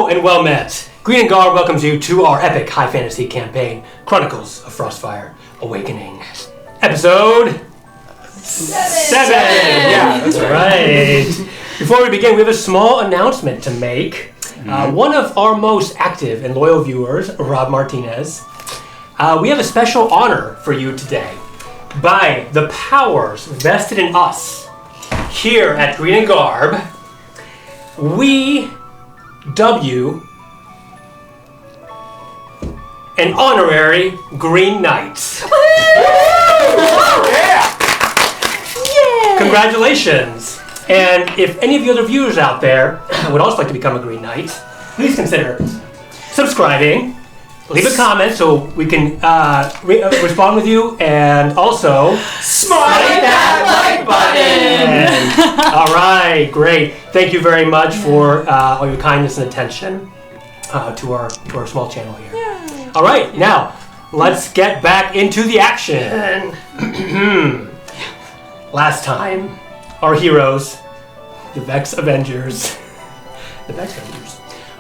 Hello and well met. Green and Garb welcomes you to our epic high fantasy campaign, Chronicles of Frostfire Awakening. Episode 7. Yeah, that's right. Before we begin, we have a small announcement to make. One of our most active and loyal viewers, Rob Martinez, we have a special honor for you today. By the powers vested in us here at Green and Garb, we dub you an honorary Green Knight. Yeah! Congratulations! And if any of the other viewers out there would also like to become a Green Knight, please consider subscribing, leave a comment so we can respond with you, and also smash that like button! All right, great. Thank you very much for all your kindness and attention to our small channel here. Yeah. All right, now let's get back into the action. Last time, our heroes, the Vex Avengers,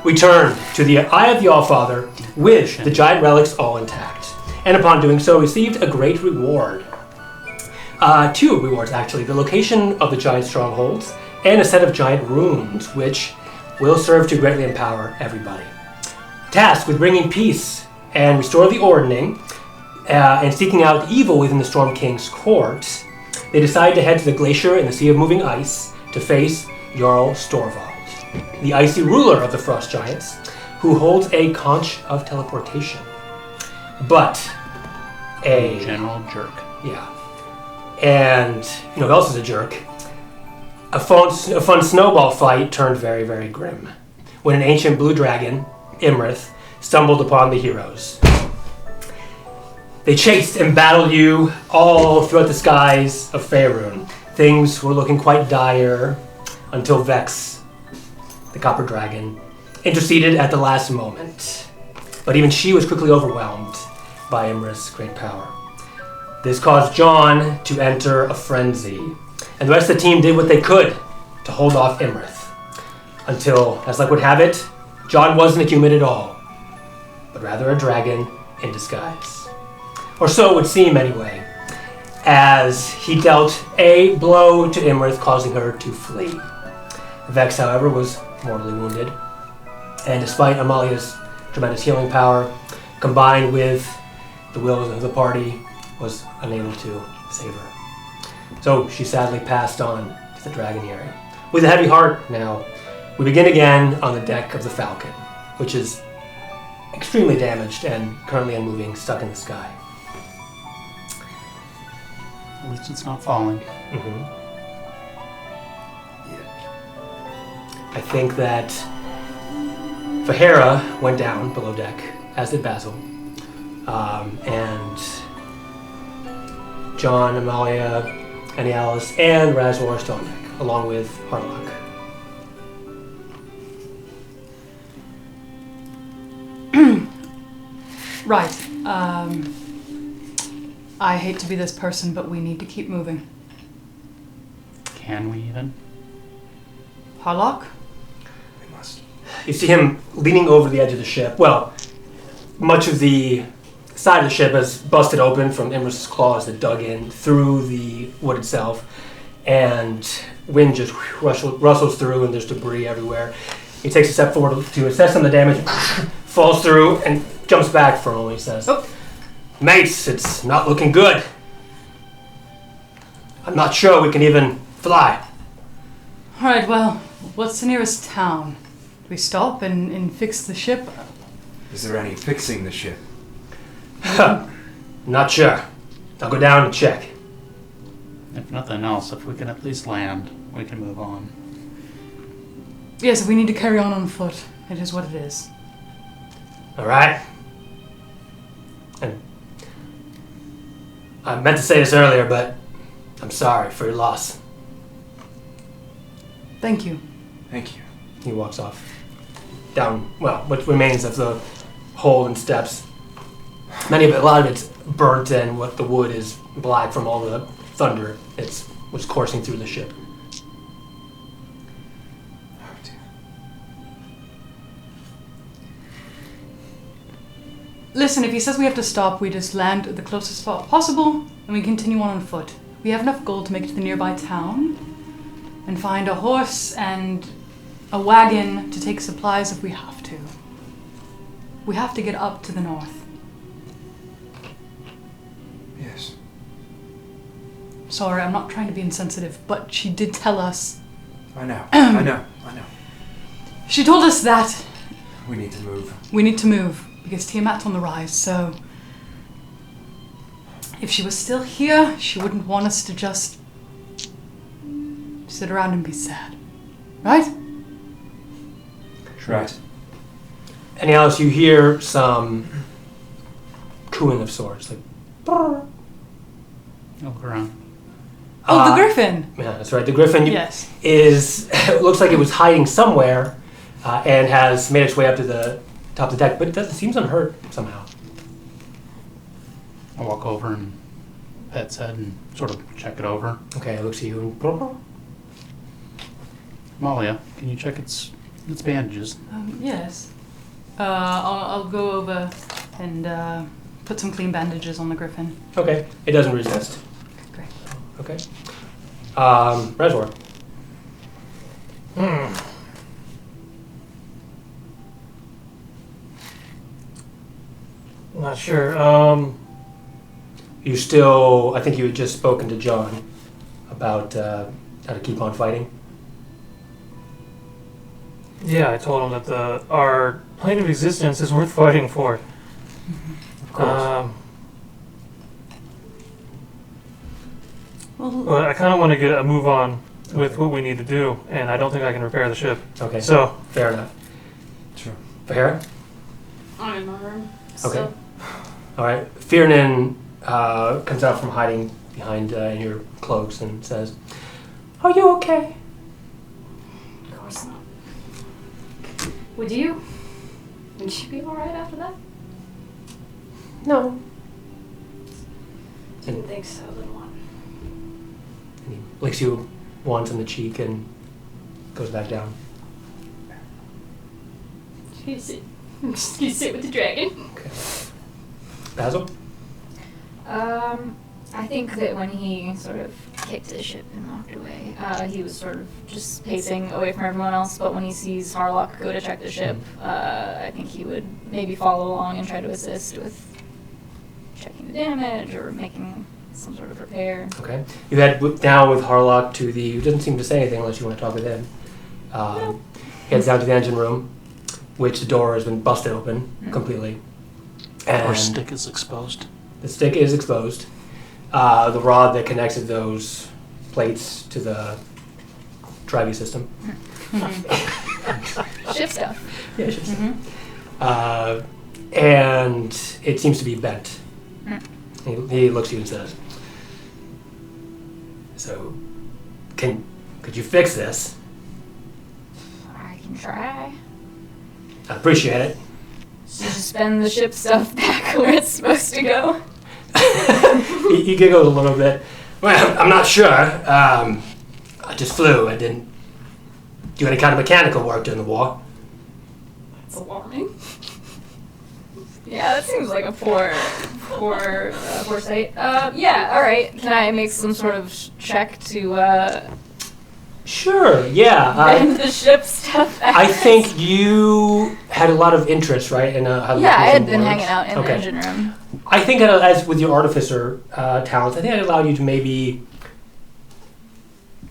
returned to the Eye of the Allfather with the giant relics all intact, and upon doing so, received a great reward. 2 rewards, actually: the location of the giant strongholds and a set of giant runes, which will serve to greatly empower everybody. Tasked with bringing peace and restore the ordering, and seeking out evil within the Storm King's court, they decide to head to the glacier in the Sea of Moving Ice to face Jarl Storvald, the icy ruler of the Frost Giants, who holds a conch of teleportation. But a general jerk. Yeah. And you know who else is a jerk? A fun snowball fight turned very, very grim when an ancient blue dragon, Imrith, stumbled upon the heroes. They chased and battled you all throughout the skies of Faerun. Things were looking quite dire until Vex, the copper dragon, interceded at the last moment. But even she was quickly overwhelmed by Imrith's great power. This caused John to enter a frenzy, and the rest of the team did what they could to hold off Imrith. Until, as luck would have it, John wasn't a human at all, but rather a dragon in disguise. Or so it would seem anyway, as he dealt a blow to Imrith, causing her to flee. Vex, however, was mortally wounded, and despite Amalia's tremendous healing power, combined with the wills of the party, was unable to save her. So she sadly passed on to the dragon area. With a heavy heart now, we begin again on the deck of the Falcon, which is extremely damaged and currently unmoving, stuck in the sky. At least it's not falling. Mm-hmm. Yeah. I think that Fahera went down below deck, as did Basil. And John, Amalia, Annie Alice, and Razor are still on deck, along with Harlock. Right. I hate to be this person, but we need to keep moving. Can we even? Harlock? We must. You see him leaning over the edge of the ship. Well, much of the side of the ship is busted open from Imrith's claws that dug in through the wood itself, and wind just rustles through, and there's debris everywhere. He takes a step forward to assess some of the damage, falls through, and jumps back for a moment. He says, "Oh, mates, it's not looking good. I'm not sure we can even fly." Alright, well, what's the nearest town? Do we stop and fix the ship? Is there any fixing the ship? Not sure. I'll go down and check. If nothing else, if we can at least land, we can move on. Yes, we need to carry on foot. It is what it is. Alright. And I meant to say this earlier, but I'm sorry for your loss. Thank you. Thank you. He walks off. Down, well, what remains of the hole and steps. A lot of it's burnt, and what the wood is black from all the thunder was coursing through the ship. Oh dear. Listen, if he says we have to stop, we just land at the closest spot possible and we continue on foot. We have enough gold to make it to the nearby town and find a horse and a wagon to take supplies if we have to. We have to get up to the north. Yes. Sorry, I'm not trying to be insensitive, but she did tell us. I know. I know. She told us that We need to move. we need to move because Tiamat's on the rise, so if she was still here, she wouldn't want us to just sit around and be sad. Right? Right. And Alice, you hear some cooing of sorts, like. Look around. Oh, the griffin! Yeah, that's right. The griffin Yes. is looks like it was hiding somewhere, and has made its way up to the top of the deck, but it seems unhurt somehow. I walk over and pet its head and sort of check it over. Okay, it looks at you and. Malia, can you check its bandages? Yes. I'll go over and put some clean bandages on the griffin. Okay, it doesn't resist. Great. Okay. Reservoir. Not sure. You still, I think you had just spoken to John about how to keep on fighting. Yeah, I told him that our plane of existence is worth fighting for. Of course. But I kind of want to get a move on with what we need to do, and I don't think I can repair the ship. Okay, So, fair enough. Sure. Bahara? I'm in my room. Okay. All right. Fiernan comes out from hiding behind in your cloaks and says, "Are you okay?" Of course not. Would you? Would you be alright after that? No. Didn't think so, little one. And he licks you once on the cheek and goes back down. You sit. You sit with the dragon. Okay. Basil? I think that when he sort of kicked the ship and walked away, he was sort of just pacing away from everyone else, but when he sees Harlock go to check the ship, I think he would maybe follow along and try to assist with checking the damage or making some sort of repair. Okay. You head down with Harlock to the... He doesn't seem to say anything unless you want to talk with him. Heads down to the engine room, which the door has been busted open completely. And Our stick is exposed. the stick is exposed. The rod that connected those plates to the driving system. Ship stuff. Yeah, ship system. And it seems to be bent. He looks at you and says, "So, could you fix this? I can try. I appreciate it." Suspend the ship stuff back where it's supposed to go. He giggles a little bit. "Well, I'm not sure. I just flew. I didn't do any kind of mechanical work during the war." That's alarming. Yeah, that seems like a poor foresight. Yeah, alright. Can I make some sort of check to, Sure, yeah. bend the ship stuff back? I think you had a lot of interest, right, in how the Yeah, I had mechanism been works. hanging out in Okay. the engine room. I think as with your artificer talents, I think it allowed you to maybe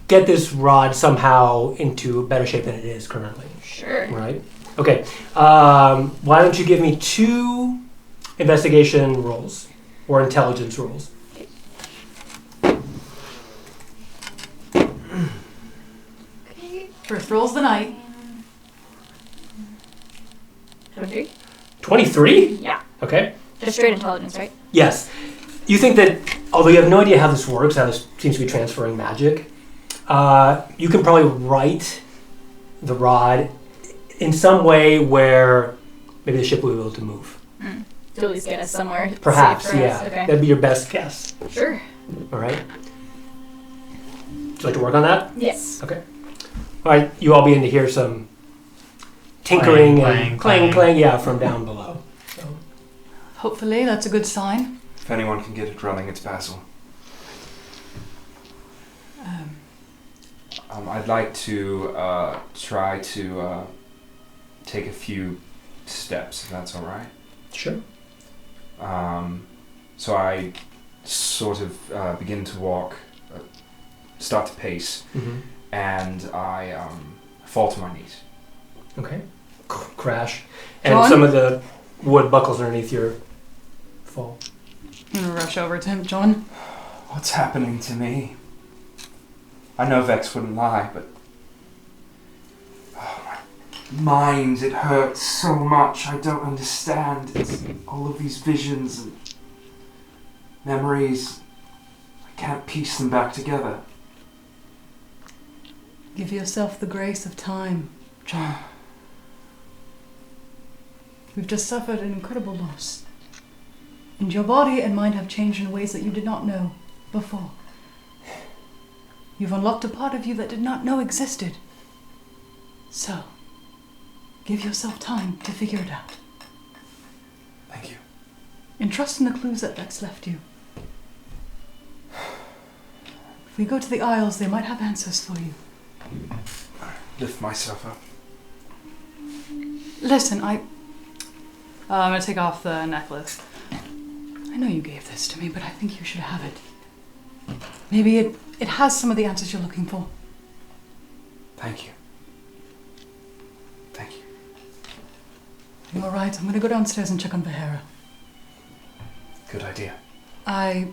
get this rod somehow into better shape than it is currently, Sure. right? Okay. Why don't you give me 2 investigation rolls or intelligence rolls? Okay. First rolls the night. 23? 23? Yeah. Okay. Just straight intelligence, right? Yes. You think that, although you have no idea how this works, how this seems to be transferring magic, you can probably write the rod in some way where maybe the ship will be able to move. To at least get us somewhere. Perhaps, safe for yeah. us. Okay. That'd be your best guess. Sure. All right. Would you like to work on that? Yes. Okay. All right. You all begin to hear some tinkering Clang, and clang, clang, yeah, from down below. So, Hopefully, that's a good sign. If anyone can get it running, it's Basil. I'd like to try to take a few steps, if that's all right. Sure. So I sort of begin to walk, start to pace, and I fall to my knees. Okay. Crash. And John? some of the wood buckles underneath your fall. I'm gonna rush over to him. John? What's happening to me? I know Vex wouldn't lie, but my mind, it hurts so much. I don't understand. It's all of these visions and memories. I can't piece them back together. Give yourself the grace of time, John. We've just suffered an incredible loss. And your body and mind have changed in ways that you did not know before. You've unlocked a part of you that did not know existed. So, give yourself time to figure it out. Thank you. And trust in the clues that Vex left you. If we go to the Isles, they might have answers for you. Lift myself up. Listen, I'm gonna take off the necklace. I know you gave this to me, but I think you should have it. Maybe it has some of the answers you're looking for. Thank you. Thank you. You're all right. I'm gonna go downstairs and check on Vahera. Good idea. I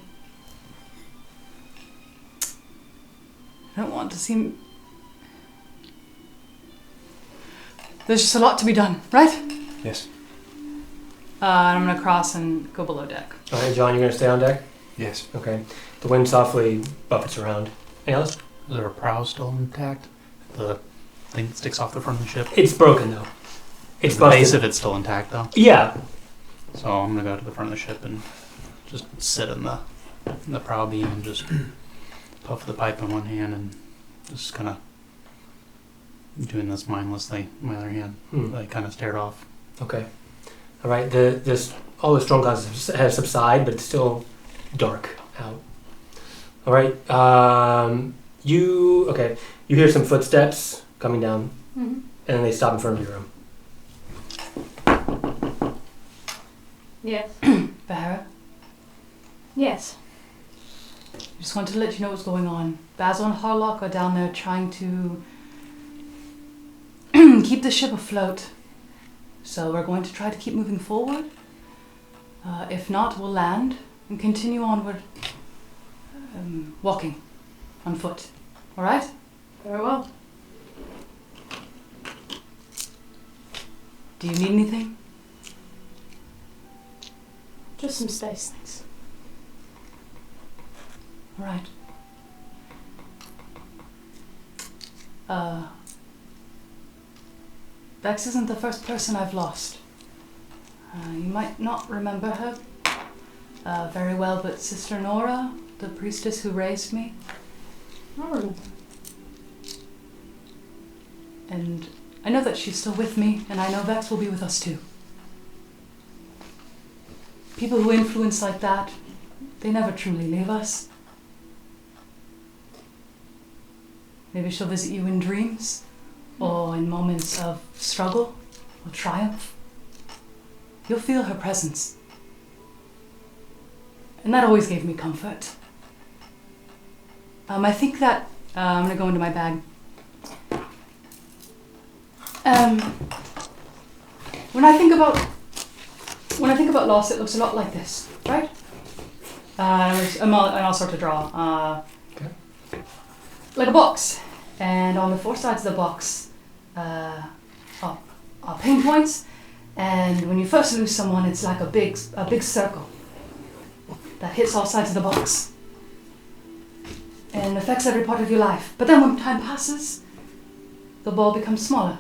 don't want to seem... There's just a lot to be done, right? Yes. I'm gonna cross and go below deck. All right, John, you're going to stay on deck? Yes. Okay. The wind softly buffets around. Anything else? Is our prow still intact? The thing that sticks off the front of the ship? It's broken, though. It's The busted. base of it's still intact, though. Yeah. So I'm gonna go to the front of the ship and just sit in the prow beam and just puff the pipe in one hand and just kind of doing this mindlessly in my other hand. I kind of stared off. Okay. All right. All the storm clouds have subsided, but it's still dark out. All right. You hear some footsteps coming down, and then they stop in front of your room. Yes. Vahera, Yes. just wanted to let you know what's going on. Basil and Harlock are down there trying to keep the ship afloat. So we're going to try to keep moving forward. If not, we'll land and continue onward, walking on foot. All right? Very well. Do you need anything? Just some space, thanks. All right. Vex isn't the first person I've lost. You might not remember her very well, but Sister Nora, the priestess who raised me, I remember. and I know that she's still with me, and I know Vex will be with us too. People who influence like that, they never truly leave us. Maybe she'll visit you in dreams, or in moments of struggle or triumph. You'll feel her presence. And that always gave me comfort. I think that I'm gonna go into my bag. When I think about loss, it looks a lot like this, right? And I'll start to draw. Like a box, and on the four sides of the box are pain points. And when you first lose someone, it's like a big circle that hits all sides of the box and affects every part of your life. But then when time passes, the ball becomes smaller,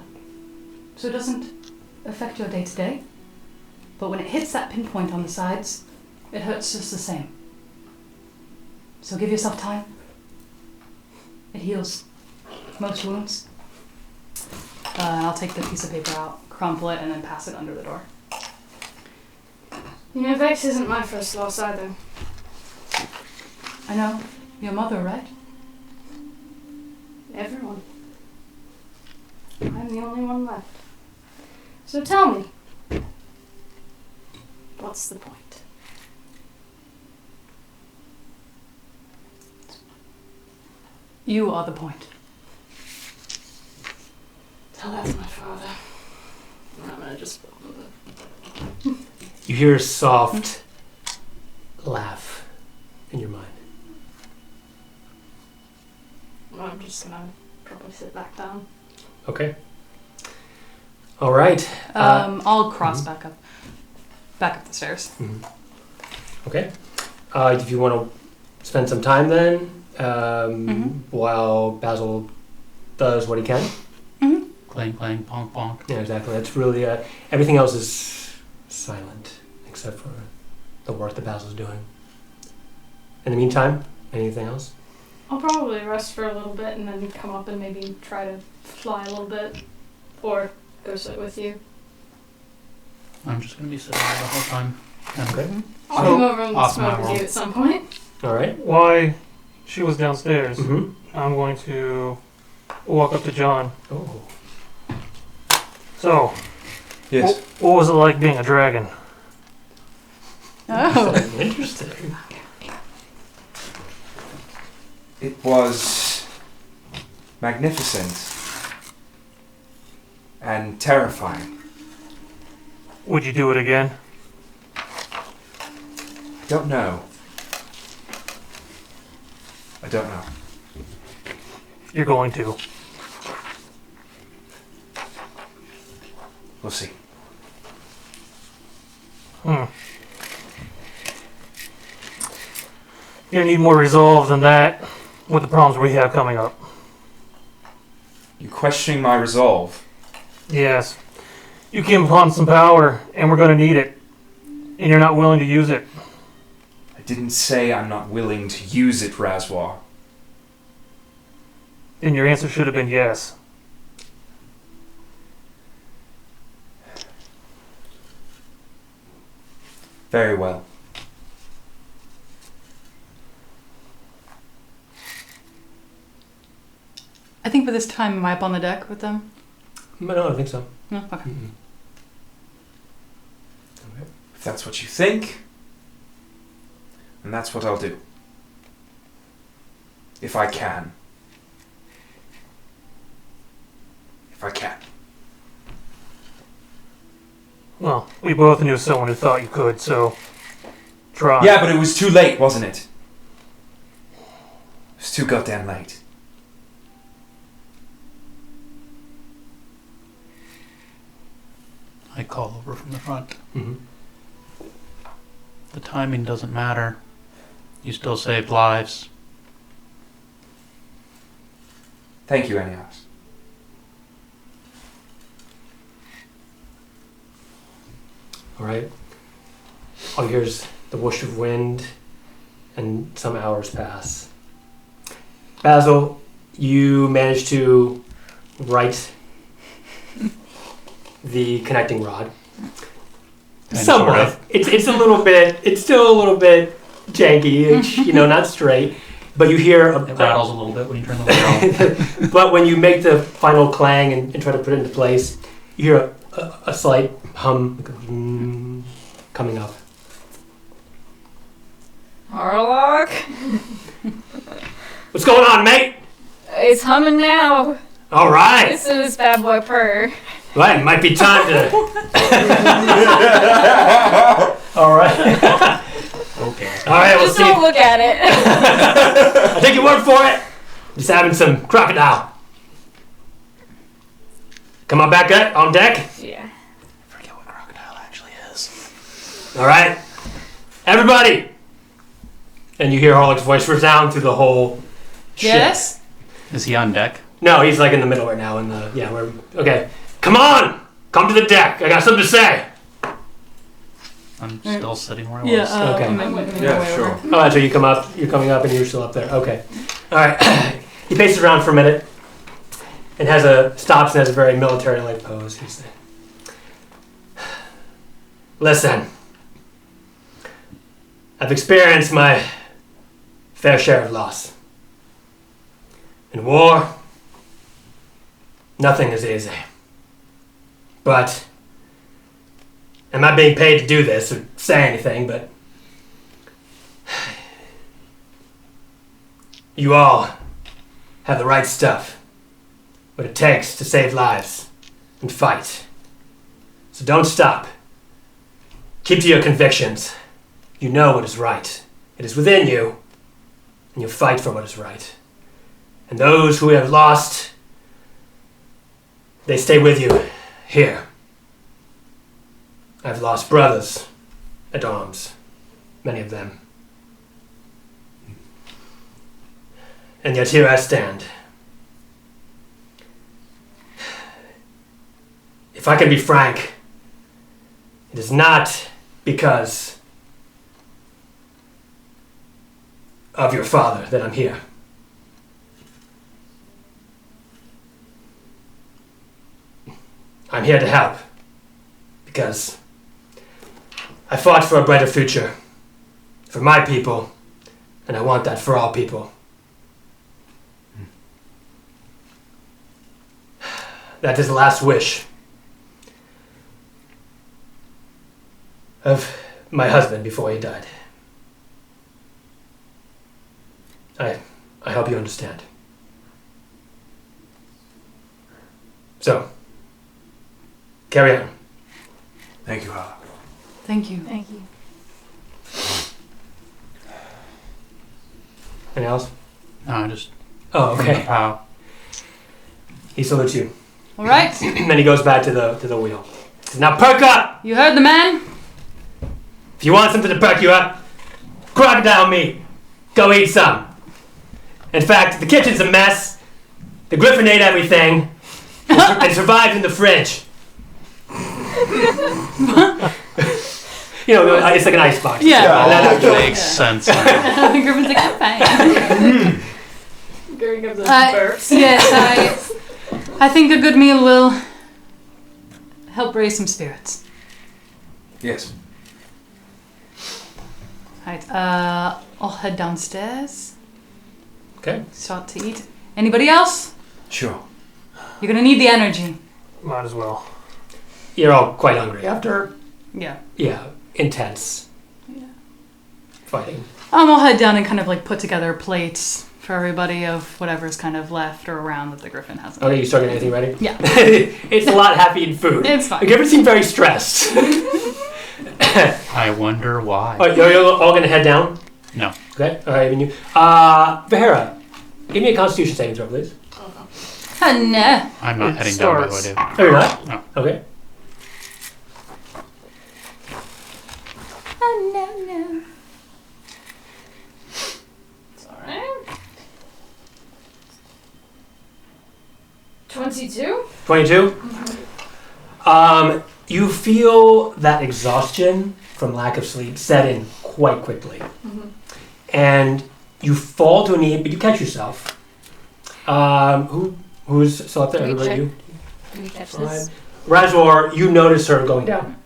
so it doesn't affect your day to day. But when it hits that pinpoint on the sides, it hurts just the same. So give yourself time. It heals most wounds. I'll take the piece of paper out, crumple it, and then pass it under the door. You know, Vex isn't my first loss either. I know. Your mother, right? Everyone. I'm the only one left. So tell me, what's the point? You are the point. Tell that to my father. I'm gonna just... You hear a soft laugh in your mind. I'm just gonna probably sit back down. Okay. All right. I'll cross back up the stairs. Okay. If you want to spend some time then, while Basil does what he can. Clang, clang, bonk, bonk. Yeah, exactly. That's really everything else is silent except for the work that Basil's doing. In the meantime, anything else? I'll probably rest for a little bit and then come up and maybe try to fly a little bit. Or go sit with you. I'm just going to be sitting there the whole time. Okay. I'll come over and Awesome, smoke I with will. you at some point. All right. While she was downstairs, Mm-hmm. I'm going to walk up to John. Oh. So, Yes. what was it like being a dragon? Oh. Interesting. It was magnificent and terrifying. Would you do it again? I don't know. I don't know. You're going to. We'll see. You're gonna need more resolve than that with the problems we have coming up. You questioning my resolve? Yes. You came upon some power, and we're gonna need it. And you're not willing to use it. I didn't say I'm not willing to use it, Razwar. Then your answer should have been yes. Very well. I think by this time, am I up on the deck with them? No, I don't think so. No? Okay. Mm-mm. If that's what you think, then that's what I'll do. If I can. If I can. Well, we both knew someone who thought you could, so try. Yeah, but it was too late, wasn't it? It was too goddamn late. I call over from the front. Mm-hmm. The timing doesn't matter. You still saved lives. Thank you, Enios. All right. All you hear is the whoosh of wind, and some hours pass. Basil, you manage to right the connecting rod. Kinda, Somewhat. sorta. It's a little bit. It's still a little bit janky. It's, not straight. But you hear It rattles a little bit when you turn the wheel. But when you make the final clang and try to put it into place, you hear a slight hum coming up. Harlock? What's going on, mate? It's humming now. All right. Listen to this bad boy purr. Right, it might be time to. All right. Okay. All right, we'll Just see. don't look at it. I'll take your word for it. Just having some crocodile. Come on back up on deck. Yeah. I forget what crocodile actually is. All right, everybody. And you hear Harlock's voice resound through the whole ship. Yes? Is he on deck? No, he's like in the middle right now. We're okay. Come on, come to the deck. I got something to say. I'm still sitting where I was. Yeah, Okay. I'm making my Yeah, way sure. over. Oh, that's right. You come up. You're coming up, and you're still up there. Okay. All right. He paces around for a minute, and stops and has a very military-like pose. He's like, "Listen, I've experienced my fair share of loss. In war, nothing is easy. But I'm not being paid to do this or say anything, but you all have the right stuff. What it takes to save lives and fight. So don't stop. Keep to your convictions. You know what is right. It is within you, and you fight for what is right. And those who have lost, they stay with you here. I've lost brothers at arms, many of them. And yet here I stand. If I can be frank, it is not because of your father that I'm here. I'm here to help because I fought for a brighter future for my people, and I want that for all people. That is the last wish of my husband before he died. I hope you understand. So, carry on. Thank you, Harlock. Thank you. Thank you. Anything else? No, I just. Oh, okay. Pow. He salutes you. All right. And then he goes back to the wheel. He says, now perk up! You heard the man? If you want something to perk you up, crocodile meat. Go eat some. In fact, the kitchen's a mess. The griffin ate everything and survived in the fridge. You know, it's like an icebox. Yeah. That Makes sense. The griffin's like, fine. Gary gives us burps. Yes, I think a good meal will help raise some spirits. Yes. Right, I'll head downstairs. Okay. Start to eat. Anybody else? Sure. You're gonna need the energy. Might as well. You're all quite hungry after, Yeah. intense fighting. I'll head down and kind of like put together plates for everybody of whatever's kind of left or around that the griffin hasn't. Okay, you start getting anything ready? Yeah. It's a lot happy in food. It's fine. The griffin seemed very stressed. I wonder why. Oh, you're all gonna head down? No. Okay. All right, even you. Vahera, give me a Constitution saving throw, please. Nah. I'm not It heading down starts. by the way, Oh, you're not? No. Okay. No. It's alright. 22? 22. You feel that exhaustion from lack of sleep set in quite quickly. Mm-hmm. And you fall to a knee, but you catch yourself. Who's still up there? Can we Everybody? check? You? Can we catch Fine. this? Razor, you notice her going down.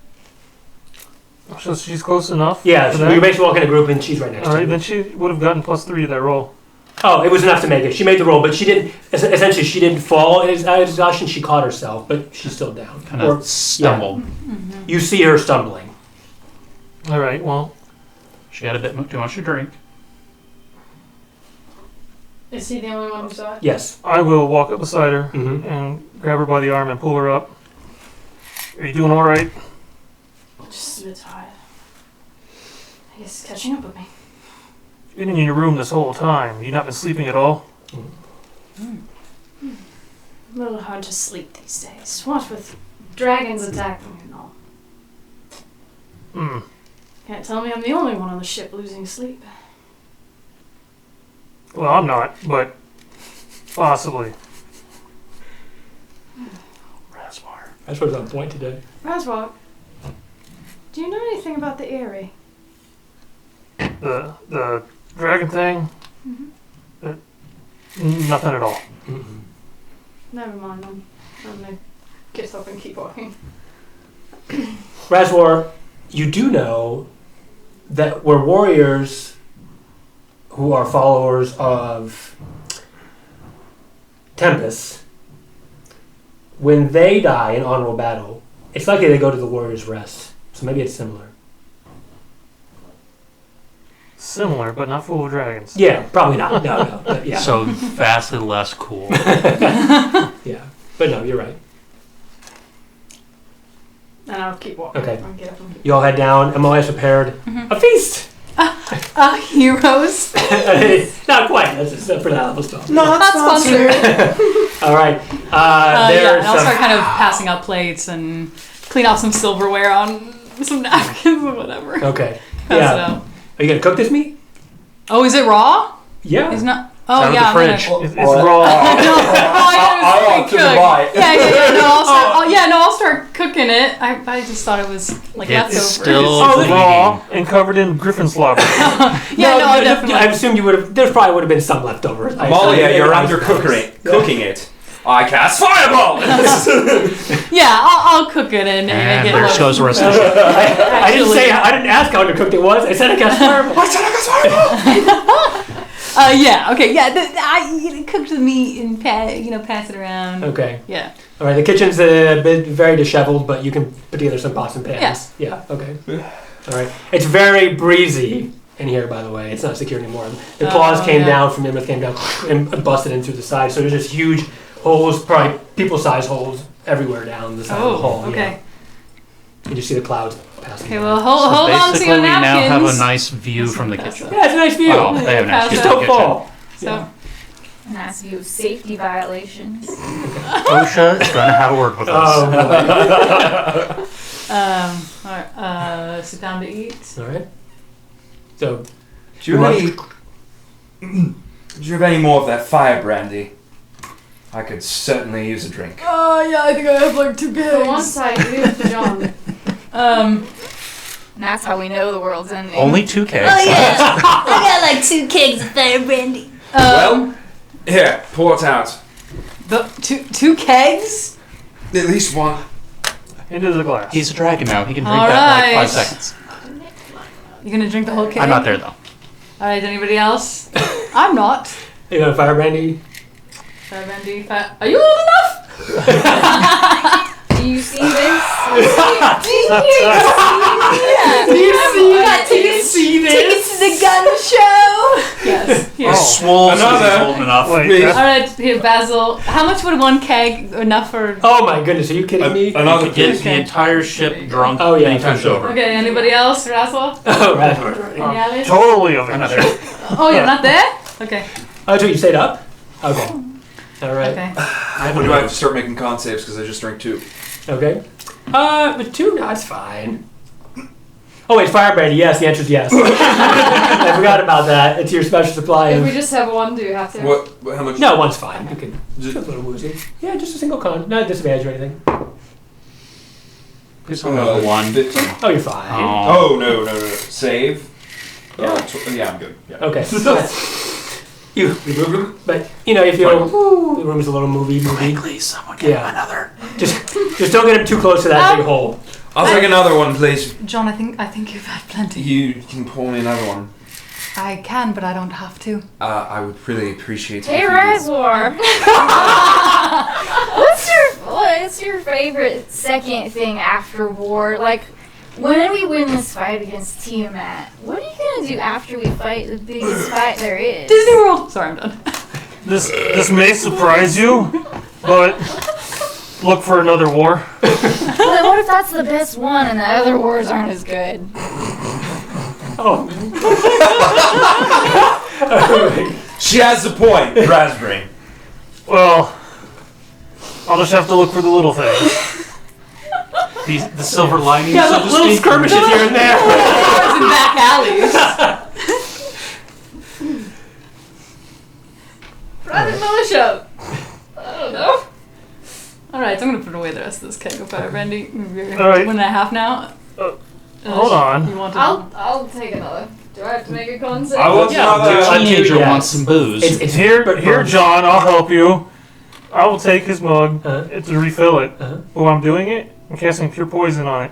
So she's close enough. Yeah, for so that? you basically walk in a group and she's right next All to right, you. then she would have gotten +3 to that roll. Oh, it was enough to make it. She made the roll, but she didn't. Essentially, she didn't fall in exhaustion. She caught herself, but she's still down. kind Or of stumbled. you see her stumbling. All right, well, She had a bit too much to drink. Is he the only one who saw it? Yes. I will walk up beside her Mm-hmm. and grab her by the arm and pull her up. Are you doing all right? Just a bit tired. I guess it's catching up with me. You've been in your room this whole time. You've not been sleeping at all? A little hard to sleep these days. What with dragons attacking and all. Hmm. Can't tell me I'm the only one on the ship losing sleep. Well, I'm not, but possibly. Razwar. That's what's on point today. Razwalk, do you know anything about the Eyrie? The dragon thing? Nothing at all. Mm-hmm. Never mind, I'm gonna get up and keep walking. Razor, you do know that were warriors who are followers of Tempest. When they die in honorable battle, it's likely they go to the warrior's rest. So maybe it's similar. Similar, but not full of dragons. Yeah, probably not. No. But yeah. So vastly less cool. Yeah. But no, you're right. And I'll keep walking. Okay. I'll get up and keep You all head down. Emily has prepared a feast. Heroes. Not quite. That's just for that level stuff. Not sponsored. All right. Yeah, There's and I'll start kind of passing out plates and clean off some silverware on some napkins or whatever. Okay. Pass it Yeah. out. Are you gonna cook this meat? Oh, is it raw? Yeah. It's not. It's out Oh of yeah, the I'm fridge. gonna. It's raw. I I took a bite. Yeah, I'll start cooking it. I just thought it was like It's leftover. still It's raw and covered in griffin slobber. Definitely. I assume you would have. There probably would have been some leftovers. Malia, you're cooking it. I cast fireball! Yeah, I'll cook it and And make it there look. goes the rest of the ship. I didn't ask how undercooked it was. I said I cast fireball. I said I cast fireball! Yeah, okay, yeah. I cooked the meat and pass it around. Okay. Yeah. All right. The kitchen's a bit very disheveled, but you can put together some pots and pans. Yeah. Okay. All right. It's very breezy in here, by the way. It's not secure anymore. The claws came down from Imrith, came down and busted in through the side. So there's just huge holes, probably people-sized holes everywhere down the side of the hall. Okay. Yeah. You just see the clouds passing. Okay, by. well, hold on to Basically, your we now have napkins. a nice view from the kitchen. Yeah, it's a nice view. Oh, they have a nice Just view. don't fall. So, And ask you safety violations. OSHA is going to have a word with us. Oh, alright, sit down to eat. all right. So, Do you have any more of that fire brandy? I could certainly use a drink. Oh, yeah, I think I have like 2 For once I do, John. And that's how we know the world's ending. Only 2 kegs. Oh yeah, I got like 2 kegs of fire brandy. Well, here, pour it out. The 2 kegs? At least one. Into the glass. He's a dragon now. He can drink All that in like right. 5 seconds. You gonna drink the whole keg? I'm not there, though. Alright, anybody else? I'm not. you got a fire brandy? Fire brandy, are you old enough? Do you see this? Do you see Tickets to the gun show. Yes. Here. Swole Another. old enough. Wait, that's Alright, here, Basil. How much would 1 keg enough for... Oh my goodness, are you kidding me? You could get the entire ship drunk Oh, yeah, many times for sure. over. Okay, anybody else? Razzle? Oh, right. Any others? totally of I'm not it. there. Oh, you're not there? Okay. Oh, so you stayed up? Okay. All right. Okay. When do I have to start making con saves because I just drank 2? Okay. With 2, no, it's fine. Oh wait, fire brandy. Yes, the answer is yes. I forgot about that. It's your special supply. If we Of, just have 1, do you have to? What? How much? no, 1's fine. You can. Just- Just a little woozy. Yeah, just a single con. Not disadvantage or anything. Please don't have a 1. 15. Oh, you're fine. Oh, no. Save? Yeah. Yeah, I'm good. Yeah. Okay. You remove them, but you know, if you the room's a little movie. Quickly, someone get Yeah. him another. Just don't get him too close to that big hole. I'll take another one, please. John, I think you've had plenty. You can pour me another one. I can, but I don't have to. I would really appreciate it. Hey, if you did. Razor. What's your favorite second thing after war? Like, when we win this fight against Tiamat, what are you gonna do after we fight the biggest fight there is? Disney World! Sorry, I'm done. This may surprise you, but look for another war. But what if that's the best one and the other wars aren't as good? Oh. She has the point, Raspberry. Well, I'll just have to look for the little things. The silver lining, Yeah, so to little speak. skirmishes here and there. Bars and back alleys. Private militia! I don't know. Alright, so I'm gonna put away the rest of this keg of fire brandy. All right. 1.5 now. Hold on. You want to? I'll take another. Do I have to make a con save? I want Yeah, another. dude. Teenager Yes. wants some booze. It's Here, but John, I'll help you. I will take his mug Uh-huh. to refill it. Uh-huh. While I'm doing it, I'm casting pure poison on it.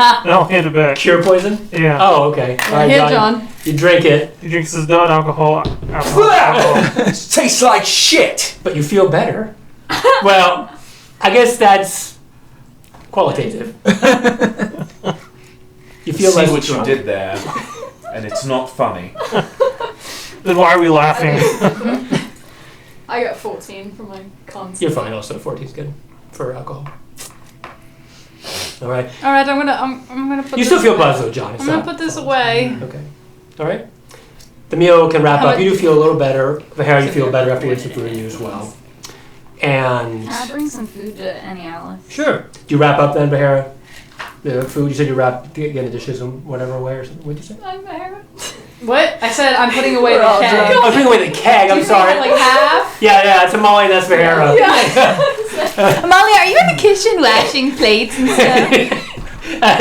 And I'll hand it back. Cure poison? Yeah. Oh, okay. All right, Here, John. You drink it, He drinks his non-alcohol. alcohol. Tastes like shit. but you feel better. Well, I guess that's qualitative. You feel See less what drunk. you did there, and it's not funny. Then why are we laughing? I got 14 for my con. You're fine. Also, 14 is good for alcohol. All right. All right, I'm gonna put. You this still feel away. buzzed though, John. It's I'm gonna not- put this away. Okay. All right. The meal can wrap How up. about- You do feel a little better. Bahara, you feel better after you get some food in you as well. And Can I bring some food to Annie Alice? sure. Do you wrap up then, Bahara? The food you said you wrap, get the dishes in whatever way or something. What did you say? I'm Bahara. What? I said I'm putting away the all keg. Oh, putting away the keg. I'm sorry. Like half. Yeah, it's a Molly. That's Bahara. Molly, are you in the kitchen washing plates and stuff?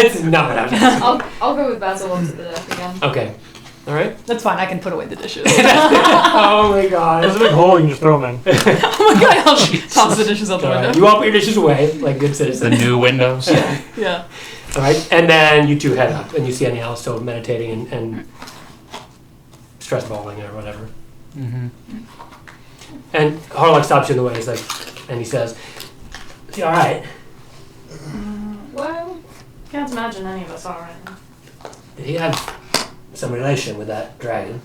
It's not what I'm I'll go with Basil onto the deck again. Okay. All right. That's fine. I can put away the dishes. Oh my There's god. a big hole you can just throw them in. Oh my god! I'll toss the dishes out the All right. window. You all put your dishes away like good The citizens. new windows. Yeah. All right. And then you two head up, and you see Annie Alice still meditating and stress balling or whatever. Mm-hmm. And Harlock stops you in the way. He's like, and he says, "Is he all right? Well, can't imagine any of us are right now. Did he have some relation with that dragon?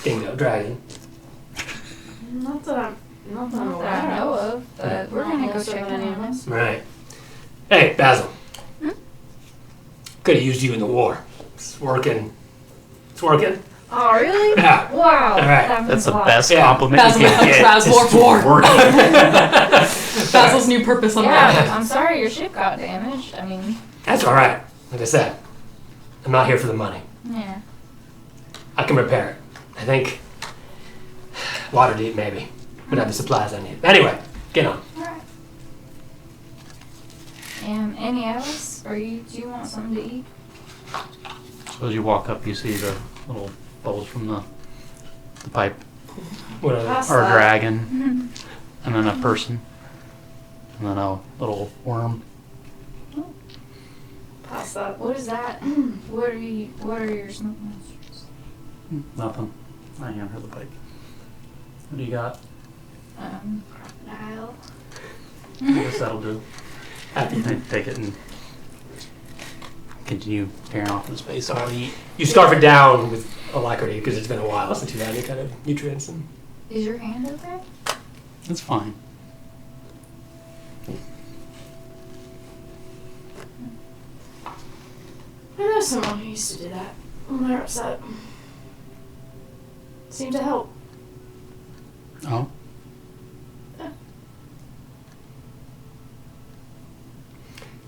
Dingo dragon? Not that I'm Not that I know of, but we're gonna go check it out. Right. Hey, Basil. Could have used you in the war. It's working. It's working. Oh, really? Yeah. Wow. All right. that That's the means a lot. best Yeah. compliment Basil you can becomes get. Basil for Working. Basil's new purpose on Yeah, life. I'm sorry your ship got damaged. I mean, That's all right. Like I said, I'm not here for the money. yeah. I can repair it. I think water deep, maybe. Would have the supplies I need. Anyway, get on. Alright. Any Alice? Do you want something to eat? So as you walk up, you see the little bubbles from the pipe, What are Pass or a that. dragon, and then a person, and then a little worm. Pass that. What is that? What are your smoke monsters? Nothing. I hand her the pipe. What do you got? Crocodile. I guess that'll do. After I you, take it and continue tearing off the space. I'll eat. you scarf it down with alacrity because it's been a while since you've had any kind of nutrients. And Is your hand okay? It's fine. I know someone who used to do that when they're upset. Seemed to help. Oh.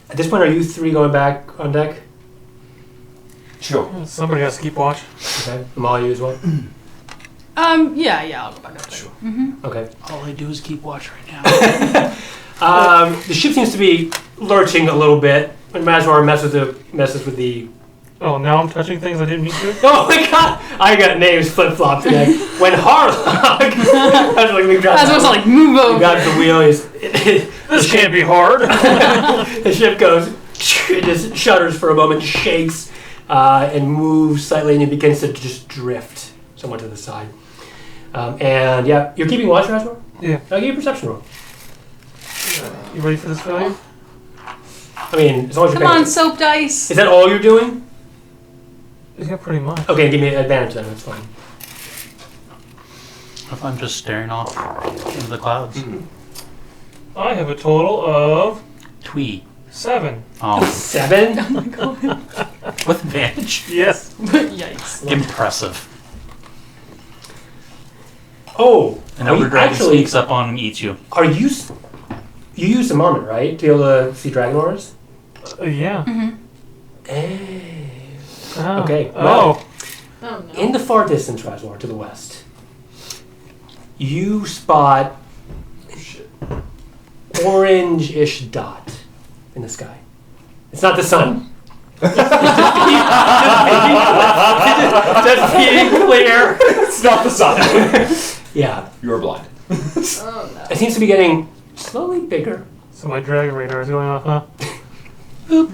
at this point, are you three going back on deck? Sure. Somebody has to keep watch. Okay. Amalia, you as well? Yeah, I'll go back up there. Sure. Okay. All I do is keep watch right now. The ship seems to be lurching a little bit. When Mazar messes with the. Oh, now I'm touching things I didn't mean to. Oh my god! I got names flip flop today. When Harlock. I was like, we I was supposed to like move You over. got the wheel. This can't be hard. The ship goes. It just shudders for a moment, shakes, and moves slightly, and it begins to just drift somewhat to the side. And yeah, you're keeping watch, Razmor? Yeah. I'll give you a perception roll. You ready for this failure? I mean, as long as you're Come paying on, soap dice. Is that all you're doing? Yeah, pretty much. Okay, give me an advantage then. That's fine. If I'm just staring off into the clouds. I have a total of Twee. 7. Oh, 7? Oh my god. with advantage. Yes. Yikes. Impressive. Oh, An are elder you dragon actually sneaks up on and eats you. are you? You use some armor, right, to be able to see dragon auras? Yeah. Eh. Oh. Okay, Oh. Oh no. In the far distance, Razor, to the west, you spot orange-ish dot in the sky. It's not the sun. Just being clear. It's not the sun. Yeah, You're blind. Oh no. it seems to be getting slowly bigger. So my dragon radar is going off, huh?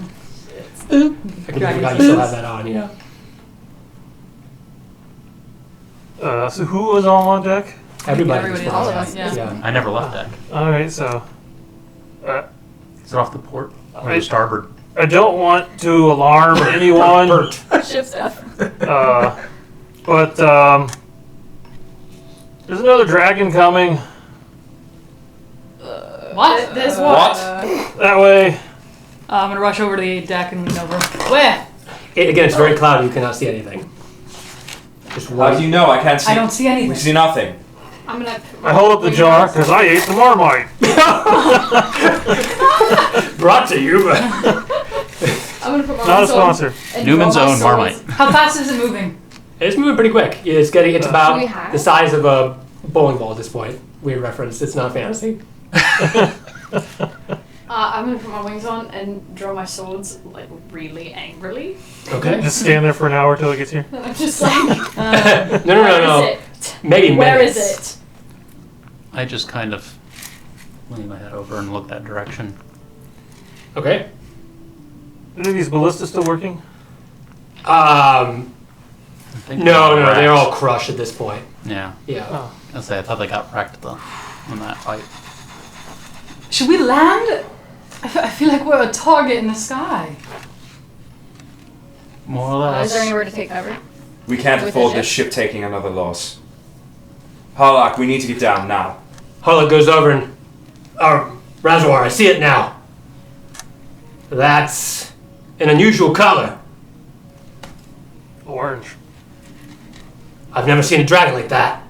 forgot you still have that on, yeah. So who was all on deck? Everybody. Everybody, was all of fine. us, yeah. I never left deck. All right, so Is it off the port? Or Right. the starboard? I don't want to alarm anyone. Ship stuff. But there's another dragon coming. What? This What? That way. I'm gonna rush over to the deck and lean over. Where? Again, it's very cloudy. You cannot see anything. Just How white. do you know? I can't see. I don't see We anything. see nothing. I'm gonna. I hold up the jar because I ate the Marmite. Brought to you, but I'm gonna put my Not a wings on sponsor. and Newman's draw my own swords. Marmite. How fast is it moving? it's moving pretty quick. It's Should we about hide? the size of a bowling ball at this point. Weird reference. It's not fantasy. I'm gonna put my wings on and draw my swords like really angrily. Okay. Just stand there for an hour till it gets here. And I'm just like, No. where is it? Maybe Where is minutes. it? I just kind of lean my head over and look that direction. Okay. Are these ballistas still working? I think No, they got they're wrecked. all crushed at this point. Yeah. Yeah. Oh. I thought they got wrecked though in that fight. Should we land? I feel like we're a target in the sky. More or less. Is there anywhere to take cover? We can't With afford the this ship taking another loss. Harlock, we need to get down now. Harlock goes over and... Razor, I see it now. That's an unusual color. Orange. I've never seen a dragon like that.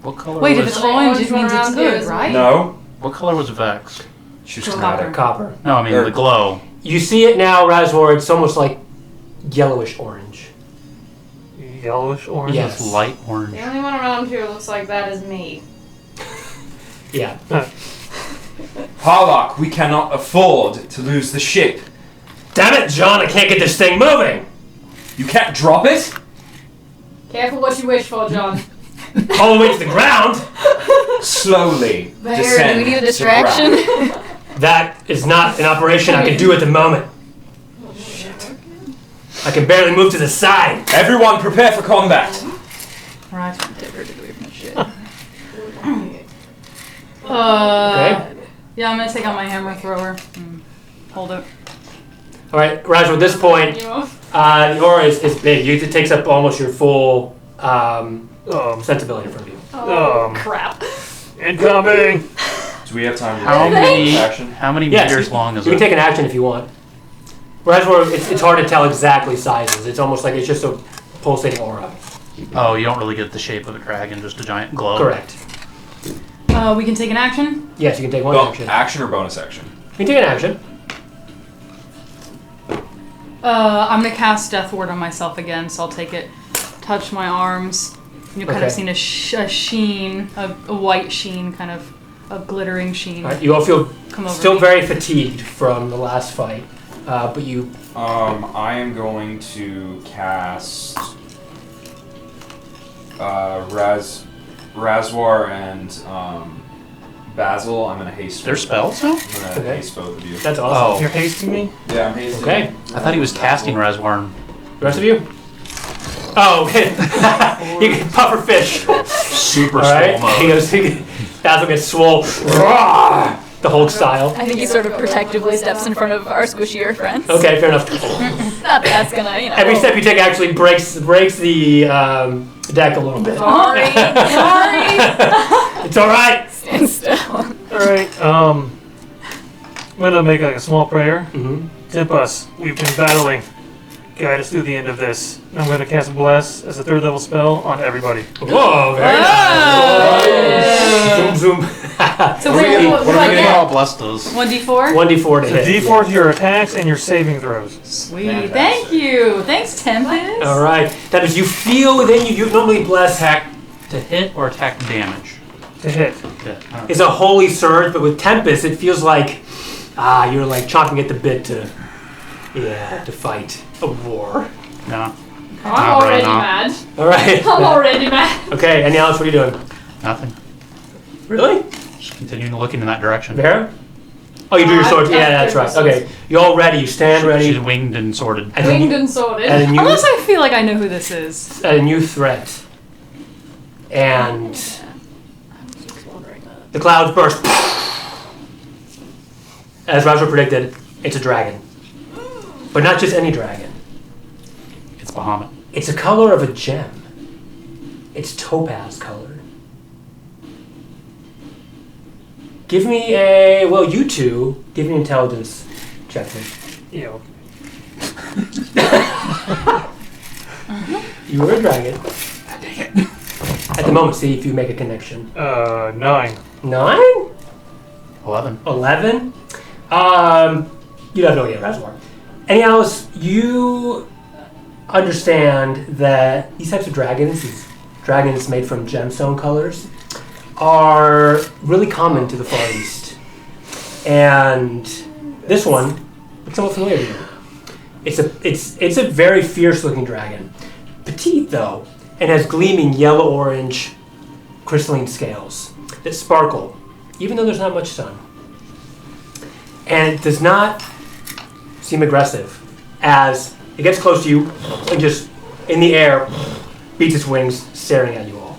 What color Wait, if was it's orange, it Orange one means it's around here, good, isn't it? right? No? what color was Vex? She's Copper. chromatic. Copper. No, I mean Er. the glow. You see it now, Razor. It's almost like yellowish orange. Yellowish orange. Yes. It's light orange. The only one around here who looks like that is me. Yeah. Harlock, we cannot afford to lose the ship. Damn it, John! I can't get this thing moving. You can't drop it? Careful what you wish for, John. All the way to the ground. Slowly Bear, descend do we need a to distraction? ground. That is not an operation I can do at the moment. I can barely move to the side. Everyone prepare for combat. Right. Diverted away from the shit. Okay. Yeah, I'm gonna take out my hammer thrower and hold it. All right, Razor. At this point, the aura is big. It takes up almost your full sensibility from you. Oh, crap. Incoming. Do we have time to How take many action? Yes, meters long is You it? can take an action if you want. Razor, it's hard to tell exactly sizes. It's almost like it's just a pulsating aura. Oh, you don't really get the shape of a dragon, just a giant glow. Correct. We can take an action. Yes, you can take one Well, action. action or bonus action? You can take an action. I'm gonna cast Death Ward on myself again, so I'll take it. Touch my arms. You kind Okay. of seen a sheen, a white sheen, kind of a glittering sheen. All right, you all feel Come over still me. very fatigued from the last fight, but you. I am going to cast Razwar and Basil. I'm gonna haste. Their spells now? I'm gonna Okay. haste both of you. That's awesome. Oh. You're hasting me? Yeah, I'm hasting. Okay. I thought he was casting Reswarn. The rest of you? Oh, okay. You can puffer fish. Super All right. swole He mode. goes. Basil gets swole. Rawr! The Hulk style. I think he sort of protectively steps in front of our squishier friends. Okay, fair enough. Not that's gonna, Every step you take actually breaks the deck a little bit. Sorry. Sorry. It's all right. Stand still. Alright, I'm gonna make like a small prayer. Mm-hmm. Topaz, we've been battling. Guide us through the end of this. I'm gonna cast Bless as a 3rd level spell on everybody. Whoa, very nice. Zoom, zoom. So What are we what getting? get? Oh, bless those. 1d4? 1d4 to So hit. D4 to your attacks and your saving throws. Sweet. Fantastic. Thank you. Thanks, Tempest. All right. That is, you feel within you. You normally bless Attack to hit or attack damage? To hit. Hit. is a holy surge, but with Tempest, it feels like you're like chomping at the bit to fight a war. No, I'm Not already right now. mad. All right. I'm already mad. Okay, and Alice, what are you doing? nothing. Really? Just continuing looking in that direction. Vera? Oh, you drew your sword. Yeah, that's right. Okay, you're all ready. You stand ready. She's winged and sworded. And then Winged you- and sworded. and then you- Unless I feel like I know who this is. a new threat. And the clouds burst. As Roger predicted, it's a dragon. But not just any dragon. It's Bahamut. It's a color of a gem. It's topaz colored. Give me you two, give me an intelligence check, please. Yeah. Okay. You were a dragon. At the moment, see if you make a connection. 9. 9? 11. 11? You have no idea, Reservoir. Anyhow, else, you understand that these types of dragons, these dragons made from gemstone colors, are really common to the Far East. And this one looks somewhat familiar to you. It's a very fierce-looking dragon. Petite, though, and has gleaming yellow-orange crystalline scales that sparkle, even though there's not much sun. And it does not seem aggressive as it gets close to you and just, in the air, beats its wings, staring at you all.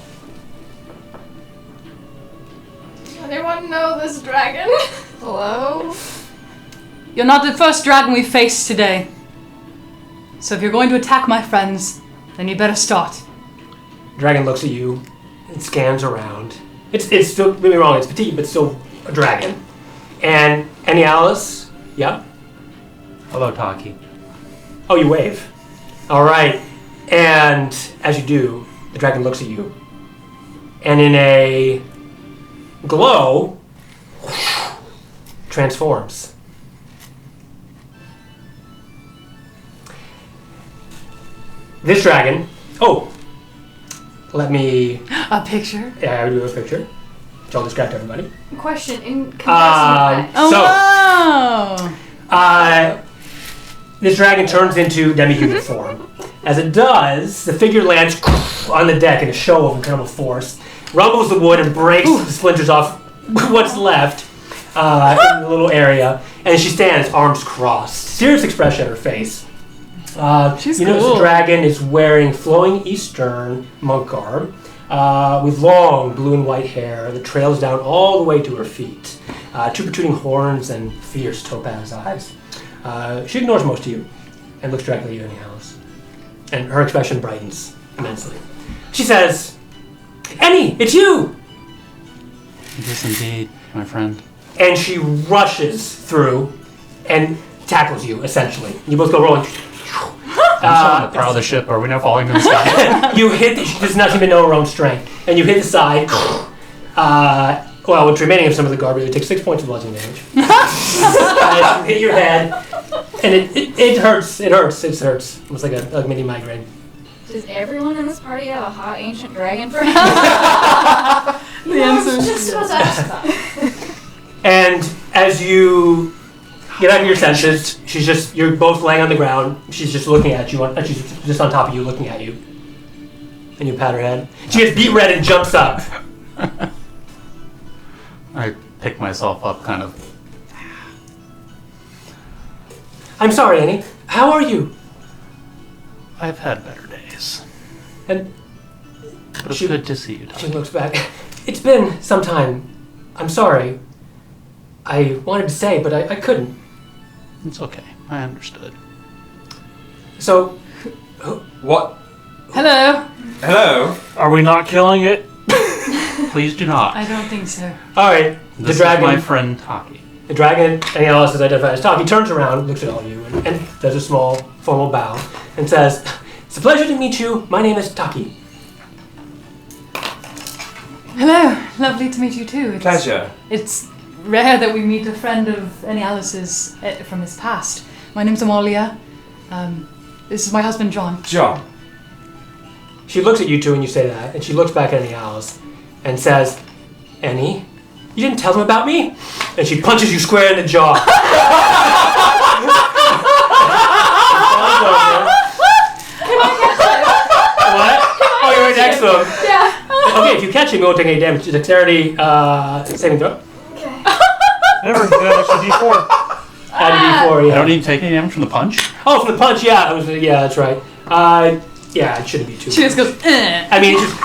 Anyone know this dragon? Hello? You're not the first dragon we've faced today. So if you're going to attack my friends, then you better start. Dragon looks at you and scans around. It's still, don't get me wrong, it's petite, but still a dragon. And any Alice? Yeah? Hello, Taki. Oh, you wave. All right. And as you do, the dragon looks at you. And in a glow, transforms. This dragon, let me, A picture? I will do a picture, which I'll describe to everybody. Question in comparison to Oh, So- wow! This dragon turns into demi-human form. As it does, the figure lands on the deck in a show of incredible force, rumbles the wood and breaks the splinters off what's left in the little area, and she stands, arms crossed. Serious expression on her face. She's you notice cool. the dragon is wearing flowing Eastern monk garb with long blue and white hair that trails down all the way to her feet. Two protruding horns and fierce topaz eyes. She ignores most of you and looks directly at you anyhow. And her expression brightens immensely. She says, "Annie, it's you!" It is indeed, my friend. And she rushes through and tackles you, essentially. You both go rolling. I'm still on the prow of the ship. Are we now falling to the sky? You hit, she does not seem to know her own strength. And you hit the side. What's remaining of some of the garbage, it takes 6 points of bludgeoning damage. You hit your head. And it hurts. It hurts. It hurts. It's like a mini migraine. Does everyone in this party have a hot ancient dragon friend? The answer is just about to ask that. And as you get out of your senses, you're both laying on the ground. She's just looking at you. She's just on top of you, looking at you. And you pat her head. She gets beet red and jumps up. I pick myself up, kind of. I'm sorry, Annie. How are you? I've had better days. And But it's She- good to see you, she Taki. looks back. It's been some time. I'm sorry. I wanted to say, but I couldn't. It's okay. I understood. So, What? Hello. Hello? Are we not killing it? Please do not. I don't think so. all right. This the dragon. is my friend Taki. The dragon, and Alice is identified as Taki, turns around, looks at all of you, and does a small, formal bow, and says, "It's a pleasure to meet you. My name is Taki." Hello. Lovely to meet you too. Pleasure. It's rare that we meet a friend of any Alice's from his past. My name's Amalia. This is my husband, John. John. She looks at you two and you say that, and she looks back at Annie Alice and says, "Annie, you didn't tell them about me?" And she punches you square in the jaw. What? Oh, you're right next to him. Yeah. Okay, if you catch him, you won't take any damage. Dexterity saving throw. Okay. Never. You got an extra D4. Add a D4, I yeah. don't even take any damage from the punch. Oh, from the punch, yeah. That's right. Yeah, it shouldn't be too. She just goes, eh. I mean, it just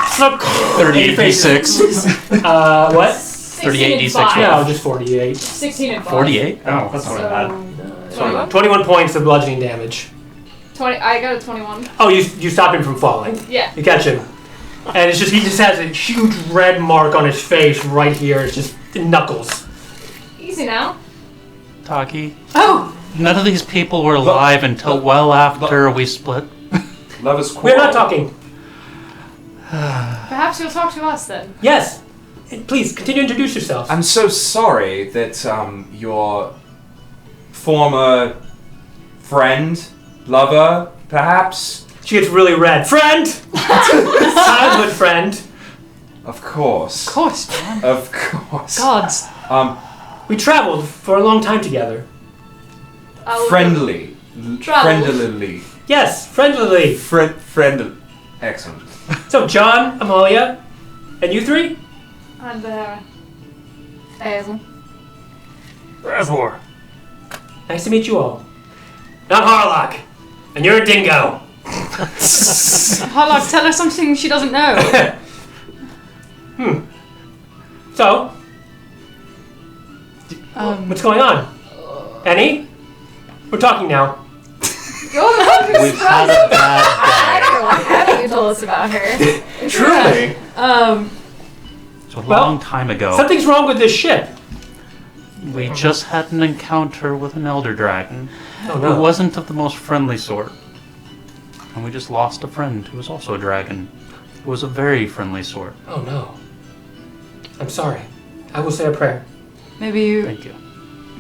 38 d6. What? 38 d6. No, just 48. 16 and 5. 48? Oh, that's not bad. 21? 21 points of bludgeoning damage. 20. I got a 21. Oh, you stop him from falling. Yeah. You catch him. And it's just he just has a huge red mark on his face right here. It's just knuckles. Easy now. Taki, Oh! none of these people were alive until well after we split. Lovers quarrel. We're not talking. Perhaps you'll talk to us then. Yes. Please continue to introduce yourself. I'm so sorry that your former friend, lover, perhaps. She gets really red. Friend. Childhood friend. Of course. Of course, John. Of course. Gods. We traveled for a long time together. Friendly. Traveled. Friendlily. Yes, friendly. Friendly. Excellent. So John, Amalia, and you three? And there. Basil. Razwar. Nice to meet you all. I'm Harlock, and you're a dingo. Harlock, tell her something she doesn't know. So, Um, what's going on? Annie? We're talking now. You're the one who's We've had a bad day. What have you told us about her? Truly. It was a long time ago. Something's wrong with this ship. We just had an encounter with an elder dragon. Oh no. It wasn't of the most friendly sort. And we just lost a friend who was also a dragon. Who was a very friendly sort. Oh no. I'm sorry. I will say a prayer. maybe you... Thank you.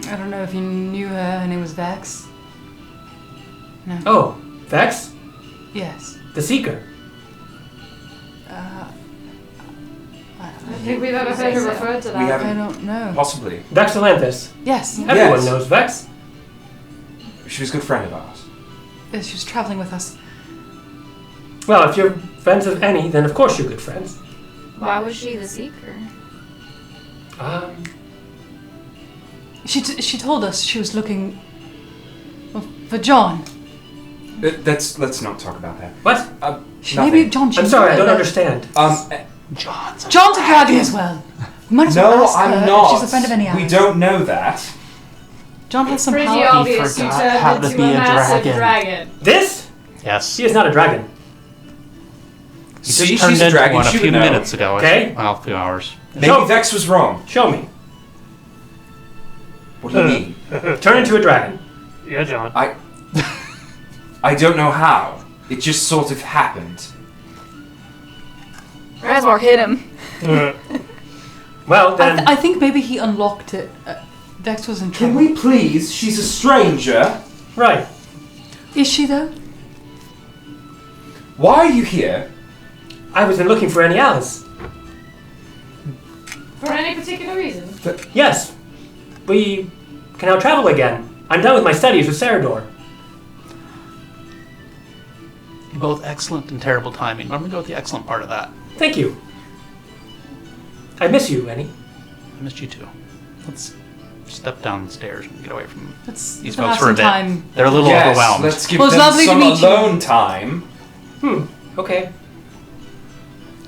I don't know if you knew her. Her name was Vex. No. Oh, Vex? Yes. The Seeker. I think we've ever heard her referred to We that. I haven't. don't know. Possibly. Vex Alanthus. Yes. Everyone Yes. knows Vex. She was a good friend of ours. Yes, she was traveling with us. Well, if you're friends of Annie, then of course you're good friends. Why was she the seeker? She told us she was looking for John. Let's not talk about that. What? Maybe John. I'm sorry, I don't understand. John's John's a dragon as well. We might as well No, ask her I'm if not. she's a friend of any We ours. don't know that. John has some Pretty power. obvious you forgot how turned to into be a a massive dragon. dragon. This? Yes. She is not a dragon. He See, just turned she's a into dragon. one a She few would know. minutes ago. Okay. Well, a few hours. Maybe Show- Vex was wrong. Show me. What do you mean? Turn into a dragon. Yeah, John. I don't know how. It just sort of happened. Razmor hit him. Well, then. I think maybe he unlocked it. Vex was in Can trouble. we please? She's a stranger. Right. Is she though? Why are you here? I was looking for Annie Alice. For any particular reason? Yes. We can now travel again. I'm done with my studies with Sarador. Both excellent and terrible timing. I'm going to go with the excellent part of that. Thank you. I miss you, Annie. I missed you too. Let's step downstairs and get away from Let's these have folks for a some bit. time. They're a little Yes, overwhelmed. let's give Well, it's them lovely to some meet you. alone time. Okay.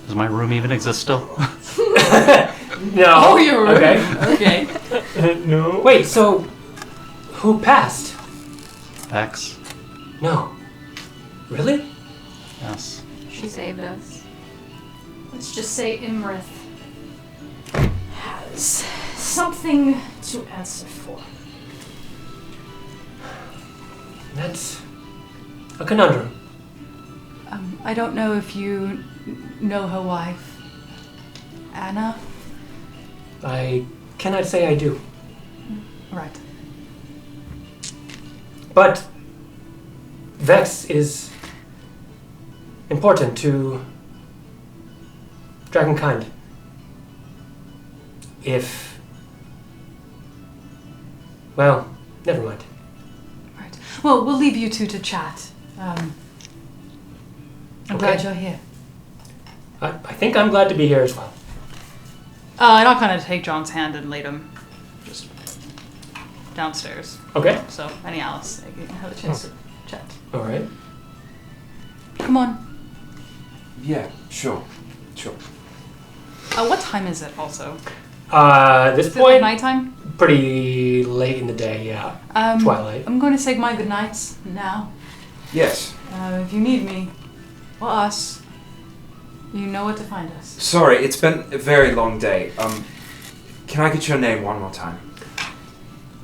Does my room even exist still? No. Oh, you're rude. Okay. Okay. No. Wait, so who passed? Vex. No. Really? Yes. She saved us. Let's just say Imrith has something to answer for. That's a conundrum. I don't know if you know her wife, Anna. I cannot say I do. Right. But Vex is important to Dragonkind. Well, never mind. Right. Well, we'll leave you two to chat. I'm glad Okay. you're here. I think I'm glad to be here as well. And I'll kind of take John's hand and lead him just downstairs. Okay. So, any Alice, I can have a chance to chat. All right. Come on. Yeah, sure. What time is it also? At this Is it like point, nighttime? pretty late in the day, yeah. Twilight. I'm going to say my goodnights now. Yes. If you need me, or us, you know where to find us. Sorry, it's been a very long day. Can I get your name one more time?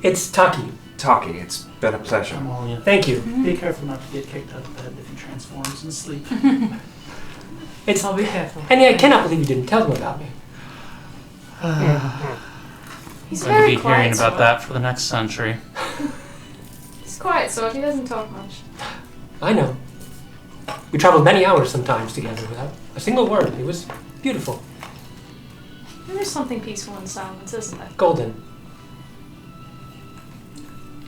It's Taki. Taki, it's been a pleasure. Amalia. Thank you. Be careful not to get kicked out of bed if he transforms in sleep. I'll be careful. And I cannot believe you didn't tell them about me. He's I'm going to very be quiet. hearing about so- that for the next century. He's quiet, so he doesn't talk much. I know. We traveled many hours sometimes together without a single word. It was beautiful. There's something peaceful in silence, isn't there? Golden.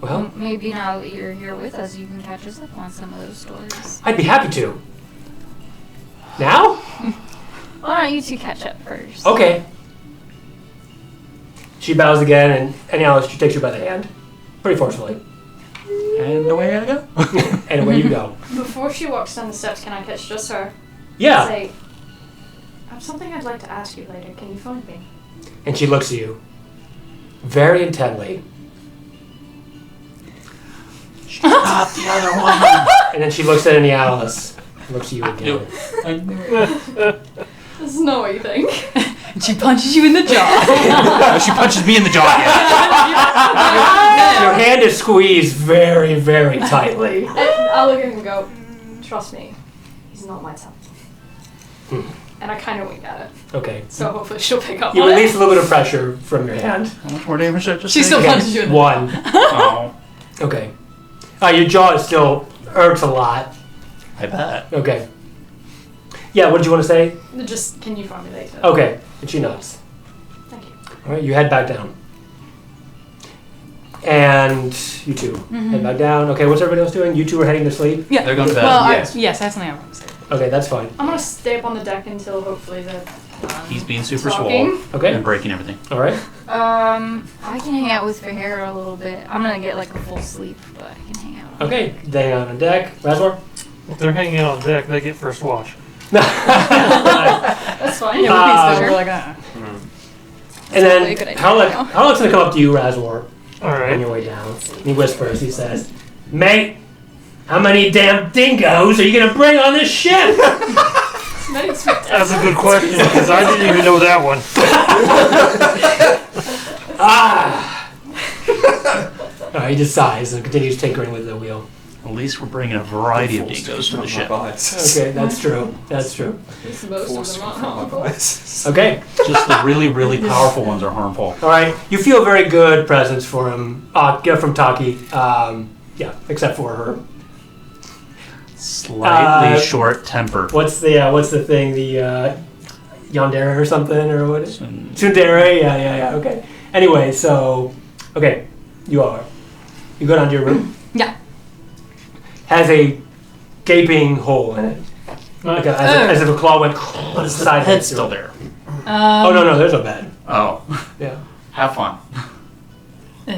Well, Maybe now that you're here with us, you can catch us up on some of those stories. I'd be happy to. Now? Why don't you two catch up first? Okay. She bows again, and anyhow, she takes you by the hand. Pretty forcefully. And away I go. And away you go. Before she walks down the steps, can I catch just her? Yeah. Say, I have something I'd like to ask you later. Can you phone me? And she looks at you very intently. She's not the other one. And then she looks at Annie Alice. Looks at you again. I knew it. This is not what you think. And she punches you in the jaw. She punches me in the jaw Your hand is squeezed very, very tightly. And I'll look at him and go, trust me, he's not my type. And I kind of wink at it. Okay. So hopefully she'll pick up You on release it. a little bit of pressure from your hand. How much more damage did I just She take? still Okay, punches you in the one. Oh, Okay. Your jaw is still hurts a lot. I bet. Okay. Yeah, what did you want to say? Just, can you phone me later? Okay. And she nods. Thank you. All right, you head back down. And you two head back down. Okay, what's everybody else doing? You two are heading to sleep? Yeah. They're going to bed. Well, Yes. yes, I have something I want to say. Okay, that's fine. I'm gonna stay up on the deck until hopefully the He's being super talking. swole Okay. and breaking everything. All right. I can hang out with Fair a little bit. I'm gonna get like a full sleep, but I can hang out. Okay, they on deck. Razor? If they're hanging out on deck, they get first watch. That's fine. Yeah, Uh, we're like, And probably a good then idea Harlock's now. gonna come up to you, Razor, All on right. your way down. And he whispers, he says, Mate, how many damn dingoes are you gonna bring on this ship? That's a good question because I didn't even know that one. Alright, he just sighs and continues tinkering with the wheel. At least we're bringing a variety of dingoes to the ship. Okay, that's true. That's true. It's most Forced of to them aren't confront my harmful. biases. Okay. Just the really, really powerful ones are harmful. Alright. You feel a very good presence for him. Get from Taki. Yeah, except for her. Slightly short tempered. What's the thing? The Yandere or something or what? And Tsundere? Yeah. Okay. Anyway, so okay, you go down to your room. Yeah. Has a gaping hole in it, like as if a claw went on the side. head's still there. Oh no, there's no bed. Oh, Yeah. have fun. I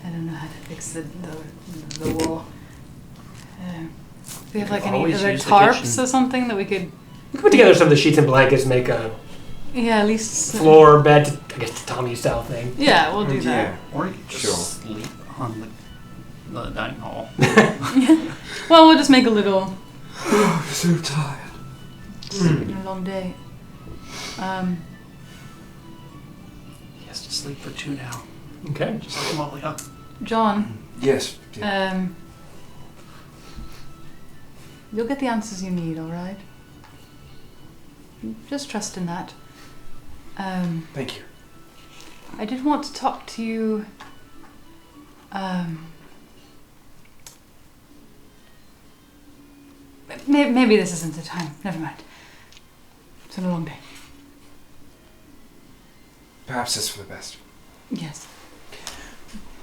don't know how to fix the wall. Do we have like any Always other use the tarps kitchen. or something that we could? We can put together some of the sheets and blankets, make a Yeah, at least floor bed, I guess Tommy style thing. Yeah, we'll do Yeah. that. Or you could just Sure. sleep on the dining hall. Well, we'll just make a little. I'm so tired. It's been a long day. He has to sleep for 2 now. Okay. Just like Amalia. John, Yes. Yeah. you'll get the answers you need, all right? Just trust in that. Thank you. I did want to talk to you. Maybe this isn't the time. Never mind. It's been a long day. Perhaps it's for the best. Yes.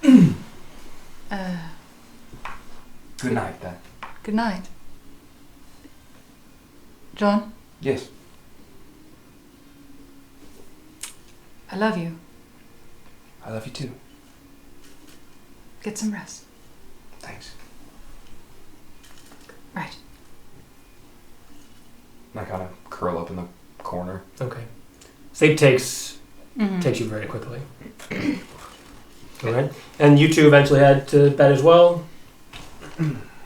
Good night, then. Good night. John, Yes. I love you. I love you too. Get some rest. Thanks. Right. And I kind of curl up in the corner. Okay. Sleep takes you very quickly. All right. And you two eventually head to bed as well.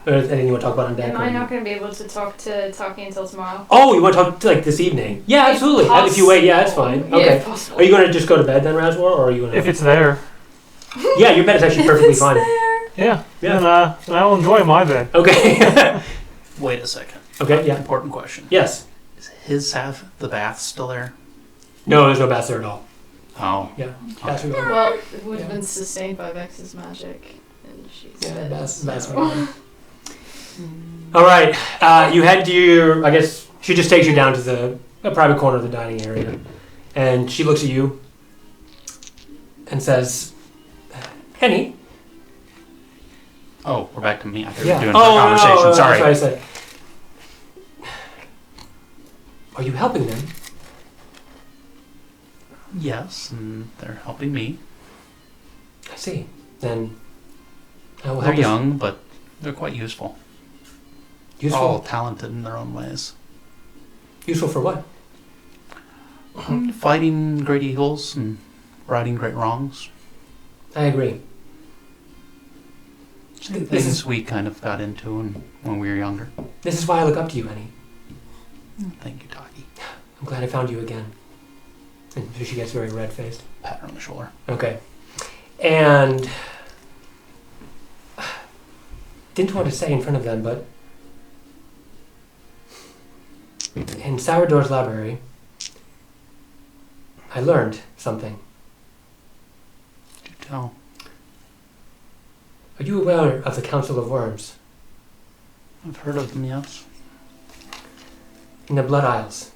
Or anything you want to talk about on deck? Am I not going to be able to talk to Taki until tomorrow? Oh, you want to talk like this evening? Yeah, absolutely. If you wait, yeah, it's fine. Yeah, Okay. if possible. Are you going to just go to bed then, Raswar, or are you going to? If it's there. Yeah, your bed is actually perfectly fine. Yeah. Yeah. Then I'll enjoy my bed. Okay. Wait a second. Okay. Yeah. Important question. Yes. Is his half the bath still there? No, there's no bats there at all. Oh. Yeah. Bats are gone. Well, it would have Yeah. been sustained by Vex's magic. And she's Yeah, dead. bats are gone. All right. You head to your. I guess she just takes you down to a private corner of the dining area, and she looks at you and says, "Henny." Oh, we're back to me. I thought we Yeah. were doing our conversation. No, Sorry. that's what I said. Are you helping them? Yes, and they're helping me. I see. Then I will They're help. young, but they're quite useful. Useful. All talented in their own ways. Useful for what? Fighting great eagles and righting great wrongs. I agree. Same This things is- we kind of got into when we were younger. This is why I look up to you, Henny. Thank you, Taki. I'm glad I found you again. And she gets very red-faced. Pat her on the shoulder. Okay. And didn't want to say in front of them, but in Sourdour's library, I learned something. Do tell. Are you aware of the Council of Worms I've heard of them, yes. in the Blood Isles?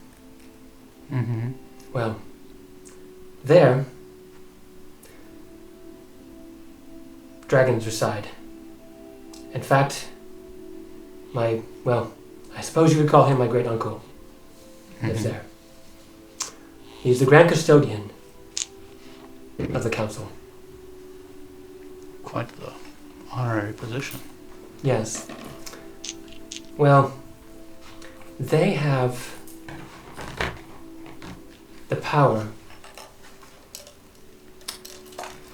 Mm-hmm. Well, there, dragons reside. In fact, I suppose you could call him my great uncle. Lives there. He's the Grand Custodian of the Council. Quite the honorary position. Yes. Well, they have the power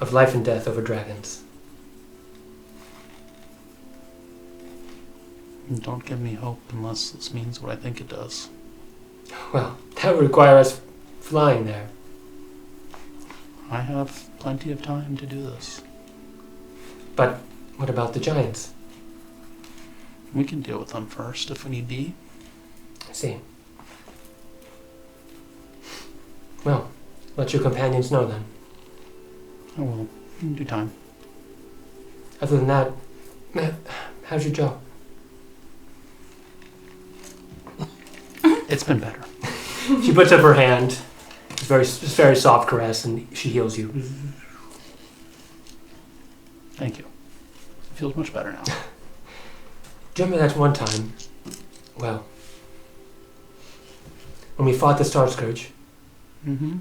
of life and death over dragons. Don't give me hope unless this means what I think it does. Well, that would require us flying there. I have plenty of time to do this. But what about the giants? We can deal with them first if we need be. I see. Well, let your companions know then. I will. In due time. Other than that, how's your job? It's been better. She puts up her hand. It's very soft caress, and she heals you. Thank you. It feels much better now. Do you remember that one time? Well, when we fought the Star Scourge, Mm-hmm.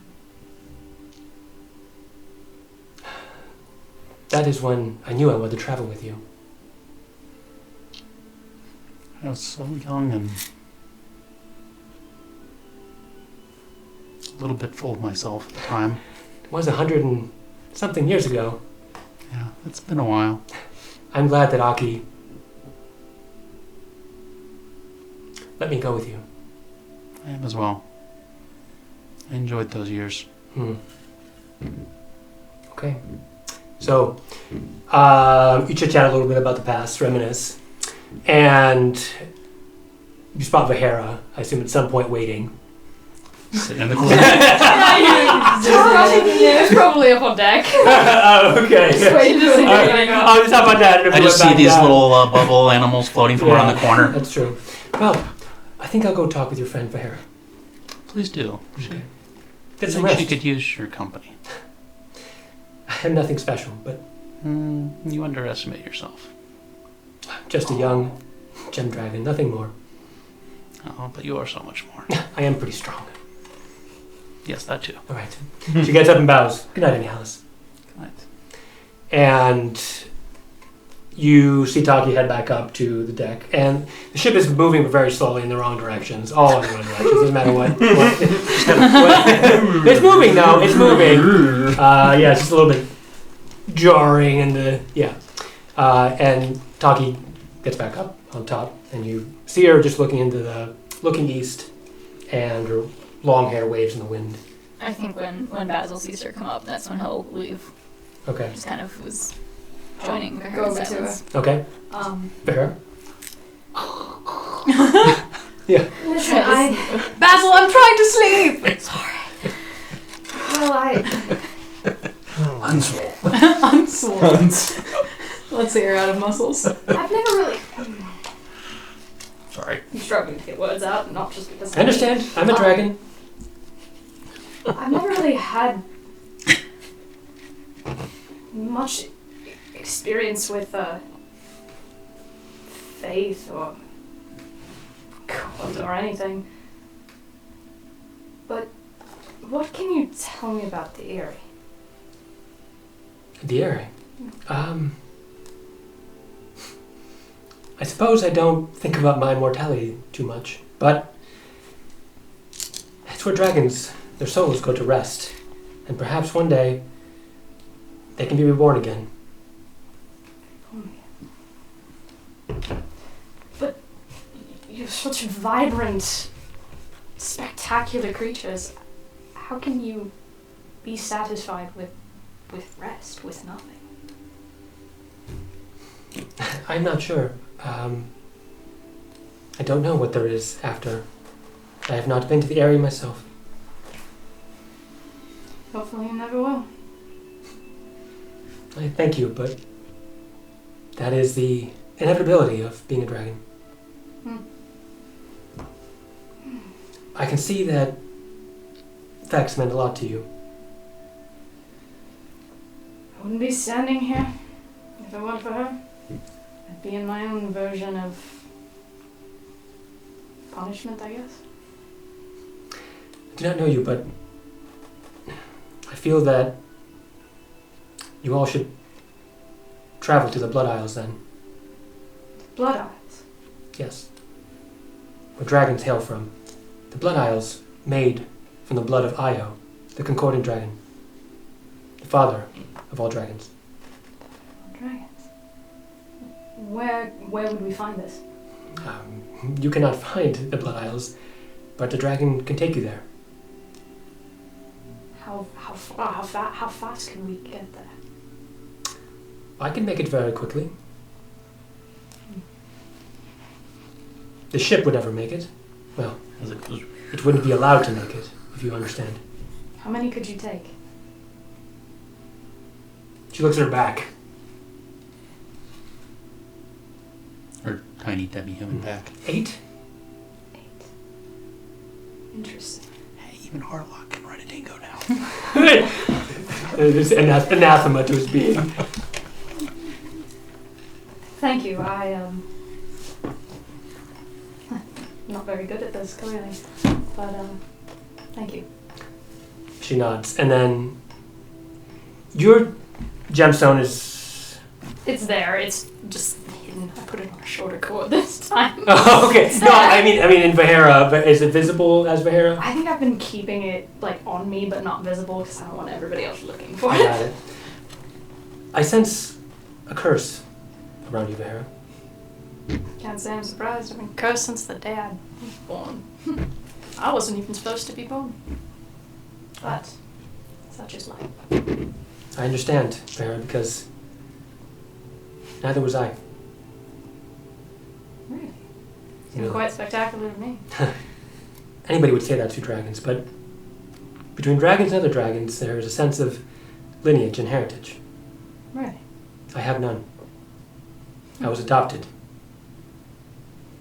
that is when I knew I wanted to travel with you. I was so young and a little bit full of myself at the time. It was 100-something years ago. Yeah, it's been a while. I'm glad that Aki let me go with you. I am as well. I enjoyed those years. Okay. So, you chit-chat a little bit about the past, reminisce, and you spot Vahera, I assume at some point waiting. Sitting in the corner. It's probably up on deck. Oh, okay. Just waiting to see what's going on. I'll just talk about that. I just see these little bubble animals floating from around the corner. That's true. Well, I think I'll go talk with your friend Vahera. Please do. Okay. I Get some think rest. she could use your company. I have nothing special, but You underestimate yourself. just a young gem dragon, nothing more. Oh, but you are so much more. I am pretty strong. Yes, that too. All right. She gets up and bows. Good night, Annie Alice. Good night. And you see Taki head back up to the deck, and the ship is moving very slowly in the wrong directions, all in the wrong directions, doesn't matter what. It's moving now, it's moving. Yeah, it's just a little bit jarring, and and Taki gets back up on top, and you see her just looking east, and her long hair waves in the wind. I think when Basil sees her come up, that's when he'll leave. Okay. Just kind of was joining her. Go over to silence. Okay. Fair. Listen, Basil, I'm trying to sleep! Unswole. Let's say you're out of muscles. I've never really. Sorry. I'm struggling to get words out, not just because. I understand. I'm a dragon. I've never really had much experience with faith or God or anything. But what can you tell me about the Eyrie? The Eyrie. I suppose I don't think about my mortality too much, but it's where dragons, their souls go to rest, and perhaps one day they can be reborn again. But you're such vibrant, spectacular creatures. How can you be satisfied with rest, with nothing? I'm not sure. I don't know what there is after. I have not been to the area myself. Hopefully you never will. I thank you, but that is the inevitability of being a dragon. I can see that Vex meant a lot to you. I wouldn't be standing here if it weren't for her. I'd be in my own version of punishment, I guess. I do not know you, but I feel that you all should travel to the Blood Isles then. Blood Isles. Yes. Where dragons hail from. The Blood Isles made from the blood of Io, the concordant dragon. The father of all dragons. Dragons. Where would we find this? You cannot find the Blood Isles, but the dragon can take you there. How fast can we get there? I can make it very quickly. The ship would never make it. Well, it wouldn't be allowed to make it, if you understand. How many could you take? She looks at her back. Or tiny Debbie human back. 8? 8. Interesting. Hey, even Harlock can ride a dingo now. It's anathema to his being. Thank you. Not very good at this, clearly. But, thank you. She nods. And then your gemstone is... It's there. It's just hidden. I put it on a shorter cord this time. Oh, okay. No, I mean in Vahera, but is it visible as Vahera? I think I've been keeping it, on me, but not visible, because I don't want everybody else looking for I it. got it. I sense a curse around you, Vahera. Can't say I'm surprised. I've been cursed since the day I was born. I wasn't even supposed to be born. But such is life. I understand, Vahera, because neither was I. Really? You Seemed know, quite spectacular to me. anybody would say that to dragons, but between dragons and other dragons, there is a sense of lineage and heritage. Really? I have none. I was adopted.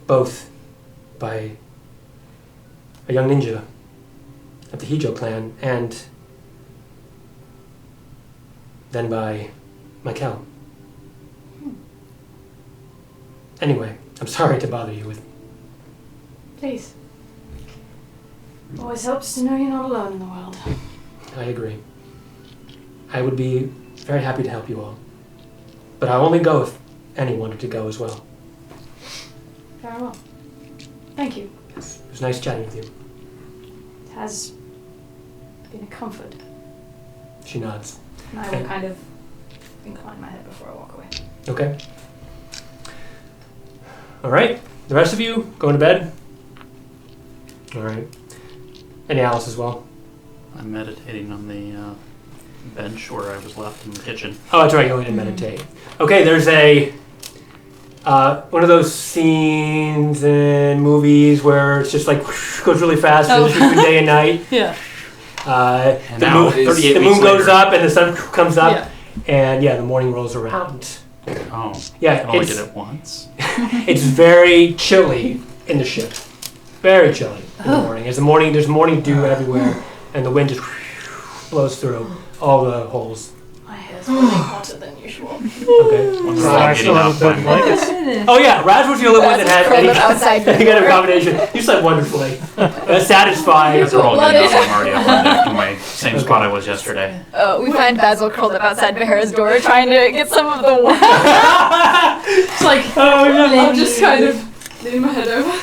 Both by a young ninja of the Hijo clan and then by Michael. Anyway, I'm sorry to bother you with... Please. Always helps to know you're not alone in the world. I agree. I would be very happy to help you all. But I'll only go Annie wanted to go as well. Very well. Thank you. It was nice chatting with you. It has been a comfort. She nods. And I will kind of incline my head before I walk away. Okay. All right. The rest of you going to bed? All right. And Alice as well. I'm meditating on the bench where I was left in the kitchen. Oh, that's right. You're going to meditate. Okay. There's a one of those scenes in movies where it's just like goes really fast between day and night. Yeah. And The now, moon, 38 the weeks moon goes later. up and the sun comes up, Yeah. and the morning rolls around. Oh, Yeah, I only it's did it once. it's very chilly in the ship. Very chilly in the morning. There's morning dew everywhere, and the wind just blows through all the holes. My hair's really hotter than usual. Okay. Wonder So if I'm I getting still have off a bed and my- blankets. Oh yeah, Raz was the only one that had curled any, up outside the any kind of door. combination. You slept wonderfully. Satisfied. After all, Blood getting is- off, I'm already up on deck in my same spot I was yesterday. We find Basil curled up outside Behara's door trying to get some of the warmth. It's like, I'll just kind of lean my head over.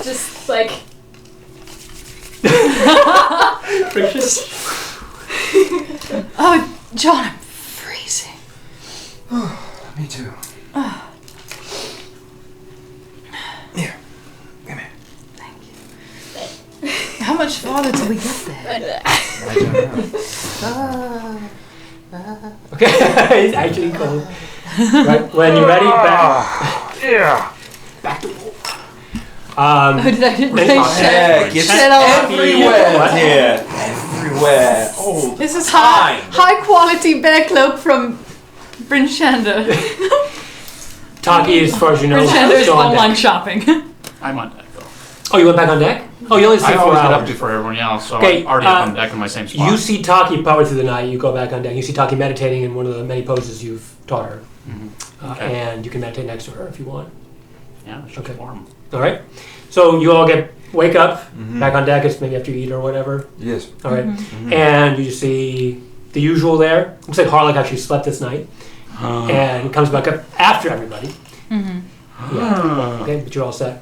Just like, Oh, John, I'm freezing. Me too. Here, come here. How much farther till we get there? I don't know. Okay, it's actually cold. Right, when you're ready, back. Yeah. Did I Yeah, gets Shit all over everywhere, What? dear. Everywhere. Oh, This is Time. high quality bear cloak from Bryn Shander. Taki, as far as you know, Bryn is Shander is still on online deck. shopping. I'm on deck, though. Oh, you went back on deck? Oh, you only I sleep 4 always get up hours. before everyone else, so Okay, I'm already up on deck in my same spot. You see Taki power through the night, you go back on deck. You see Taki meditating in one of the many poses you've taught her. Mhm. Okay. And you can meditate next to her if you want. Yeah, it's Okay. warm. All right? So you all wake up, Mhm. back on deck. It's maybe after you eat or whatever. Yes. All right? Mhm. And you see the usual there. Looks like Harlock actually slept this night. And comes back up after everybody. Mm-hmm. Yeah. Okay, but you're all set.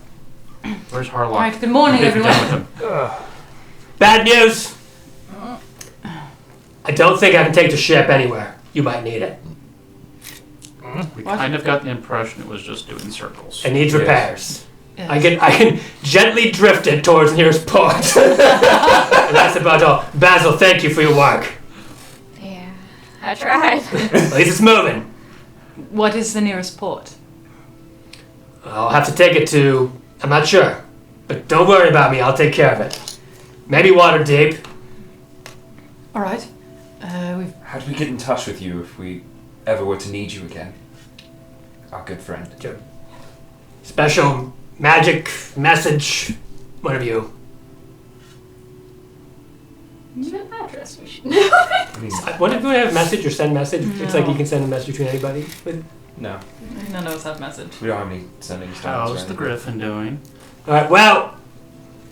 Where's All Harlock? right, good morning, I've been everyone. done with him. Bad news! I don't think I can take the ship anywhere. You might need it. We What? kind of got the impression it was just doing circles. It needs Yes. repairs. Yes. I can gently drift it towards the nearest port. And that's about all. Basil, thank you for your work. Yeah, I tried. At least it's moving. What is the nearest port? I'll have to take it to... I'm not sure. But don't worry about me. I'll take care of it. Maybe Waterdeep. All right. We've How do we get in touch with you if we ever were to need you again? Our good friend. Special magic message. One of you. you have an address we should I mean, What if you have a message or send message? It's like you can send a message between anybody. With... no, none of us have message. we don't have any sending stones. or How's the anything. Griffin doing? All right. Well,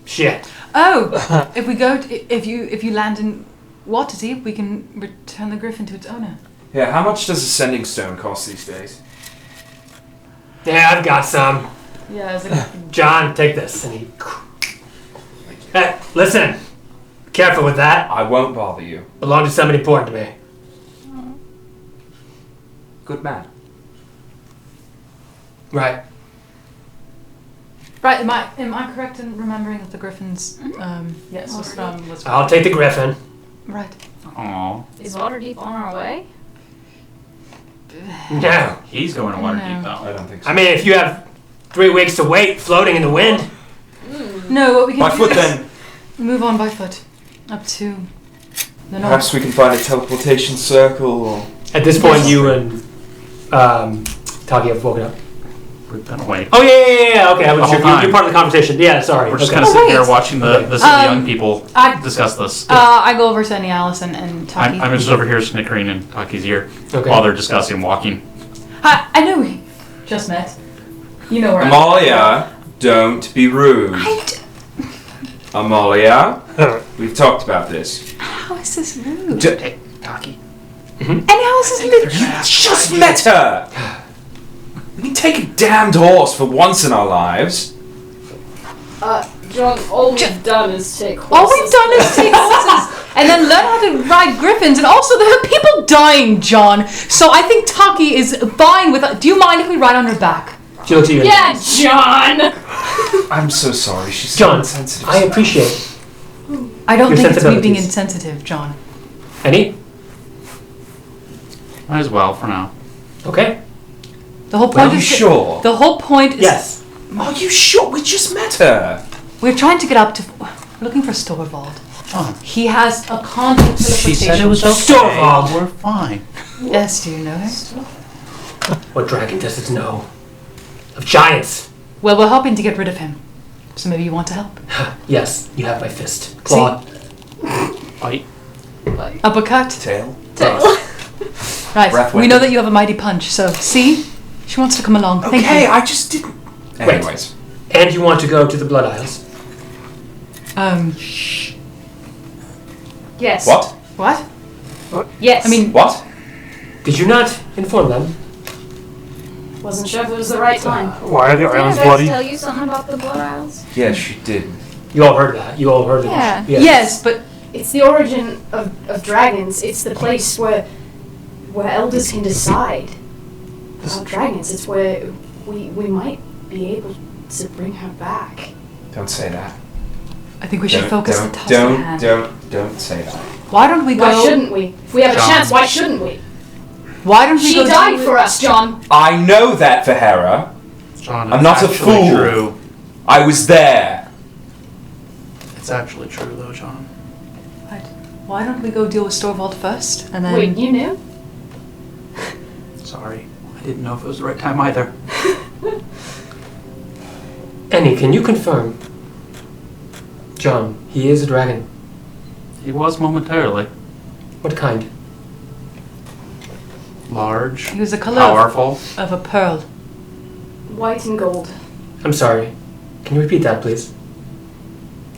shit. Oh, if we go, if you land in Waterdeep, we can return the griffin to its owner. Yeah, how much does a sending stone cost these days? Yeah, I've got some. Yeah, it's like John, take this. And he. Hey, listen. Careful with that. I won't bother you. Belonged to somebody important to me. Good man. Right. right. Am I correct in remembering that the griffins? Yes, was from. I'll take the griffin. Right. Aw, Is Waterdeep on our way? No. he's going to Waterdeep, No. I though. don't think so. I mean, if you have 3 weeks to wait floating in the wind. No, what we can By do foot is then. move on by foot up to the north. Perhaps we can find a teleportation circle or... At this point, you and Taki have woken up. We've been awake. Oh, yeah. Okay, I was The whole time. you're part of the conversation. Yeah, sorry. We're just Okay. going to sit here wait. watching the city young people I discuss this. I go over to Annie Allison and Taki. I'm just over here snickering in Taki's ear Okay. while they're discussing walking. Hi, I know we just met. You know where Amalia, don't be rude. Amalia, we've talked about this. How is this rude? Hey, Taki. And how is this legit? Just met her! We can take a damned horse for once in our lives. John, all we've done is take horses. All we've done is take horses and then learn how to ride griffins, and also there are people dying, John. So I think Taki is fine with. Do you mind if we ride on her back? She looks at you. Yeah, John. I'm so sorry. She's John, insensitive. I appreciate. I don't Your think it's me being sensibilities. insensitive, John. Any? Might as well for now. Okay. The whole Are point you is sure? the whole point is Yes. Are you sure? We just met her. we're trying to get up to. We're looking for Storvald. Oh. He has a contact She said teleportation. it was okay. Storvald. We're fine. Yes, do you know her? What dragon does it know? Of giants. Well, we're hoping to get rid of him. So maybe you want to help. Yes, you have my fist. Claw. Bite. Uppercut. Tail. Right. Breath We know weapon. that you have a mighty punch. So see, she wants to come along. Thank Okay, you. I just didn't. Anyways. And you want to go to the Blood Isles. Yes. What? What? Yes. I mean, What? Did you not inform them? Wasn't sure if it was the right time. Why are the Did islands I bloody? tell you something about the Blood Isles? Yes, she did. You all heard that. You all heard Yeah. it. yes, but It's the origin of dragons. It's the place where elders can decide about dragons. It's where we might be able to bring her back. Don't say that. I think we should focus on the task at Don't hand. don't say that. Why don't we go? Why shouldn't we? If we have a John. chance, why shouldn't we? Why don't we She go? died for us, John. I know that for Hera. John, I'm it's not a actually fool. True. I was there. It's actually true though, John. Right. Why don't we go deal with Storvald first, and then? Wait, you knew? Sorry. I didn't know if it was the right time either. Annie, can you confirm? John, he is a dragon. He was momentarily. What kind? Large. He was the color Powerful. of a pearl. White and gold. I'm sorry. Can you repeat that, please?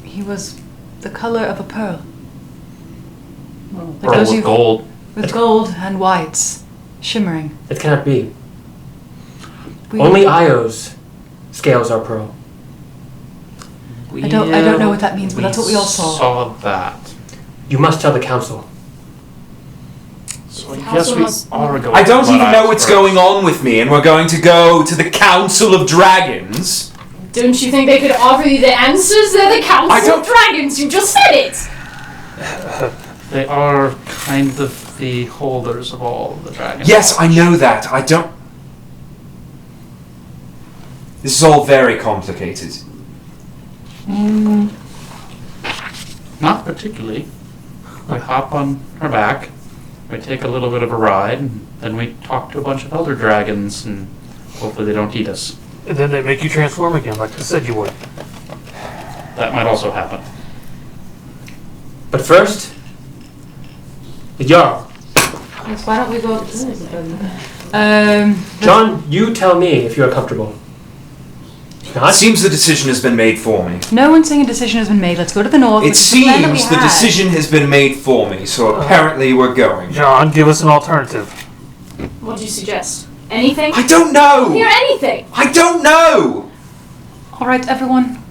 He was the color of a pearl, Well, Like those with you- gold. with gold and whites, shimmering. That cannot be. We- Only Io's scales are pearl. I don't know what that means, but that's what we all saw. Saw that. You must tell the council. So I The guess council we must- ought to go. I don't with Blood even know Isles what's first. going on with me, and we're going to go to the Council of Dragons. Don't you think they could offer you the answers? They're the Council I don't- of Dragons. You just said it. They are kind of the holders of all the dragons. Yes, I know that. I don't. This is all very complicated. Not particularly. We hop on her back, we take a little bit of a ride, and then we talk to a bunch of other dragons, and hopefully they don't eat us. And then they make you transform again, like I said you would. That might also happen. But first, the Jarl. Yes, why don't we go? John, you tell me if you're comfortable. It Not? seems the decision has been made for me. No one's saying a decision has been made. Let's go to the north. It which is the plan that we seems the had. decision has been made for me, so apparently we're going. John, give us an alternative. What do you suggest? Anything? I don't know! Hear anything? I don't know! All right, everyone.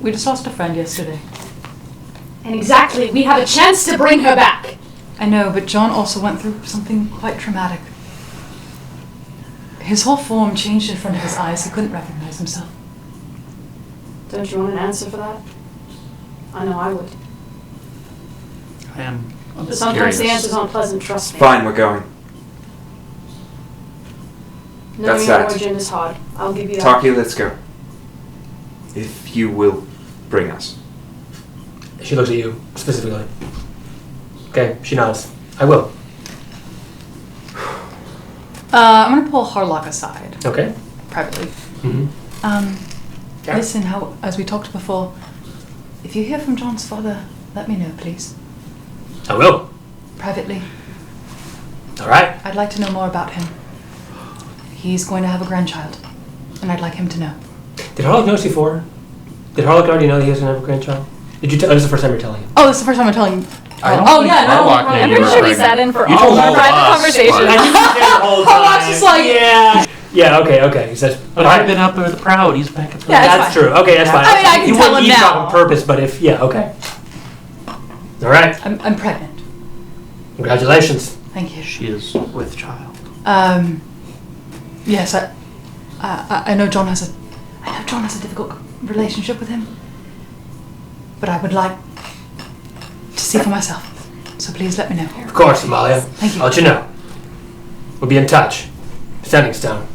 We just lost a friend yesterday. And exactly, we have a chance to bring her back. I know, but John also went through something quite traumatic. His whole form changed in front of his eyes. He couldn't recognize himself. Don't you want an answer for that? I know I would. I am a bit But sometimes the curious. answers aren't pleasant, trust me. Fine, we're going. Knowing That's your that. origin is hard. I'll give you that. Taki, let's go. If you will bring us. She looks at you specifically. Okay, she nods. I will. I'm gonna pull Harlock aside Okay. privately. Mm-hmm. Yeah. Listen, as we talked before, if you hear from John's father, let me know, please. I will. Privately. All right. I'd like to know more about him. He's going to have a grandchild, and I'd like him to know. Did Harlock know this before? Did Harlock already know that he was going to have a grandchild? Did you tell? This is the first time you're telling him. Oh, this is the first time I'm telling Oh, yeah, no, Harlock no, knew I'm you pretty were sure we pregnant. sat in for You all told of our all of private us, conversations. but- I think you did the whole time. Harlock's just like- Yeah, okay. He says, But I've been up with the proud. He's back at the. Yeah, it's that's fine. true. Okay, that's fine. I mean, I can He tell wouldn't him eavesdrop now. on purpose, but if, yeah, okay. All right. I'm pregnant. Congratulations. Thank you. She is with child. Yes, I know John has a difficult relationship with him, but I would like to see for myself. So please let me know. Of course, Amalia. Thank you. I'll let you know. We'll be in touch. Sending stone.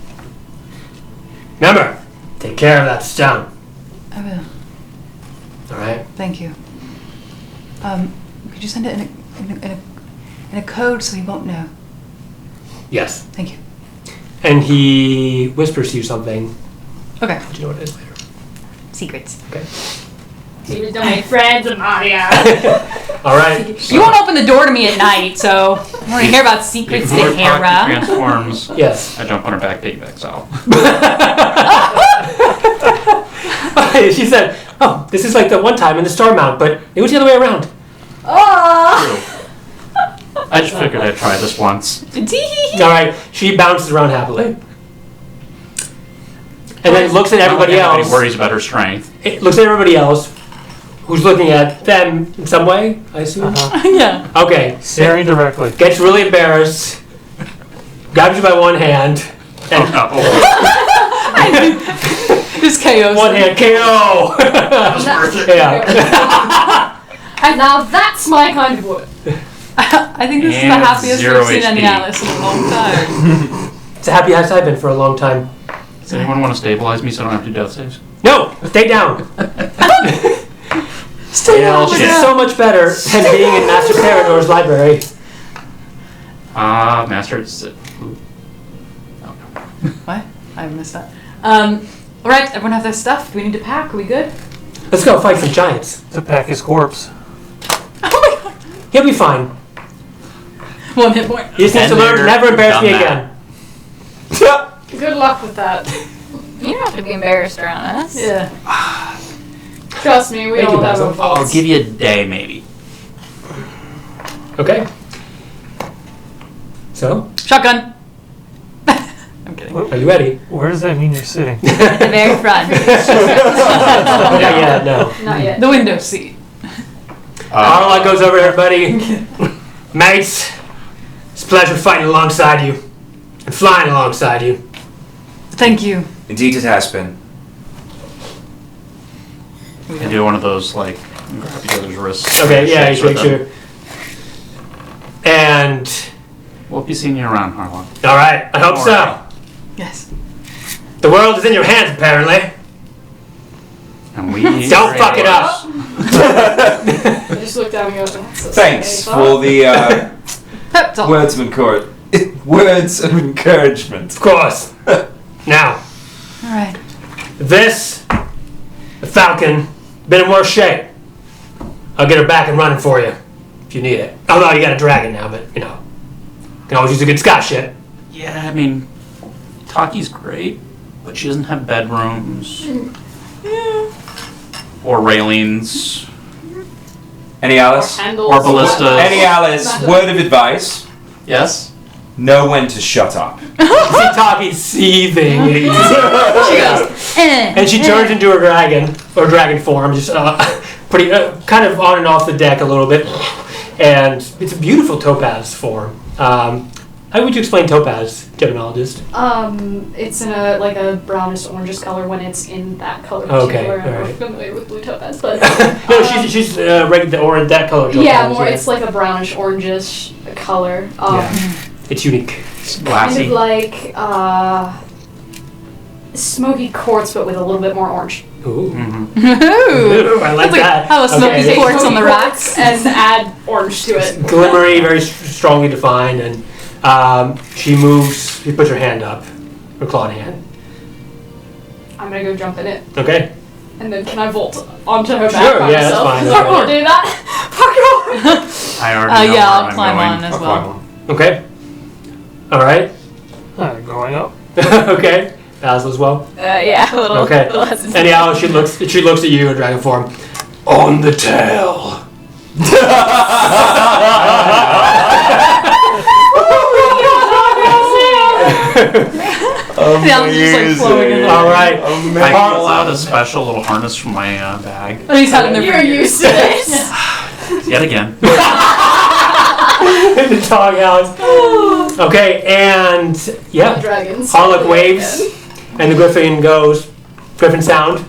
Remember, take care of that stone. I will. All right. Thank you. Could you send it in a code so he won't know? Yes. Thank you. And he whispers to you something. Okay. Let you know what it is later. Secrets. Okay. Secrets don't make friends, Amalia. All right. You won't open the door to me at night, so I don't want to hear about secrets, Before Pocky Tahara. transforms, Yes. I jump on her back, piggybacks out. She said, "Oh, this is like the one time in the Star Mount, but it was the other way around." Oh! I just figured I'd try this once. All right. She bounces around happily, and then looks at everybody Nobody else. worries about her strength. It looks at everybody else, who's looking at them in some way. I assume. Yeah. Okay. Staring directly. Gets really embarrassed. Grabs you by one hand. And Just chaos. one hand KO. Yeah. Now that's my kind of wood. I think this is the And happiest zero we've seen any HP. Alice in a long time. It's the happiest I've been for a long time. Does anyone want to stabilize me so I don't have to do death saves? No, stay down. Stay Yeah, down. This is so much better than being in Master Parador's library. Master, it's... What? I missed that. Alright, everyone have their stuff. Do we need to pack? Are we good? Let's go fight some giants. To pack his corpse. Oh my god. He'll be fine. 1 hit point. He just needs to learn to never embarrass me Done again. Good luck with that. You don't have to be embarrassed around us. Yeah. Trust me, we Thank you, don't have Basil. a fault. I'll give you a day, maybe. Okay. So, Shotgun. I'm kidding. are you ready? Where does that mean you're sitting? At the very front. Yeah, no. Not yet. The window seat. Arla goes over to everybody. Mates, it's a pleasure fighting alongside you. And flying alongside you. Thank you. Indeed, it has been. I do one of those, like, grab each other's wrists. Okay, yeah, shakes you with make them. sure. And, We'll be seeing you around, Harlock. alright, I hope so. Yes. The world is in your hands, apparently. And we Don't fuck it up. I just looked down and go, "That's a Thanks scary for thought." the Pep talk. words of encouragement. Of course. Now, Alright. this, the Falcon, been in worse shape. I'll get her back and running for you, if you need it. Although you got a dragon now, but, you know, can always use a good Scotch ship. Yeah, I mean, Taki's great, but she doesn't have bedrooms. Or railings. Any Alice? Handles. Or ballistas. Any Alice? Word of advice: Yes? know when to shut up. See Taki's seething. She goes, And she turns into a dragon, or dragon form, just pretty, kind of on and off the deck a little bit. And it's a beautiful topaz form. How would you explain topaz, gemologist? It's in a brownish orangish color when it's in that color. Okay, particular. I'm more alright. familiar with blue topaz, but No, she's the orange, that color topaz. yeah, more. It's like a brownish orangish color. It's unique. It's Kind glassy. of like smoky quartz, but with a little bit more orange. Ooh. Mm-hmm. ooh. I like that. How a smoky Okay. quartz on the Smoky rocks. and add orange to it. Glimmery, very strongly defined, and she moves, she puts her hand up, her clawed hand. I'm gonna go jump in it, Okay? and then can I vault onto her back Sure, by yeah, that's myself? fine, I'm that's gonna do that. Fuck I already know Yeah, where I'll I'm climb going. on as I'll well. climb on. Okay. Alright. Going up. Okay. Basil as well. Yeah, a little. Okay. little hesitant. Anyhow, she looks at you in dragon form. On the tail. The ounce is just like flowing in. All right. I pull out a special little harness from my bag. And he's having their You're used to this. Yet again. In the doghouse. Okay, and yeah, Dragons. Harlock waves, and the griffin goes. Griffin sound.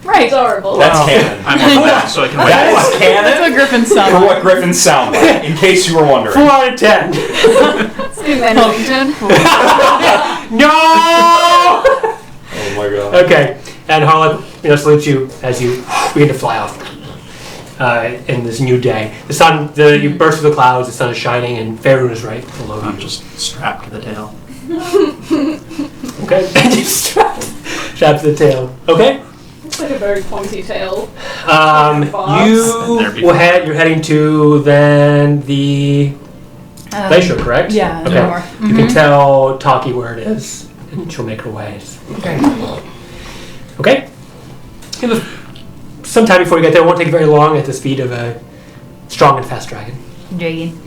Right. Adorable. That's Wow. canon. I'm on the back so I can wait. That is That's canon what griffins for sound like. what griffins sound like, in case you were wondering. 4 out of 10. No. Oh my god. Okay, and Harlock, salutes you as you begin to fly off in this new day. The sun, you burst through the clouds. The sun is shining, and Faerun is right below I'm you. just strapped to the tail. Okay, just strapped to the tail. Okay. It's like a very pointy tail. You're heading to then the glacier, correct? Yeah. Okay. North. You can tell Taki where it is, and she'll make her way. Okay. Okay. Sometime before you get there, it won't take very long at the speed of a strong and fast dragon. Dragon.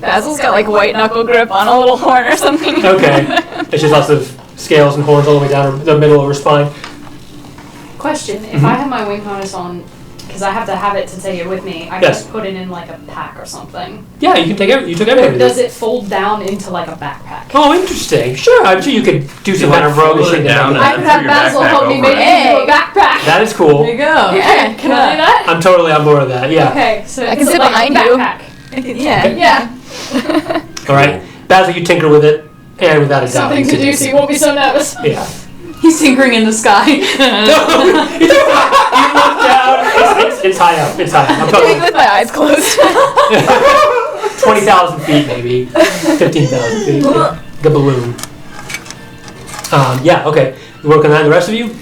Basil's got like white knuckle grip on a little horn or something. Okay. It's just lots of scales and horns all the way down the middle of her spine. Question: If I have my wing harness on, because I have to have it to take it with me, I Yes. can put it in like a pack or something. Yeah, you can take everything. You took Or everything. does it fold down into like a backpack? Oh, interesting. Sure, I'm sure you could do some kind of rogue fold it thing. down I could have Your Basil backpack help me over make it. it into a backpack. That is cool. There you go. Yeah, can I do that? I'm totally on board with that. Yeah. Okay, so I can it's sit like behind a you. backpack. Yeah. Yeah, All right. Basil, you tinker with it, and without a doubt, something you to can do so you won't be so nervous. Yeah. He's tinkering in the sky. You look down. It's high up. It's high up. I'm Doing talking with my eyes closed. 20,000 feet, maybe 15,000 feet. Like a balloon. Yeah. Okay. You work on that. The rest of you?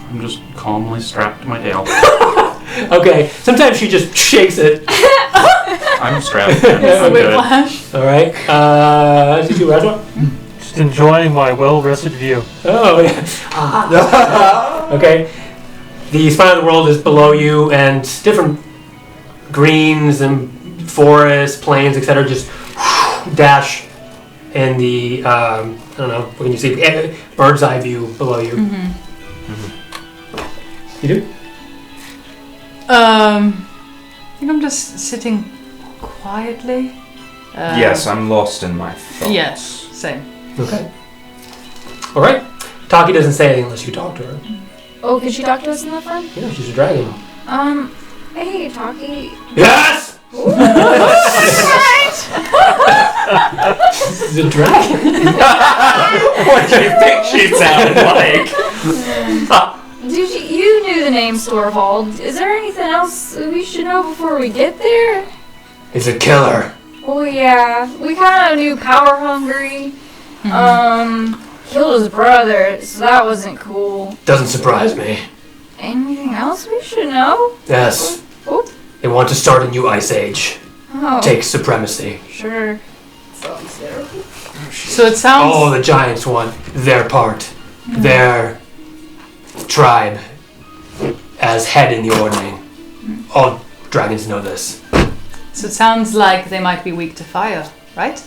I'm just calmly strapped to my tail. Okay. Sometimes she just shakes it. I'm strapped. Yeah, I'm good. Whiplash. All right. Did you last one? Just enjoying my well-rested view. Oh, yeah. Okay. The spine of the world is below you, and different greens and forests, plains, etc. just dash in the, I don't know, what can you see? Bird's eye view below you. You do? I think I'm just sitting quietly. Yes, I'm lost in my thoughts. Yes, same. Okay. All right. Taki doesn't say anything unless you talk to her. Oh, could she talk to us in the fun? Yeah, she's a dragon. Hey, Taki. Yes! She's a dragon. What do you think she sounded like? You knew the name Storvald. Is there anything else we should know before we get there? He's a killer. Oh yeah, we kind of knew Power Hungry. Killed his brother, so that wasn't cool. Doesn't surprise me. Anything else we should know? Yes. Oh. They want to start a new ice age. Oh, Take supremacy. sure. So it sounds. All the giants want their part. Their tribe as head in the ordering. All dragons know this. So it sounds like they might be weak to fire, right?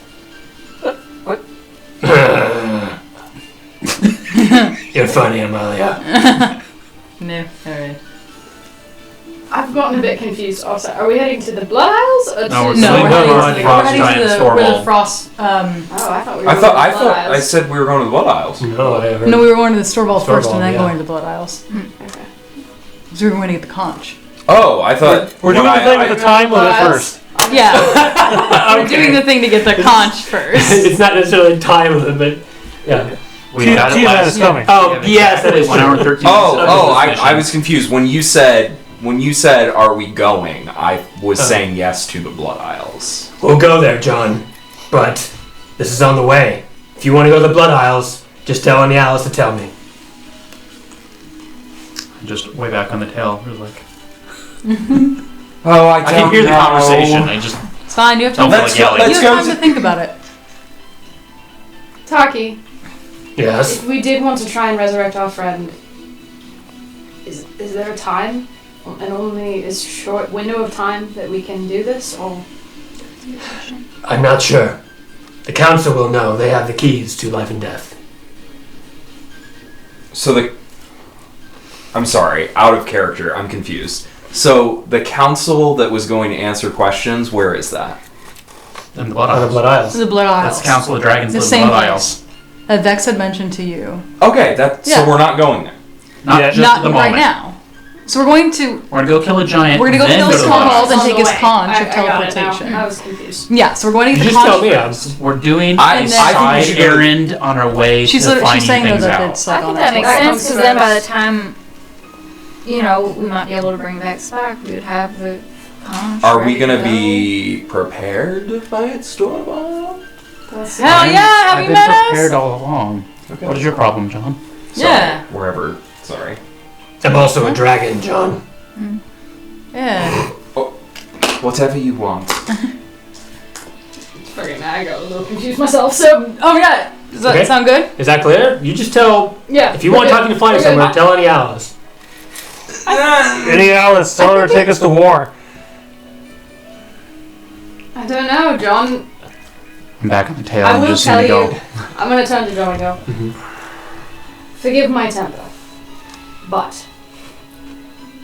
You're funny, Amalia. No. Alright. I've gotten a bit confused. Also, are we heading to the Blood Isles or No, we're to? No, We're we're heading heading to to the the, Frost where Giant the frost. Oh, I thought we were. I going thought to the Blood Isles. I said we were going to the Blood Isles. No, I heard. No, we were going to the Storvald first Storvald, and then yeah. going to the Blood Isles. Okay. So we were going to get the conch. Oh, I thought We're doing the thing with the time limit first. Yeah. We're doing the thing to get the conch first. It's not necessarily time limit. Yeah. We got it Tiamat last is coming. Oh, Yeah, yes, that is 1 hour and true. 13 minutes. I was confused when you said are we going? I was saying yes to the Blood Isles. We'll go there, John. But this is on the way. If you want to go to the Blood Isles, just tell Annie Alice to tell me. Just way back on the tail. It was like, Oh, I can hear the conversation. I just It's fine. You have time. don't feel Let's like go- yelling. let's You go have time to- to think about it. Taki, Yes. if we did want to try and resurrect our friend, Is there a time, and only a short window of time that we can do this, or? I'm not sure. The council will know. They have the keys to life and death. So I'm sorry, out of character, I'm confused. So the council that was going to answer questions, where is that? In the Blood On the Isles. Blood Isles. The Blood Isles. That's Council of Dragons The live in same the Blood place. Isles. That Vex had mentioned to you. Okay, Yeah. so we're not going there. Not Yeah, just Not at the right moment. now. So we're going to. We're gonna go kill a giant. We're gonna go then kill to his the Blood conch Isles. and On take the his way. conch of I got it now. teleportation. I was confused. Yeah, so we're going to You get the just conch tell me. first. We're doing I a think we side should go- errand on our way She's to finding saying though things that out. it's I like think on that our makes way. sense because then by the time, we might be able to bring Vex back, we would have the conch. Are we ready gonna to be prepared to fight Stormball? Hell yeah! Have I've you been met prepared us? all along. Okay. What is your problem, John? Sorry, Yeah. Wherever. Sorry. I'm also a dragon, John. Yeah. Whatever you want. Fucking, I got a little confused myself. So Oh yeah. Does that Okay. sound good? Is that clear? You just tell. yeah. If you want talking to find We're somewhere, good. tell any Alice. Any Alice, tell her to take us to war. I don't know, John. I'm back on the tail. I I'm will just tell gonna you. go. I'm gonna turn to John and go. Mhm. Forgive my temper, but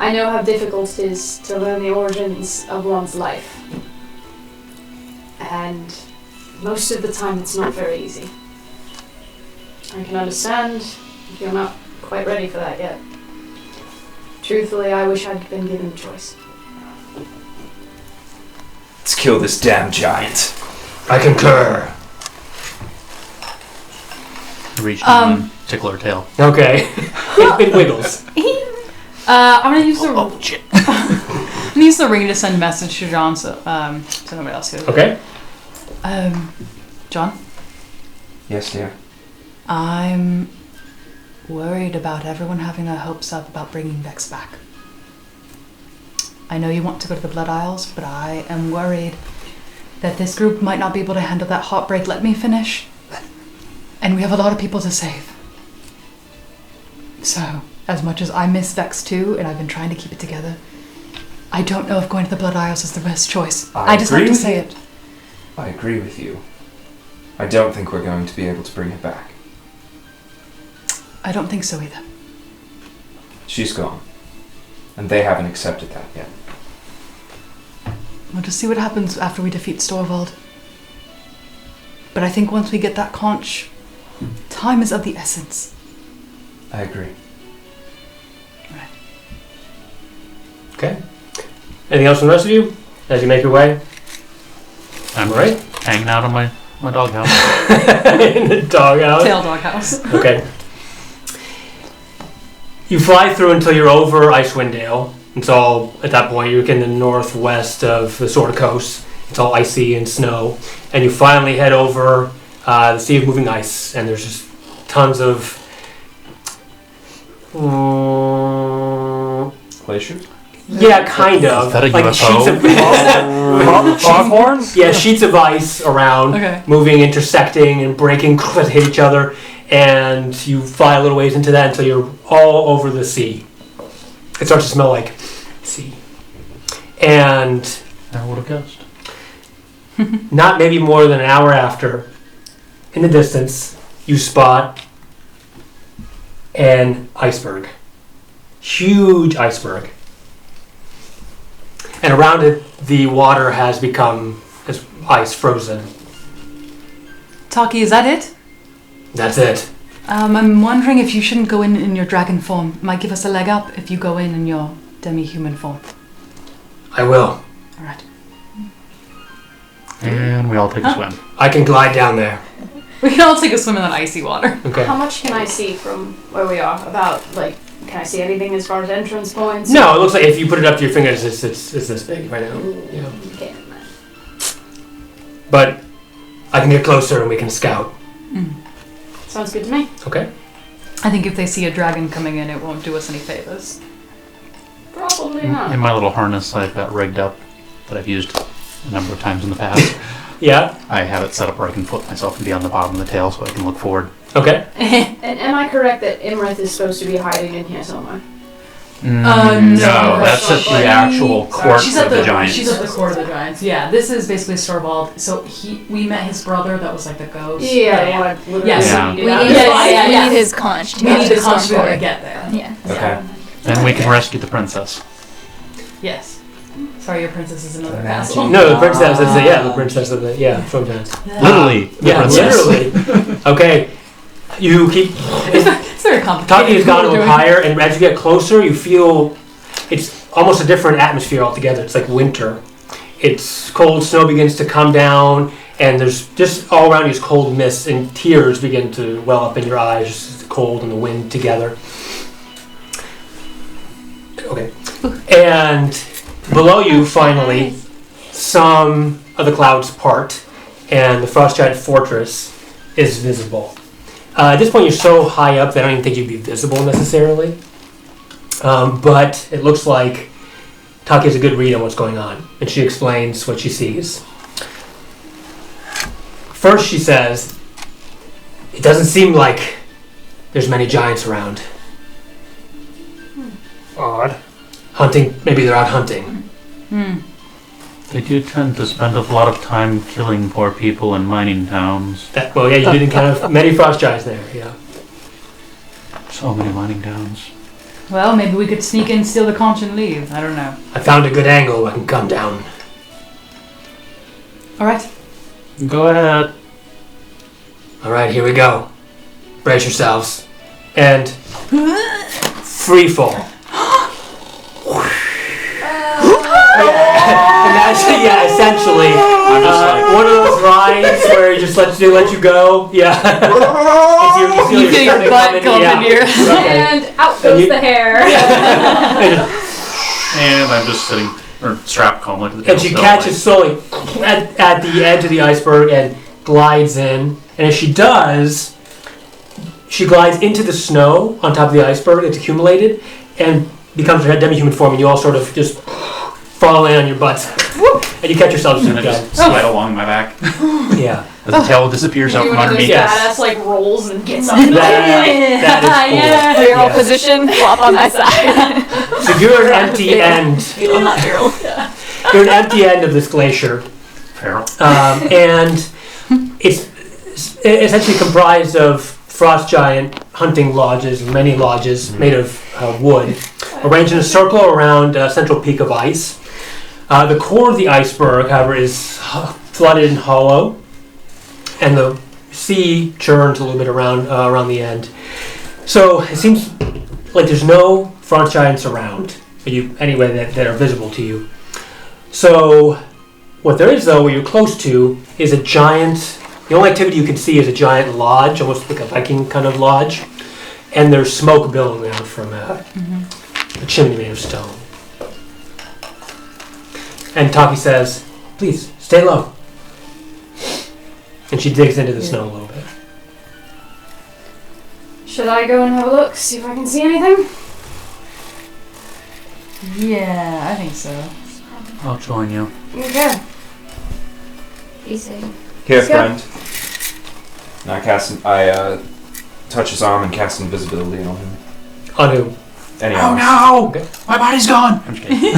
I know how difficult it is to learn the origins of one's life, and most of the time it's not very easy. I can understand if you're not quite ready for that yet. Truthfully, I wish I'd been given the choice. Let's kill this damn giant. I concur. Reach down Um, and tickle her tail. Okay. It wiggles. I'm gonna use the Oh shit. I'm gonna use the ring to send message to John so nobody else hears it. Okay. John, Yes, dear. I'm worried about everyone having their hopes up about bringing Vex back. I know you want to go to the Blood Isles, but I am worried that this group might not be able to handle that heartbreak. Let me finish. And we have a lot of people to save. So, as much as I miss Vex too, and I've been trying to keep it together, I don't know if going to the Blood Isles is the best choice. I just have agree to with say you. it. I agree with you. I don't think we're going to be able to bring her back. I don't think so either. She's gone. And they haven't accepted that yet. We'll just see what happens after we defeat Storvald. But I think once we get that conch, time is of the essence. I agree. Okay. Anything else from the rest of you as you make your way? I'm All right. hanging out on my doghouse. In the doghouse. Tail Doghouse. Okay. You fly through until you're over Icewind Dale. It's all, at that point, you're in the northwest of the Sword Coast. It's all icy and snow. And you finally head over the Sea of Moving Ice. And there's just tons of... Glacier? yeah, kind of. Is that a like UFO? sheets of... Foghorns? yeah, sheets of ice around. Okay. Moving, intersecting, and breaking, hit each other. And you fly a little ways into that until you're all over the sea. It starts to smell like sea. And I would have guessed. not maybe more than an hour after, in the distance, you spot an iceberg. Huge iceberg. And around it, the water has become as ice frozen. Taki, is that it? That's it. I'm wondering if you shouldn't go in your dragon form. It might give us a leg up if you go in your demi-human form. I will. Alright. And we all take a swim. I can glide down there. We can all take a swim in that icy water. Okay. How much can I see from where we are? About, like, can I see anything as far as entrance points? No, it looks like if you put it up to your fingers, it's this big right now. Yeah. Okay. But I can get closer and we can scout. Sounds good to me. Okay. I think if they see a dragon coming in, it won't do us any favors. Probably not. In my little harness I've got rigged up that I've used a number of times in the past, Yeah. I have it set up where I can flip myself and be on the bottom of the tail so I can look forward. Okay. And am I correct that Imrith is supposed to be hiding in here somewhere? No, that's at the actual court She's at of the giants. She's at the court of the giants. Yeah, this is basically Storvald. So we met his brother. That was like the ghost. Yeah. Yeah. We need his conch. We need the conch to get there. Yeah. Okay. Then we can rescue the princess. Yes. Sorry, your princess is another And castle. No, the princess is the princess of the Stormlands. Literally, the Yeah, princess. literally. Okay, you keep. It's very complicated. Taki has gone a little Doing- higher, and as you get closer, you feel it's almost a different atmosphere altogether. It's like winter. It's cold, snow begins to come down, and there's just all around you is cold mist, and tears begin to well up in your eyes. Just the cold and the wind together. Okay, and below you, finally, some of the clouds part, and the Frost Giant Fortress is visible. At this point, you're so high up that I don't even think you'd be visible necessarily. But it looks like Taki has a good read on what's going on, and she explains what she sees. First, she says, it doesn't seem like there's many giants around. Odd. Hunting, maybe they're out hunting. Hmm. They do tend to spend a lot of time killing poor people in mining towns. Well, yeah, you did encounter many frost giants there, yeah. So many mining towns. Well, maybe we could sneak in, steal the conch, and leave. I don't know. I found a good angle I can come down. All right. Go ahead. All right, here we go. Brace yourselves. And free fall. Imagine, essentially. I'm just like, One of those rides where he just let you go. Yeah. You feel your butt come in here. And out goes the hair. and I'm just sitting, or strapped calmly to the And she catches slowly at the edge of the iceberg and glides in. And as she does, she glides into the snow on top of the iceberg that's accumulated and becomes her demi-human form, and you all sort of just fall in on your butts. And you catch yourselves And I down. just slide along my back Yeah. as the tail disappears out from underneath. Yes. Badass like rolls and gets up. That is cool. Barrel Yeah. position, flop on that side. So you're an empty end. You're an empty end of this glacier. Feral. And it's essentially comprised of frost giant hunting lodges, many lodges made of wood, arranged in a circle around a central peak of ice. The core of the iceberg, however, is flooded and hollow, and the sea churns a little bit around the end. So it seems like there's no frost giants around anyway that are visible to you. So what there is, though, what you're close to, is a giant. The only activity you can see is a giant lodge, almost like a Viking kind of lodge, and there's smoke billowing out from a chimney made of stone. And Taki says, "Please stay low." And she digs into the snow a little bit. Should I go and have a look, see if I can see anything? Yeah, I think so. I'll join you. Okay. Be safe. Here, Let's go. friend. And I touch his arm and cast invisibility on him. On who? Any Oh arms. no! Okay. My body's gone! I'm just kidding.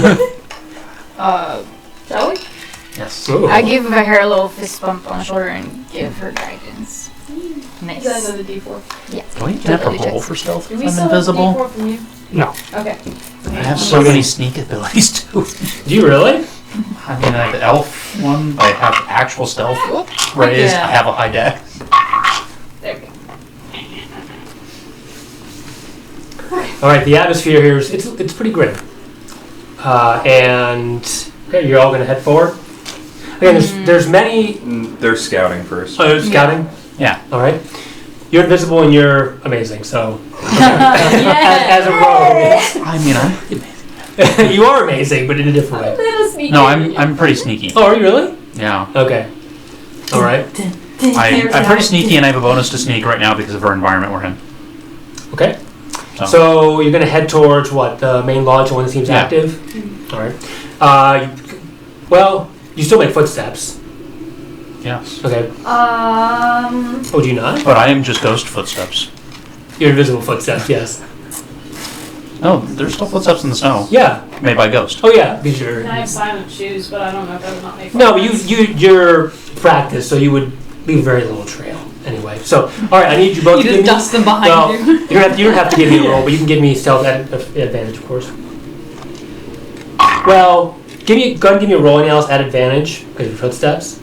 Shall we? yes. Ooh. I give her a little fist bump on the shoulder and give her guidance. Nice. Is that another D4? Yeah. Do I have to Ability roll checks. for stealth Do if we I'm still invisible? have D4 from you? No. Okay. I have so many sneak abilities too. Do you really? I mean, I have the elf one, I have actual stealth raised, Yeah. I have a high deck. There we go. All right. The atmosphere here is it's pretty grim. And okay, you're all going to head forward. Again, there's many. They're scouting first. Oh, scouting. Yeah. All right. You're invisible and you're amazing. So as a rogue, I mean, I'm pretty amazing. you are amazing, but in a different way. Little sneaky. No, I'm pretty sneaky. Oh, are you really? Yeah. Okay. All right. I'm pretty sneaky and I have a bonus to sneak right now because of our environment we're in. Okay. So, So you're going to head towards what, the main lodge, the one that seems Yeah. active? All right. Well, you still make footsteps. yes. Okay. Oh, do you not? But I am just ghost footsteps. Your invisible footsteps, yes. Oh, there's still footsteps in the snow. Yeah. Made by a ghost. Oh yeah, because you're. And I have silent shoes, but I don't know if that would not make No, but you're practiced, so you would leave very little trail anyway. So, all right, I need you both You to give just me. dust them behind Well, you. you don't have to give me a roll, but you can give me stealth advantage, of course. Well, go ahead and give me a roll, anything else at advantage because of your footsteps.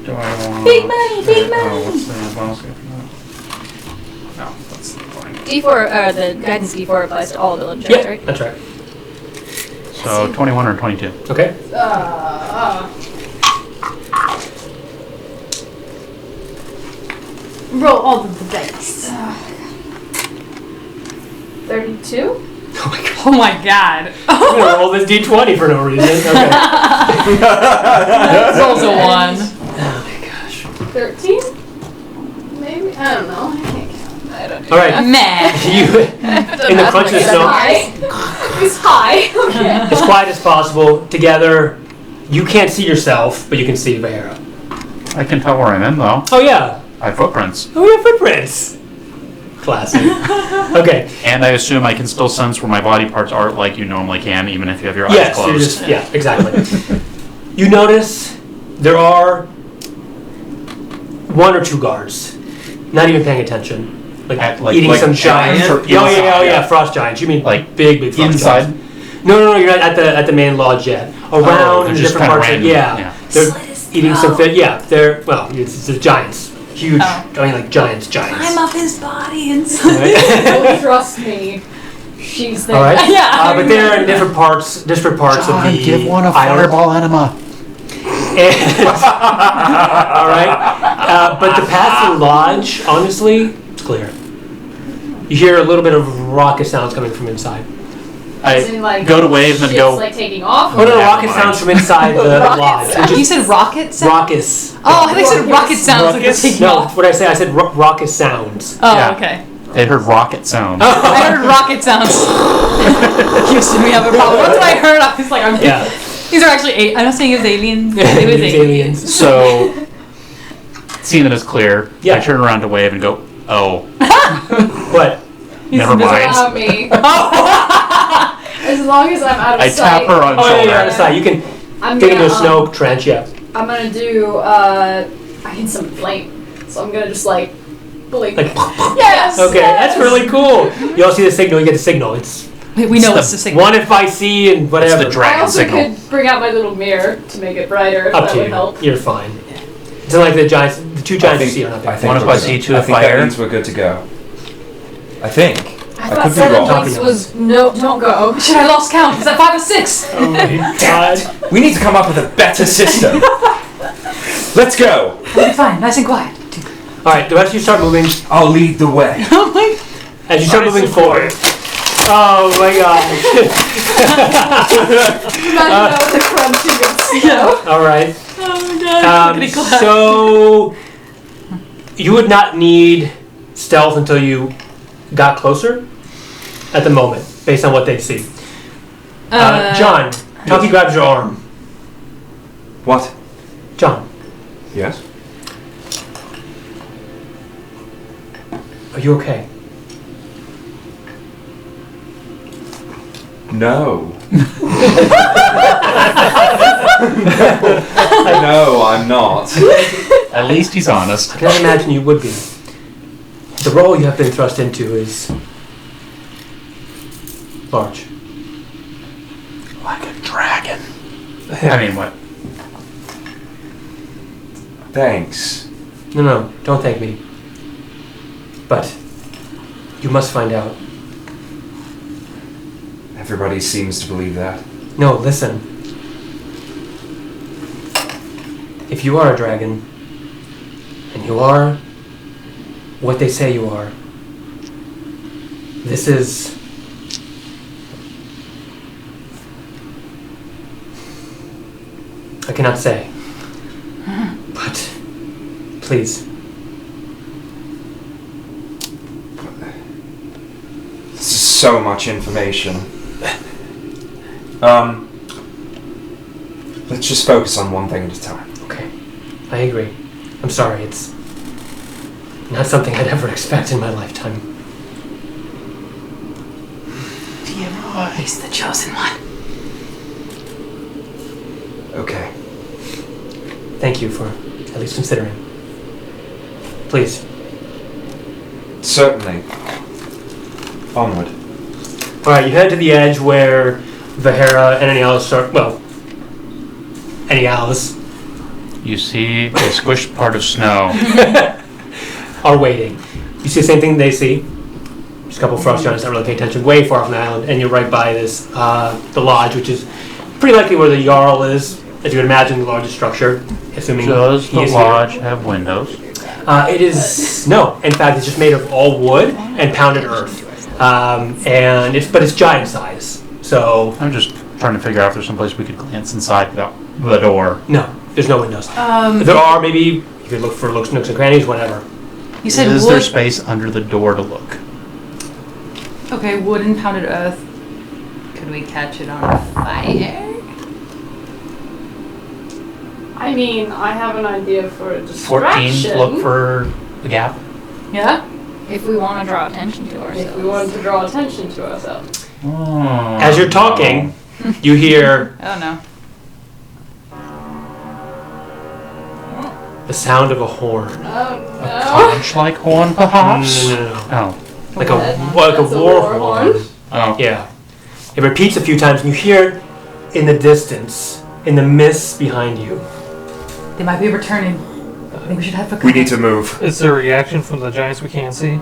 Do I want Big money, big money. Oh, what's the bonus for that? No, that's fine. D4, the guidance D4 applies to all ability checks, Yeah, right? that's right. So 21 or 22. Okay. Roll all of the dice. 32? Oh my god. I'm gonna roll this d20 for no reason. Okay. Rolls a 1. Oh my gosh. 13? Maybe? I don't know. I can't count. I don't do All right. Man. You in the crunch of the snow, It's high. Okay. as quiet as possible. Together, you can't see yourself, but you can see Vahera. I can tell where I'm in though. Oh yeah. I have footprints. Oh yeah, footprints. Classic. Okay. And I assume I can still sense where my body parts are like you normally can, even if you have your eyes Yes. closed. You're just, yeah. Exactly. You notice there are 1 or 2 guards, not even paying attention. Like eating like some giants giant. or Oh yeah, inside? frost giants. You mean Like big frost inside? giants? No, you're not at the main lodge yet. Around they're in just different kinda parts. random, Yeah, they're eating some fish. Yeah, they're it's the giants, huge. Oh. I mean, like giants. I'm up his body and Right? Don't trust me. She's there. All right. Yeah, but they're in different parts of the give one a island. fireball enema. And, all right. But the path to the lodge, honestly, it's clear. You hear a little bit of rocket sounds coming from inside. As in, like, go to wave and then shit's, go. like taking off. Oh no, Never rocket mind. sounds from inside the lodge. It You just said rocket sound? raucous. Oh, I think you said rocket sounds like they're taking No, off. what did I say? I said raucous sounds. Oh, Yeah. okay. They heard rocket sound. I heard rocket sounds. Houston, we have a problem. That's what I heard. I was like, Yeah. these are actually. I'm not saying it was aliens. It was It's aliens. So, seeing that it's clear, Yeah. I turn around to wave and go, "Oh, What? never mind." Not me. As long as I'm out of I sight. tap her on Oh yeah, shoulder. you're on the side. You can I'm get into gonna, a snow trench. Yeah. I'm gonna do, I need some flame. So I'm gonna just, like, blink. Like. Yes! Okay, yes! that's really cool. You all see the signal. You get the signal. It's We know It's it's the signal. one if I see and whatever. It's the dragon I also signal. could bring out my little mirror to make it brighter if Up that to would you. help. You're fine. It's not like the giants. The 2 giants you see are not there. One if I see, two I if think I that hear. means we're good to go. I think. I I thought could be 7 wrong. points was, no, don't go. Shit, I lost count. Is that 5 or 6? Oh my god. We need to come up with a better system. Let's go. Okay, fine. Nice and quiet. All right, the rest of you start moving. I'll lead the way. Oh my. As you start moving forward. Oh my gosh. Imagine that with the crunching of snow. All right. Oh my god. Clickety clap. So you would not need stealth until you got closer at the moment, based on what they see. John, Tucky grabs your arm. What? John, Yes? are you okay? No. No, I'm not. At least he's honest. I cannot imagine you would be. The role you have been thrust into is large. Like a dragon. I mean, what? Thanks. No, don't thank me. But you must find out. Everybody seems to believe that. No, listen. If you are a dragon, and you are what they say you are, this is... I cannot say. But, please. This is so much information. Let's just focus on one thing at a time. Okay, I agree. I'm sorry, it's... Not something I'd ever expect in my lifetime. He's the chosen one. Okay. Thank you for at least considering. Please. Certainly. Onward. Alright, you head to the edge where Vahera and any owls are, well, any owls You see a squished part of snow. are waiting. You see the same thing they see. Just a couple of frost giants that really pay attention way far from the island, and you're right by this, the lodge, which is pretty likely where the Jarl is, as you would imagine, the largest structure, assuming Does he the is lodge have windows? It is, no, in fact, it's just made of all wood and pounded earth. And it's giant size. So, I'm just trying to figure out if there's some place we could glance inside without the door. no, there's no windows. There are, maybe, you could look for nooks and crannies, whatever. You said Is wood. there space under the door to look? Okay, wood and pounded earth. Could we catch it on fire? I mean, I have an idea for a 14, distraction. look for the gap. Yeah? If we want to draw attention to If ourselves. we wanted to draw attention to ourselves. Oh, As you're talking, you hear Oh no. the sound of a horn. Oh a conch-like horn, perhaps? No. Oh. Like a That's a war war horn. horn. Oh. Yeah. It repeats a few times, and you hear it in the distance, in the mist behind you. They might be returning. I think we should head for We need to move. Is there a reaction from the giants we can't see?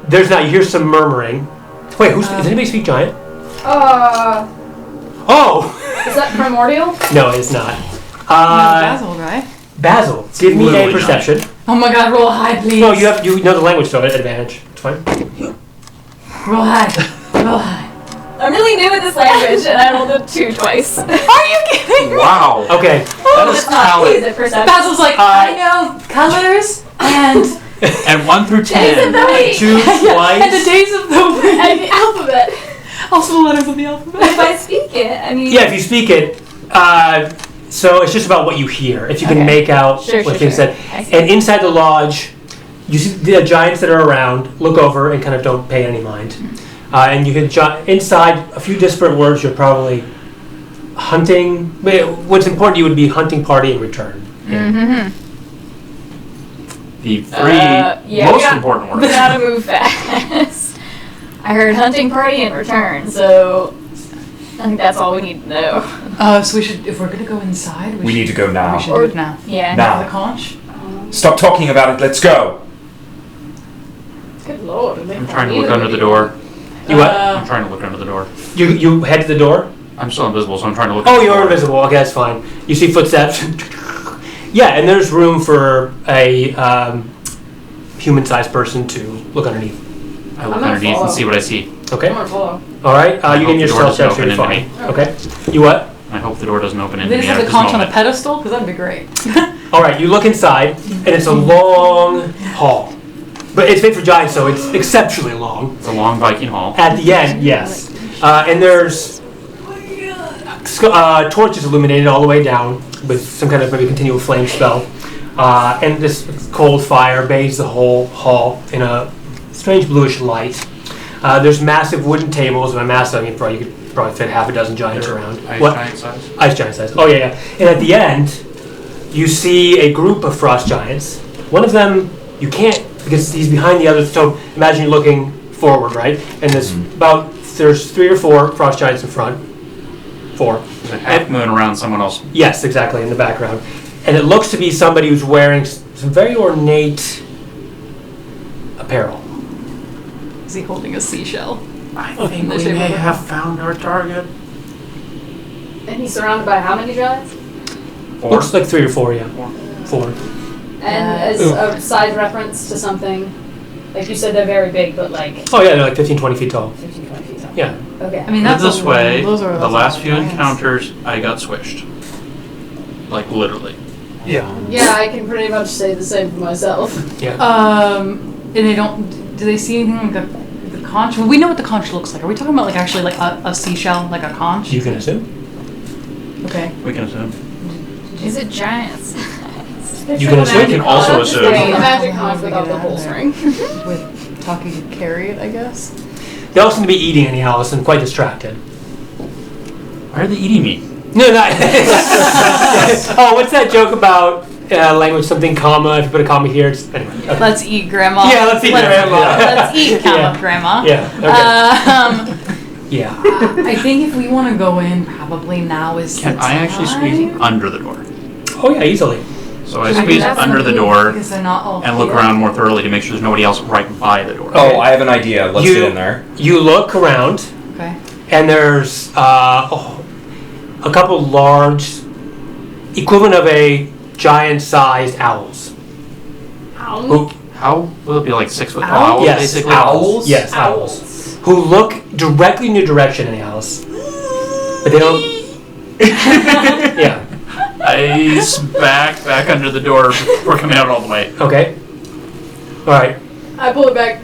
There's not. You hear some murmuring. Wait, does anybody speak giant? Oh! Is that primordial? No, it's not. Basil, right? Basil, give me a literally perception. Oh my god, roll high, please. No, you know the language, so at advantage. It's fine. Roll high. Roll high. I'm really new at this language, and I rolled a 2 twice. Are you kidding? Wow. Okay. That is It's not talent. easy perception. Basil's like, I know colors and And 1 through 10. Two twice. and the days of the week. And the alphabet. Also the letters of the alphabet. If I speak it, I mean. Yeah, if you speak it, so it's just about what you hear. If you can Okay. make out Sure, what's sure, being said. I see. And inside the lodge, you see the giants that are around, look over and kind of don't pay any mind. And you can inside a few disparate words. You're probably hunting. What's important to you would be hunting party and return. Mm-hmm. The 3 most important We words. gotta move fast. I heard hunting party and return, so I think that's all we need to know. So we should, if we're gonna go inside, We need to go now. We should do it now. Yeah. Now. The conch? Stop talking about it. Let's go. Good lord. I'm trying to look under the door. You what? I'm trying to look under the door. You head to the door. I'm still invisible, so I'm trying to look. Oh, under the you're door. invisible. Okay, that's fine. You see footsteps. Yeah, and there's room for a human-sized person to look underneath. I look I'm gonna underneath follow. and see what I see. Okay. I'm gonna follow. All right. I You hope get the door yourself doesn't check, so you're open into fine. Okay. You what? I hope the door doesn't open They into just me have at the this conch on a moment. pedestal? Because that'd be great. All right. You look inside, and it's a long hall, but it's made for giants, so it's exceptionally long. It's a long Viking hall. At the end, yes, and there's torches illuminated all the way down with some kind of maybe continual flame spell, and this cold fire bathes the whole hall in a strange bluish light. There's massive wooden tables, and by massive I mean probably you could probably fit half a dozen giants around. Ice What? giant size. Ice giant size. Oh yeah. And at the end, you see a group of frost giants. One of them you can't because he's behind the others. So imagine you're looking forward, right? And there's 3 or 4 frost giants in front. 4. There's a half moon around someone else. Yes, exactly in the background, and it looks to be somebody who's wearing some very ornate apparel. Is he holding a seashell? I In think the we shape may of a- have found our target. And he's surrounded by how many giants? 4. Looks like 3 or 4. Yeah, 4. And as a side reference to something, like you said, they're very big, but like Oh yeah, they're like 15, 20 feet tall. 15, 20 feet tall. Yeah. Okay. I mean, Put it that's this way, those are the last few giants. encounters, I got swished. Like, literally. Yeah. Yeah, I can pretty much say the same for myself. Yeah. And they don't. Do they see anything like the conch? Well, we know what the conch looks like. Are we talking about like actually like a seashell, like a conch? You can assume. Okay. We can assume. Is it giants? You can assume. Magic can also conch. assume. Bring the magic How conch do we without get the out whole of there? string. With Taki to carry it, I guess. They all seem to be eating any Alice and quite distracted. Why are they eating me? No, not. Oh, what's that joke about language? Something comma. If you put a comma here, it's, anyway. Okay. Let's eat, Grandma. Yeah, let's eat, Grandma. Let's eat, Yeah. Grandma. Yeah. Okay. Yeah. I think if we want to go in, probably now is Can the I actually time. squeeze under the door? Oh yeah, easily. So I think squeeze that's under the something door because they're not all and look here. around more thoroughly to make sure there's nobody else right by the door. Oh, I have an idea. Let's You- get in there. You look around, Okay. and there's a couple large, equivalent of a giant-sized owls. Who, How will it be like 6 foot tall owls, yes, basically? owls? yes, owls. Who look directly in your direction, Alice. But they don't. Yeah. I back under the door before coming out all the way. Okay. All right. I pull it back.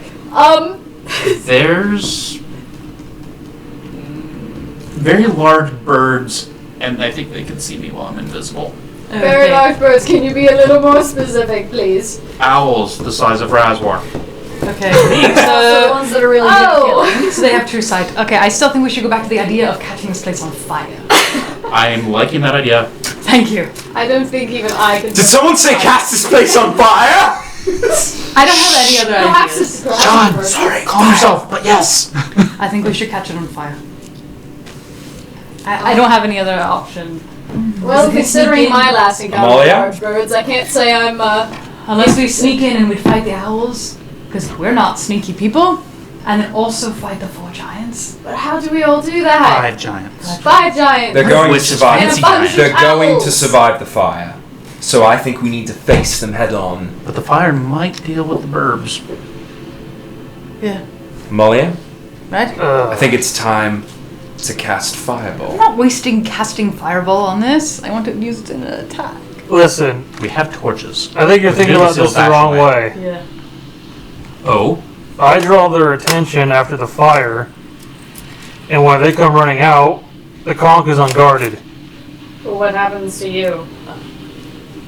There's very large birds, and I think they can see me while I'm invisible. Very Okay. large birds. Can you be a little more specific, please? Owls the size of Razwar. Okay. The So, ones that are really good at killing. so they have true sight. Okay, I still think we should go back to the idea of catching this place on fire. I am liking that idea. Thank you. I don't think even I can. Did someone say cast this place on fire? I don't have any other Perhaps ideas. it's grass John, birds. sorry, calm yourself, but yes. I think we should catch it on fire. I don't have any other option. Well, Is it considering sneaking? my last encounter with Amalia? large birds, I can't say I'm. Unless we sneak in and we fight the owls, because we're not sneaky people, and then also fight the 4 giants. But how do we all do that? 5 giants. 5 giants. They're going to Which is survive. and a fancy bunch giant. of They're going to owls. survive the fire. So I think we need to face them head on. But the fire might deal with the burbs. Yeah. Molly, Right? I think it's time to cast Fireball. I'm not wasting casting fireball on this. I want to use it in an attack. Listen, We have torches. I think you're thinking about this the wrong way. Yeah. Oh? I draw their attention after the fire, and when they come running out, the conch is unguarded. Well, what happens to you?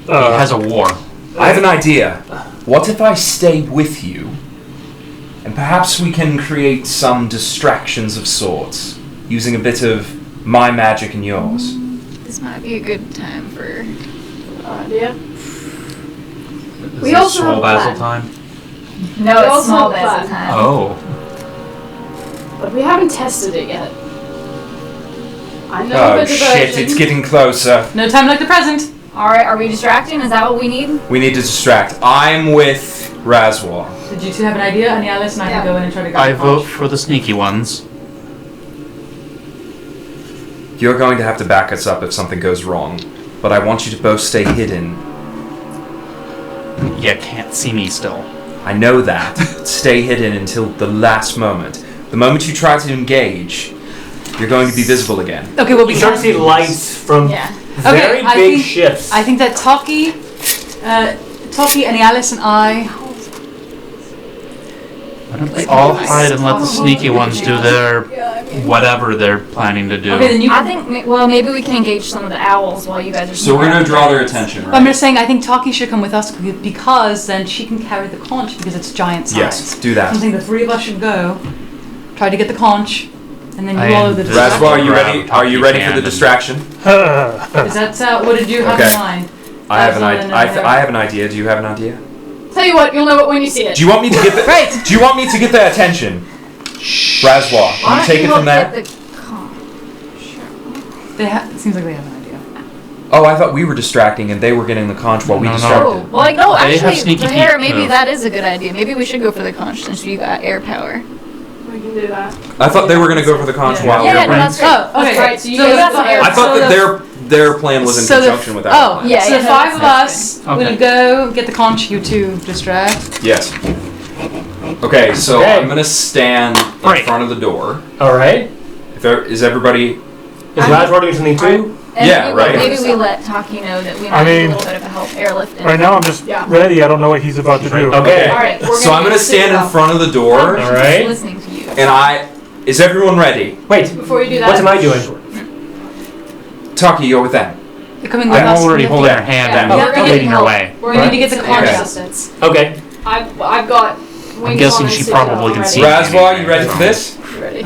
He has a war. I have an idea. What if I stay with you, and perhaps we can create some distractions of sorts, using a bit of my magic and yours? This might be a good time for. Yeah. Is We this also have small a basil plan. time? No, We it's also small have a basil plan. time. Oh. But we haven't tested it yet. I know Oh the shit, diversion. it's getting closer. No time like the present. Alright, are we distracting? Is that what we need? We need to distract. I'm with Razwar. Did you two have an idea? And yeah, listen, I Yeah. can go in and try to grab I the vote conch. for the sneaky ones. You're going to have to back us up if something goes wrong, but I want you to both stay hidden. You can't see me still. I know that. Stay hidden until the last moment. The moment you try to engage, you're going to be visible again. Okay, well, we You start to see lights from Yeah. very Okay, I big think- ships. I think that Taki and Alice and I. Why don't we all hide and let the sneaky ones do their whatever they're planning to do? Okay, then you. I think, well, maybe we can engage some of the owls while you guys are So we're going to draw their attention, I'm right? just saying, I think Taki should come with us because then she can carry the conch because it's giant size. Yes, do I'm that. saying the 3 of us should go, try to get the conch, and then I you all am do the Razwar, distraction. Razwar, are you ready? Grab Are you ready for Taki the and- distraction? Is that what did you have Okay. in mind? I have an Absolutely idea. not. I have an idea. Do you have an idea? Tell you what, you'll know it when you see it. Do you want me to get the? Right. Do you want me to get their attention? Razwar, Why can you don't take it look from at there? the conch? It seems like they have an idea. Oh, I thought we were distracting and they were getting the conch while we No, no. distracted. Oh, well, like, no, They have actually, sneaky the hair, feet, maybe so- that is a good idea. Maybe we should go for the conch since you got air power. We can do that. I thought they were going to go for the conch Yeah. while Yeah, we were no, that's great. Oh, okay. That's right. So you So guys that's got air I thought So that the- their plan was in So the- conjunction with our Oh, plan. Yeah, so yeah, the no, 5 of that's us Okay. will go get the conch, you two distract. Yes. Okay, so Okay. I'm going to stand in Right. front of the door. All right. Is everybody? Is Razwar doing something too? And Yeah, maybe, right. Maybe we let Taki know that we I might need a mean, little bit of a help airlift. Right now I'm just Yeah. ready. I don't know what he's about to do. Okay. All right. We're So I'm going to stand in front of the door, All right. Listening to you. and is everyone ready? Wait. Before you do that, What am I doing? Taki, you're with them. coming with I'm us. already We have to holding get- her hand Yeah, and we're gonna leading get her help. way. We're We gonna need to get the some car. assistance. Okay. I've got wings guessing on she and suit probably on can already. see. Razwar, you ready for this? Ready.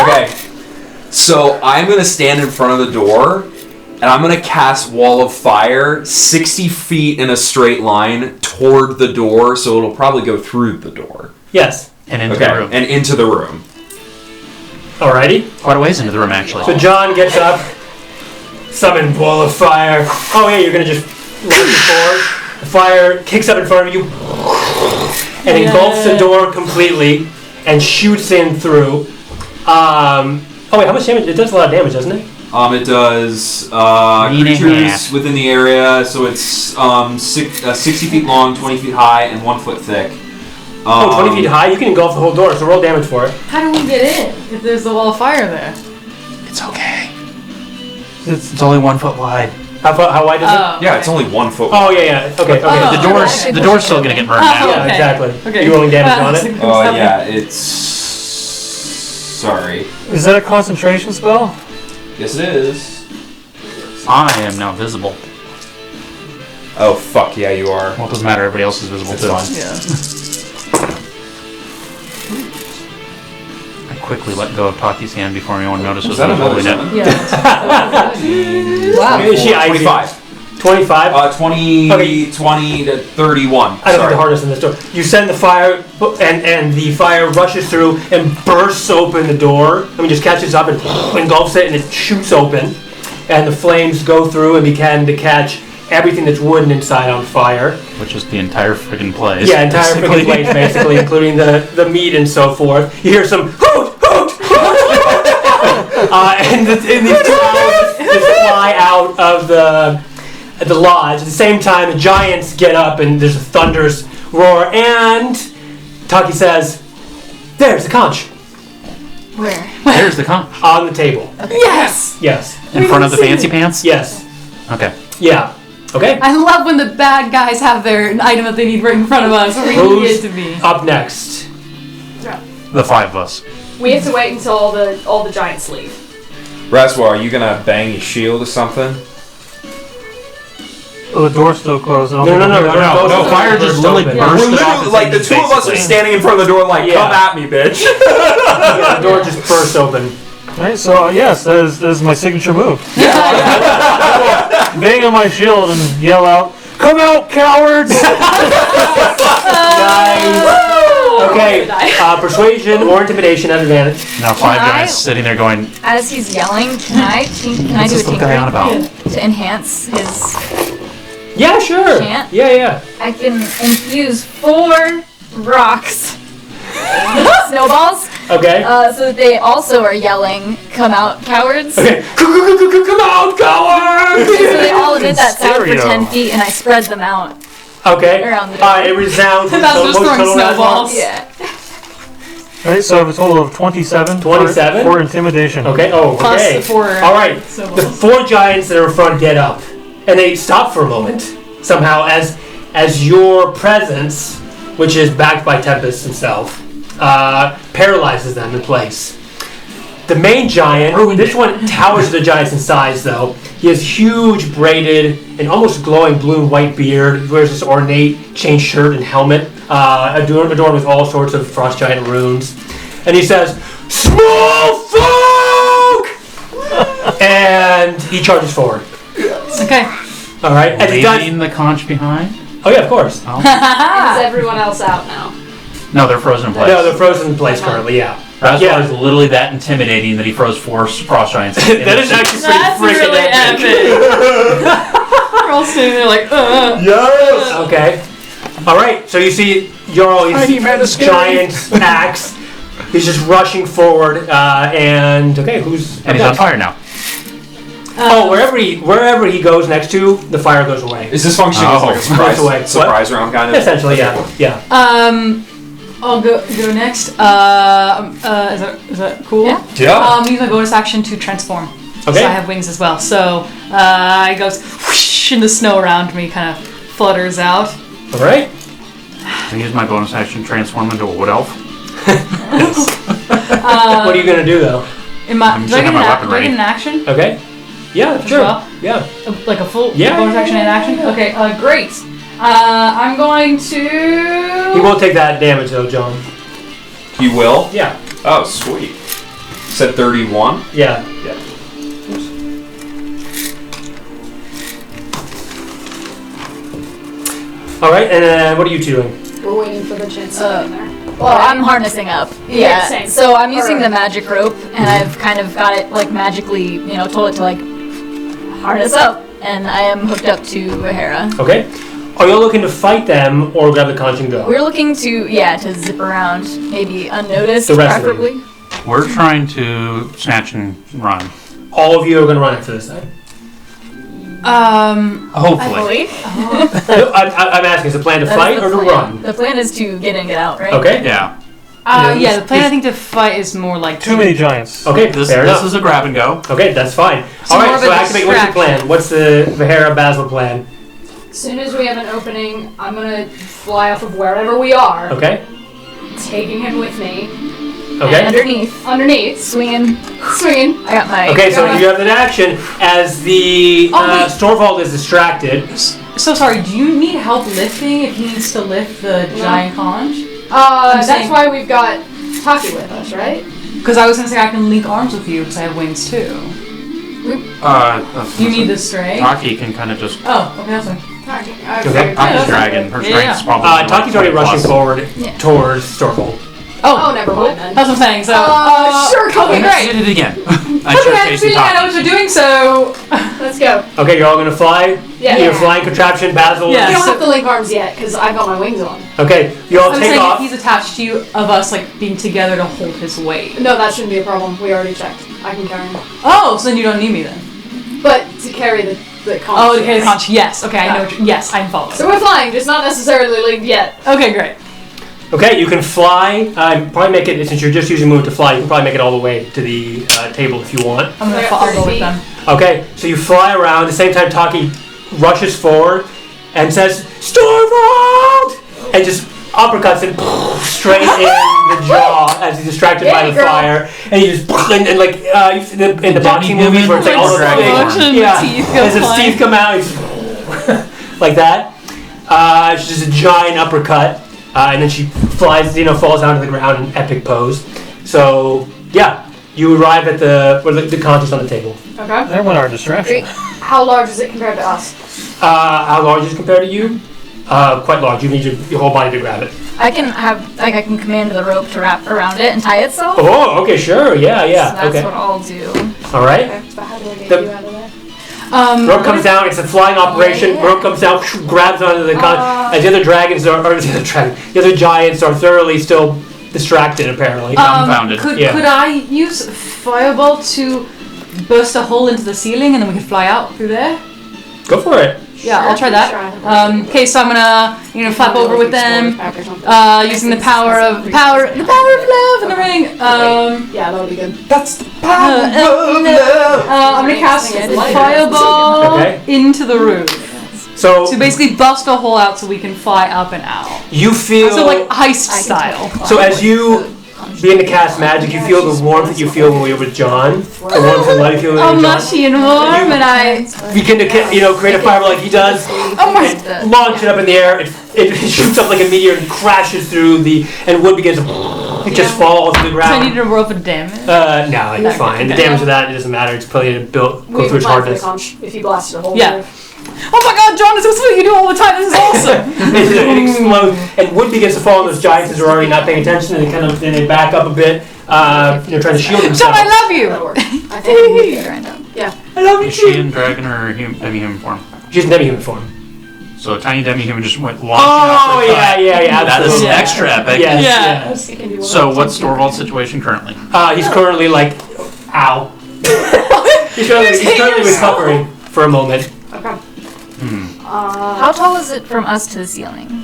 Okay. So I'm gonna stand in front of the door, and I'm gonna cast Wall of Fire 60 feet in a straight line toward the door, so it'll probably go through the door. Yes. And into Okay, the room. and into the room. Alrighty. Quite a ways into the room, actually. So John gets up, summon Wall of Fire. Oh yeah, you're gonna just launch it forward. The fire kicks up in front of you and engulfs the door completely and shoots in through. Oh wait, how much damage? It does a lot of damage, doesn't it? It does 3 and a creatures half. within the area, so it's 60 feet long, 20 feet high, and 1 foot thick. 20 feet high. You can engulf the whole door. So roll damage for it. How do we get in if there's the wall of fire there? It's okay. It's only 1 foot wide. How wide is it? Yeah, it's only 1 foot. Oh yeah. Okay. Oh. The door's still gonna get burned out. Yeah, okay. exactly. Okay. You rolling damage on it? Yeah, it's... Sorry. Is that a concentration spell? Yes, it is. I am now visible. Oh, fuck, yeah, you are. Well, it doesn't matter. Everybody else is visible It's too. fine. Yeah. I quickly let go of Taki's hand before anyone notices Was that I was another holding it. summon? Yeah. Wow. She eyes you. 25. 25. 20 Okay. 20 to 31. I don't think Sorry. the hardness in this door. You send the fire, and the fire rushes through and bursts open the door. I mean, just catches up and engulfs it, and it shoots open. And the flames go through and begin to catch everything that's wooden inside on fire. Which is the entire friggin' place. Yeah, entire basically. freaking place, basically, including the meat and so forth. You hear some hoot, hoot, hoot! And these clouds just fly out of the lodge. At the same time, the giants get up and there's a thunderous roar. And Taki says, "There's the conch Where? There's the conch. on the table." Yes! Yes. In front of the fancy pants? Yes. Okay. Yeah. Okay. I love when the bad guys have their item that they need right in front of us. We need it to be. Up next? The 5 of us. We have to wait until all the giants leave. Razwar, are you gonna bang your shield or something? Oh, the door's still closed. No, fire just literally open. burst. We're literally, like, the two of us are standing in front of the door like, Yeah. come at me, bitch. Yeah, the door just bursts open. Right, so yes, that is my signature move. Bang on my shield and yell out, "Come out, cowards!" Nice. Okay, persuasion or intimidation at advantage. Now 5 Can I- guys sitting there going, As he's yelling, can I do what's a this little guy on tinkering about? to enhance his? Yeah, sure. Can't? Yeah. I can infuse 4 rocks, snowballs, Okay. so that they also are yelling, "Come out, cowards!" Okay. Come out, cowards! So they all emit that sound for Stereo. 10 feet, and I spread them out Okay. around the door. It resounds. That's just Most throwing total snowballs. Yeah. Right, so I have a total of 27. 27? For intimidation. Okay. Oh, Plus okay. the 4. All right. snowballs. The 4 giants that are in front get up, and they stop for a moment somehow as your presence, which is backed by Tempest himself, paralyzes them in place. The main giant, this one towers the giants in size, though. He has huge braided and almost glowing blue and white beard. He wears this ornate chain shirt and helmet, adorned with all sorts of frost giant runes. And he says, "Small folk!" And he charges forward. Okay. All right. As he does, leaving the conch behind? oh yeah, of course. And is everyone else out now? No, they're frozen in place. No, they're frozen in place currently. Yeah. Razwar Yeah. is literally that intimidating that he froze 4 frost giants. That is actually That's pretty freaking really epic. We're all sitting there like, Yes. Okay. All right. So you see Jarl, his giant axe. He's just rushing forward, and okay, who's? And he's on fire now. Oh, wherever he goes next to, the fire goes away. Is this functioning as like a surprise, Goes away. surprise round kind of? Essentially, yeah. I'll go next. Is that cool? Yeah. Yeah. Use my bonus action to transform. Okay. So I have wings as well. So it goes whoosh, and the snow around me kind of flutters out. All right. I use my bonus action to transform into a wood elf. What are you gonna do though? In my, I'm do I just get have my weapon ready. an action? Okay. Yeah, as sure. well? Yeah. Like a full Yeah, bonus yeah, action and yeah, action? yeah. Okay, great. I'm going to... He won't take that damage though, John. He will? Yeah. Oh, sweet. Said 31? Yeah. Yeah. Alright, and what are you two doing? We're waiting for the chance to get in there. Well, I'm harnessing up. Yeah, same. So I'm using the Alright. magic rope, and I've kind of got it like magically, told it to like harness up, and I am hooked up to Vahera. Okay. Are you looking to fight them or grab the conch and go? We're looking to zip around, maybe unnoticed, The rest of preferably. We're trying to snatch and run. All of you are going to run after this side. Hopefully. No, I'm asking, is the plan to That is fight the or to plan. run? The plan is to get in, get out, right? Okay. Yeah. yeah, the plan I think to fight is more like... Too many giants. Okay, This fair enough. is a grab and go. Okay, that's fine. So more Alright, of so a activate, what's your plan? What's the Vahera Basil plan? As soon as we have an opening, I'm gonna fly off of wherever we are, Okay? taking him with me. Okay? Underneath, swinging. Swinging. I got my. Okay, so you have an action as the Oh, wait. Stormvault is distracted. So sorry, do you need help lifting if he needs to lift the giant conch? That's saying- why we've got Taki with us, right? Because I was going to say I can link arms with you because I have wings too. You need the strength? Taki can kind of just. Oh, okay, that's fine. Taki. Okay. Taki's dragon. Her Yeah, strength's yeah. probably. like Taki's already 20 rushing plus. forward Yeah. towards Stormvault. Oh, never mind then. That's what I'm saying. So, Sure, okay, I great. did it again. I Okay, tried I'm chasing feeling I know Taki. what you're doing, so... Let's go. Okay, you're all gonna fly? Yeah. You're flying contraption, Basil. Yeah. We don't so- have to link arms yet, because I've got my wings on. Okay, you all I'm take saying off. if he's attached to you, of us like being together to hold his weight. No, that shouldn't be a problem. We already checked. I can carry him. Oh, so then you don't need me then. But to carry the conch. Oh, to carry the conch. Yes. Okay, I know. Yes, I'm following. So we're flying, just not necessarily linked yet. Okay, great. Okay, you can fly. Probably make it, since you're just using movement to fly, you can probably make it all the way to the table if you want. I'm gonna We're at follow 30 with feet. them. Okay, so you fly around. At the same time, Taki rushes forward and says, Stormvault! And just uppercuts him straight in the jaw as he's distracted by the girl. fire. And he just, and like in the boxing Demi movies where it's like all the Dragon things. form. Yeah, Teeth go as his flying. teeth come out, he's like that. It's just a giant uppercut. And then she flies, falls down to the ground in epic pose. So, yeah, you arrive at the contest on the table. Okay. That went our distraction. How large is it compared to us? How large is it compared to you? Quite large. You need your whole body to grab it. I can command the rope to wrap around it and tie itself. Oh, okay, sure. Yeah, So yeah. that's Okay. what I'll do. All right. Okay, but how do I get The- you out of there? Rope comes down. It's a flying operation. yeah. Rope comes down, grabs onto the as the other dragons the other giants are thoroughly still distracted. Apparently. Dumbfounded. Could Yeah. I use Fireball to burst a hole into the ceiling and then we could fly out through there? Go for it. Yeah, I'll try Sure. that. Okay, so I'm gonna flap over with them, using the power of love in the ring. Yeah, that'll be good. That's the I'm gonna cast Fireball Okay. into the roof So to basically bust a hole out so we can fly up and out. you feel So like heist style. So as you begin to cast magic, you feel the warmth that you feel when we were with John. The warmth and light you feel when Oh, we were with John. mushy and warm, and I. Begin to create a fireball like he does. Oh my! And launch it up in the air. It shoots up like a meteor and crashes through and wood begins to it just falls to the So I ground. need to roll for damage. No, it's fine. The damage of that it doesn't matter. It's probably go We through its plan for the hardness. conch if he blasted a hole. Yeah. in it. Oh my God, John! This is what you do all the time. This is awesome. It explodes, and wood begins to fall. And those giants are already not paying attention, and they back up a bit. Trying to shield John, themselves. I love you. That'll work. I think we can get I love you Is she too. in dragon or demi-human form? She's demi-human form. So a tiny demi-human just went launching Oh uppercut. yeah. That is absolutely. extra epic. Yes, Yeah. yes. it can do So one. what's Storvald's situation currently? He's currently like, ow. he's currently recovering for a moment. Okay. How tall is it from us to the ceiling?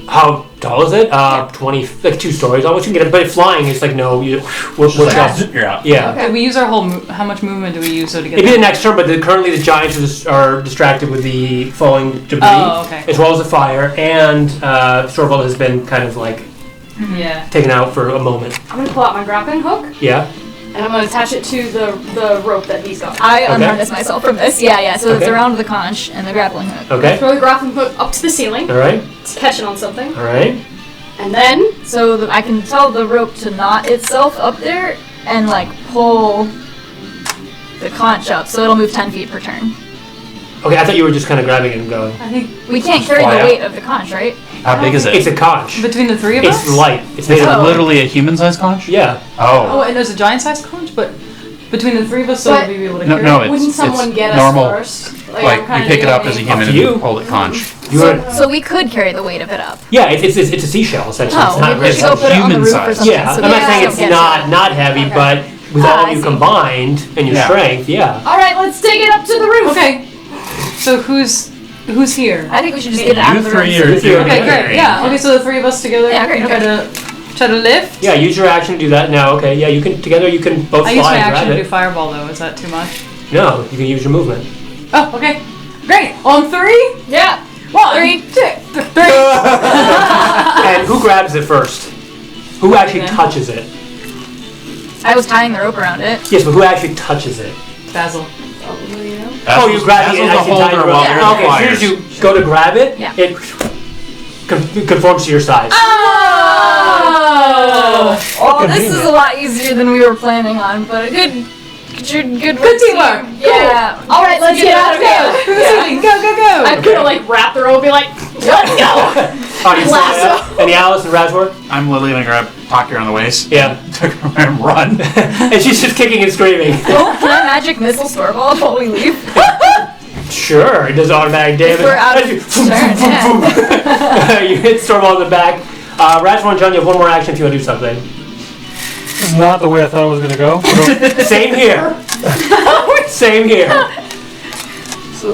How tall is it? 20, like 2 stories. Almost you can get it, but flying is like no. We're just, You're out. yeah. Okay, we use our whole. How much movement do we use so to get? It'd be there? the next turn, but currently the giants are distracted with the falling debris, Oh, okay. as well as the fire, and Storvald has been kind of like Yeah. taken out for a moment. I'm gonna pull out my grappling hook Yeah. and I'm gonna attach it to the rope that he's got. I unharness myself from this. Yeah. So it's around the conch and the grappling hook. Okay. Throw the grappling hook up to the ceiling. All right. It's catching on something. All right. And then So I can tell the rope to knot itself up there and like pull the conch up, so it'll move 10 feet per turn. Okay, I thought you were just kind of grabbing it and going. I think We can't carry fly the out. weight of the conch, right? How big is It's it? a conch. between the three of us. It's light. It's made Is it of. literally a human-sized conch? Yeah. Oh, Oh. and there's a giant-sized conch, but between the three of us, so But- we'll be able to No, carry no, it. wouldn't it's someone get normal. us first? I'm Like, you kinda pick it up as a doing- human Up to you. and hold it conch. You are. So we could carry the weight of it up. Yeah, it's a seashell essentially. Oh, it's not maybe we very should go heavy. put it on the roof or human-sized. something. Yeah, so I'm not they saying don't it's get not heavy, Okay. but with Ah, all I you see. combined and your Yeah. strength, yeah. All right, let's take it up to the roof. Okay. So who's here? I think we should just get it out You of the room. three so are we can- doing Okay, it. great. Yeah. Okay, so the three of us together Yeah, great, can try to lift. Yeah, use your action to do that now. Okay, yeah, you can together. You can both I use fly my and action grab to do it. fireball though. Is that too much? No, you can use your movement. Oh, okay. Great. On three. Yeah. 1, 3, 2, 3. And who grabs it first? Who actually Okay. touches it? I was tying the rope around it. Yes, but who actually touches it? Basil. Oh, you grab the That's the holder while rope. you're in Okay, the as soon as flyers. you go to grab it, Yeah. it conforms to your size. Oh, this is a lot easier than we were planning on, but good work, Good teamwork. team. Yeah. All right, let's get out of here. Go. I'm gonna like wrap the rope and be like, let's go. Oh, you Lasso. Any Alice and Razor? I'm literally gonna grab Taki around the waist. Yeah. Took her and run. And she's just kicking and screaming. Oh, can I magic missile Storball while we leave? Sure, it does automatic damage. We're out of As you- turn, yeah. You hit Stormball in the back. Razor and John, you have one more action if you want to do something. This is not the way I thought it was going to go. Same here. Same here.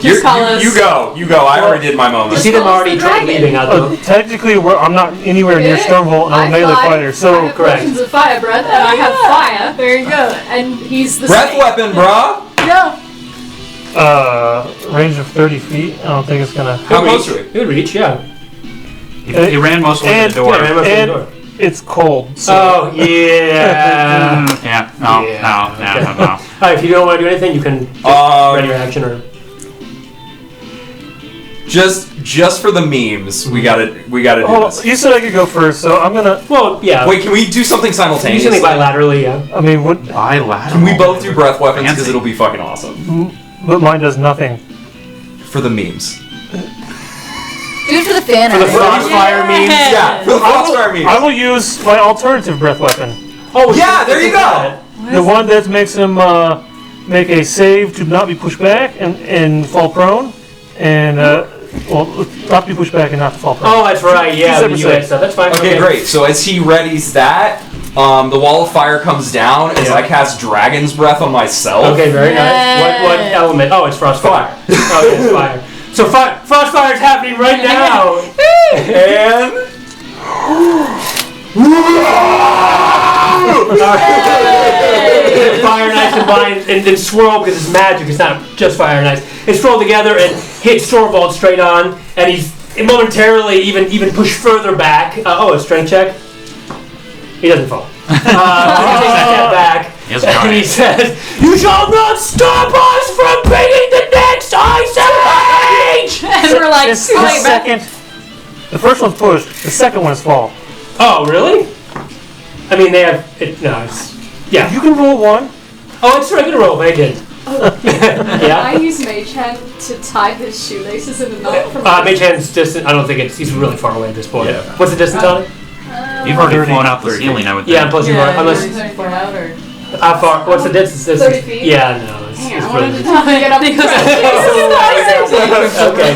Just call us. You go. I already did my You moment. see them call us already the dragon. leaving out the. Technically, I'm not anywhere near Stonewall, and I'm a melee fighter, I so have correct. potions of fire breath, and I have fire. There you go. And he's the Breath same. weapon, bruh. Yeah. range of 30 feet. I don't think it's gonna. How close are we? It would reach, yeah. He ran most of the way to the door. Yeah, remember from the And door. it's cold. So Oh, yeah. Yeah, no. Alright, if you don't want to do anything, you can just ready your action or. Just for the memes, we gotta do Oh, this. you said I could go first, so I'm gonna. Well, yeah. Wait, can we do something simultaneously? Usually bilaterally, yeah. I mean, what? Bilateral. Can we both do breath weapons? Because Fancy. it'll be fucking awesome. But mine does nothing. For the memes. Do it for the fan For the art. Frostfire memes. Yeah, for the Frostfire memes. I will use my alternative breath weapon. Oh, Yeah, there you go. The one that makes him make a save to not be pushed back and fall prone, and well, not be pushed back and not to fall prone. Oh, that's right, yeah. Separate The UX saves. stuff. That's fine. Okay, great. So as he readies that, the wall of fire comes down as Yeah. I cast Dragon's Breath on myself. Okay, very nice. What element? Oh, it's Frostfire. Oh, yeah, it's fire. So Frostfire is happening right now. And Fire and ice combine and swirl because it's magic. It's not just fire and ice. They swirl together and hit Stormball straight on, and he's momentarily even pushed further back. A strength check. He doesn't fall. He takes a step back. Yes, And he says, "You shall not stop us from bringing the next Ice Age!" And we're like, It's the second. The first one's pushed. The second one's fall. Oh, really? I mean, they have... no, it's... Yeah. You can roll one. Oh, it's regular roll, but I did. Yeah? I use Mage Hand to tie his shoelaces in a knot from Mage Hand's distant. I don't think it's... He's really far away at this point. Yeah. What's the distance on it? You've already flown out the ceiling, I would think. Yeah, and plus you are... Unless... How far... What's the distance? 30 feet? Yeah, no. It's Hang on, I really... wanted to get up Okay.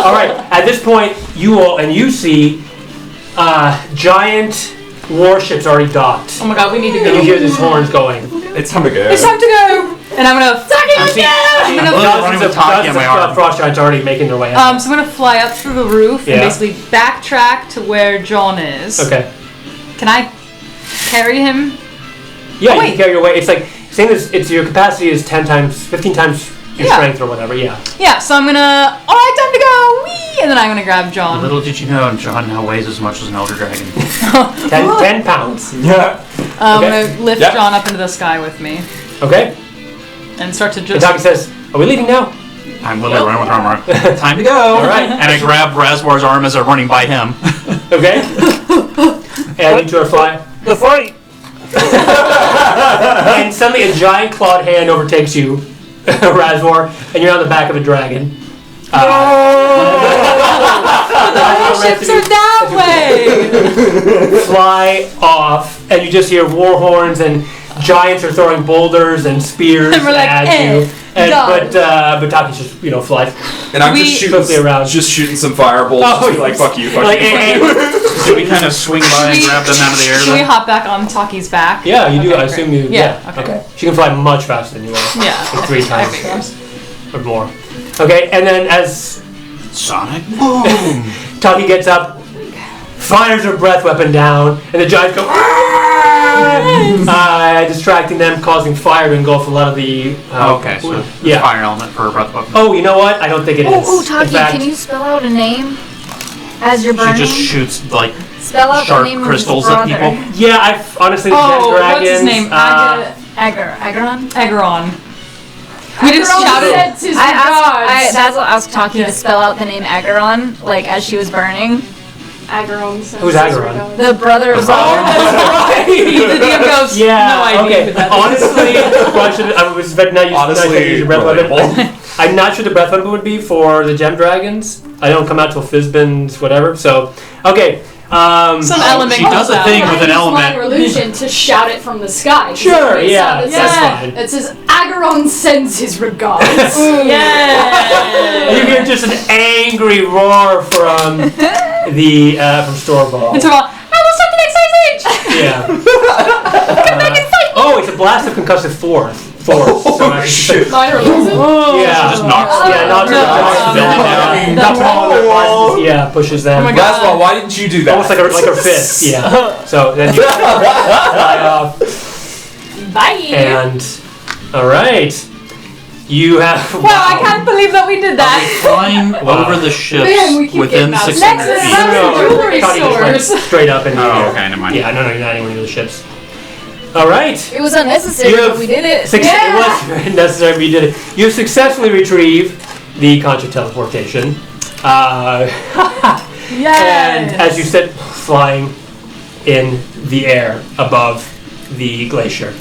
All right. At this point, you all... And you see... giant warships already docked. oh my god, we need to And you go. hear these horns going. it's time to go. It's time to go. And I'm gonna. I'm gonna- running with Taki on my arm. Frost giants already making their way up. So I'm gonna fly up through the roof Yeah. and basically backtrack to where John is. Okay. Can I carry him? Yeah, you wait. can carry your weight. It's like same as it's your capacity is 10 times, 15 times your Yeah. strength or whatever. Yeah. Yeah. So I'm gonna. All right, time to go. Whee! And then I'm gonna grab John. Little did you know, John now weighs as much as an elder dragon. 10 pounds. Yeah. I'm Okay. gonna lift Yeah. John up into the sky with me Okay. and start to And just. Taki says, "Are we leaving now?" I'm literally running with her arm around. Time to go. All right. And I grab Razwar's arm as I'm running by him. Okay. And you two are flying. The fight! And suddenly a giant clawed hand overtakes you, Razwar, and you're on the back of a dragon. Ships are that way! Fly off, and you just hear war horns and giants are throwing boulders and spears And we're like, at eh, you. And, done. but Taki's just flies. And I'm We- just Swiftly around. shooting some firebolts. Oh, just like fuck you, fuck Like, you, fuck eh, you. eh. Should we kind of swing by and grab them out of the air? Should we Then? hop back on Taki's back? Yeah, you do. Okay, I assume great. you. Yeah, Okay. okay. She can fly much faster than you are. Yeah. Like 3 I times figured. or more. Okay, and then as Sonic boom! Taki gets up, fires her breath weapon down, and the giants go, distracting them, causing fire to engulf a lot of the. Okay, so yeah. fire element for a breath weapon. Oh, you know what? I don't think it is. Oh, In Taki, fact, can you spell out a name as you're She burning? just shoots like spell out sharp the name crystals of at his people. brother. Yeah, I've honestly. the Oh, Dead what's his Dragons, name? Agron? Ageron. We just Agron shouted. sends his That's what I asked Taki to spell out the name Agron, like as she was burning. Ageron. Who's Ageron? The brother of The DM goes, Yeah. no idea Okay. who that is. Honestly, I was not using Honestly, your breath weapon. relatable. I'm not sure the breath weapon would be for the gem dragons. I don't come out till Fizban's whatever. So, okay. Some element She does a comes thing out. with an element. illusion to shout it from the sky. 'Cause Sure, it yeah, sounds- that's Yeah. fine. It says Ageron sends his regards. And Yeah. you hear just an angry roar from the from Storeball. And so I will start the next ice age. Yeah. Oh, it's a blast of concussive force. Oh, shit. Minor illusion. Yeah. Just knocks Yeah, knocks No, them down. no. Knocks them all in their places. Yeah, pushes them. Oh my God. Laswell, why didn't you do that? Almost like a fist. Yeah. So then you fly off. Bye. And all right, you have. Wow, I can't believe that we did that. Flying over the ships Man, we keep within getting 600 Next, feet. let's No, jewelry Connie just went stores. straight up and. Oh, okay, never mind. Yeah, no, you're not anywhere near the ships. All right. It was unnecessary, You but have we did it. It was very necessary, but you did it. You successfully retrieved the concha teleportation. And as you said, flying in the air above the glacier.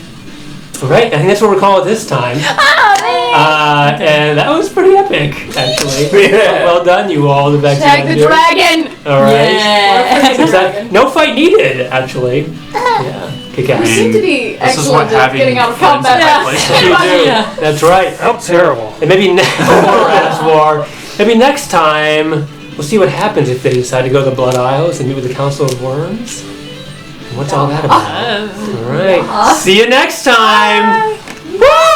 All right, I think that's what we're calling it this time. And that was pretty epic, actually. Well done, you all. The back Tag the dragon. All right. Yeah. Exactly. No fight needed, actually. Yeah. Kick We ass. seem to be This is what excellent at having getting out of friends combat. in that place You is. do. Yeah. That's right. How terrible. And maybe maybe next time we'll see what happens if they decide to go to the Blood Isles and meet with the Council of Worms. And what's all that about? All right. See you next time. Bye.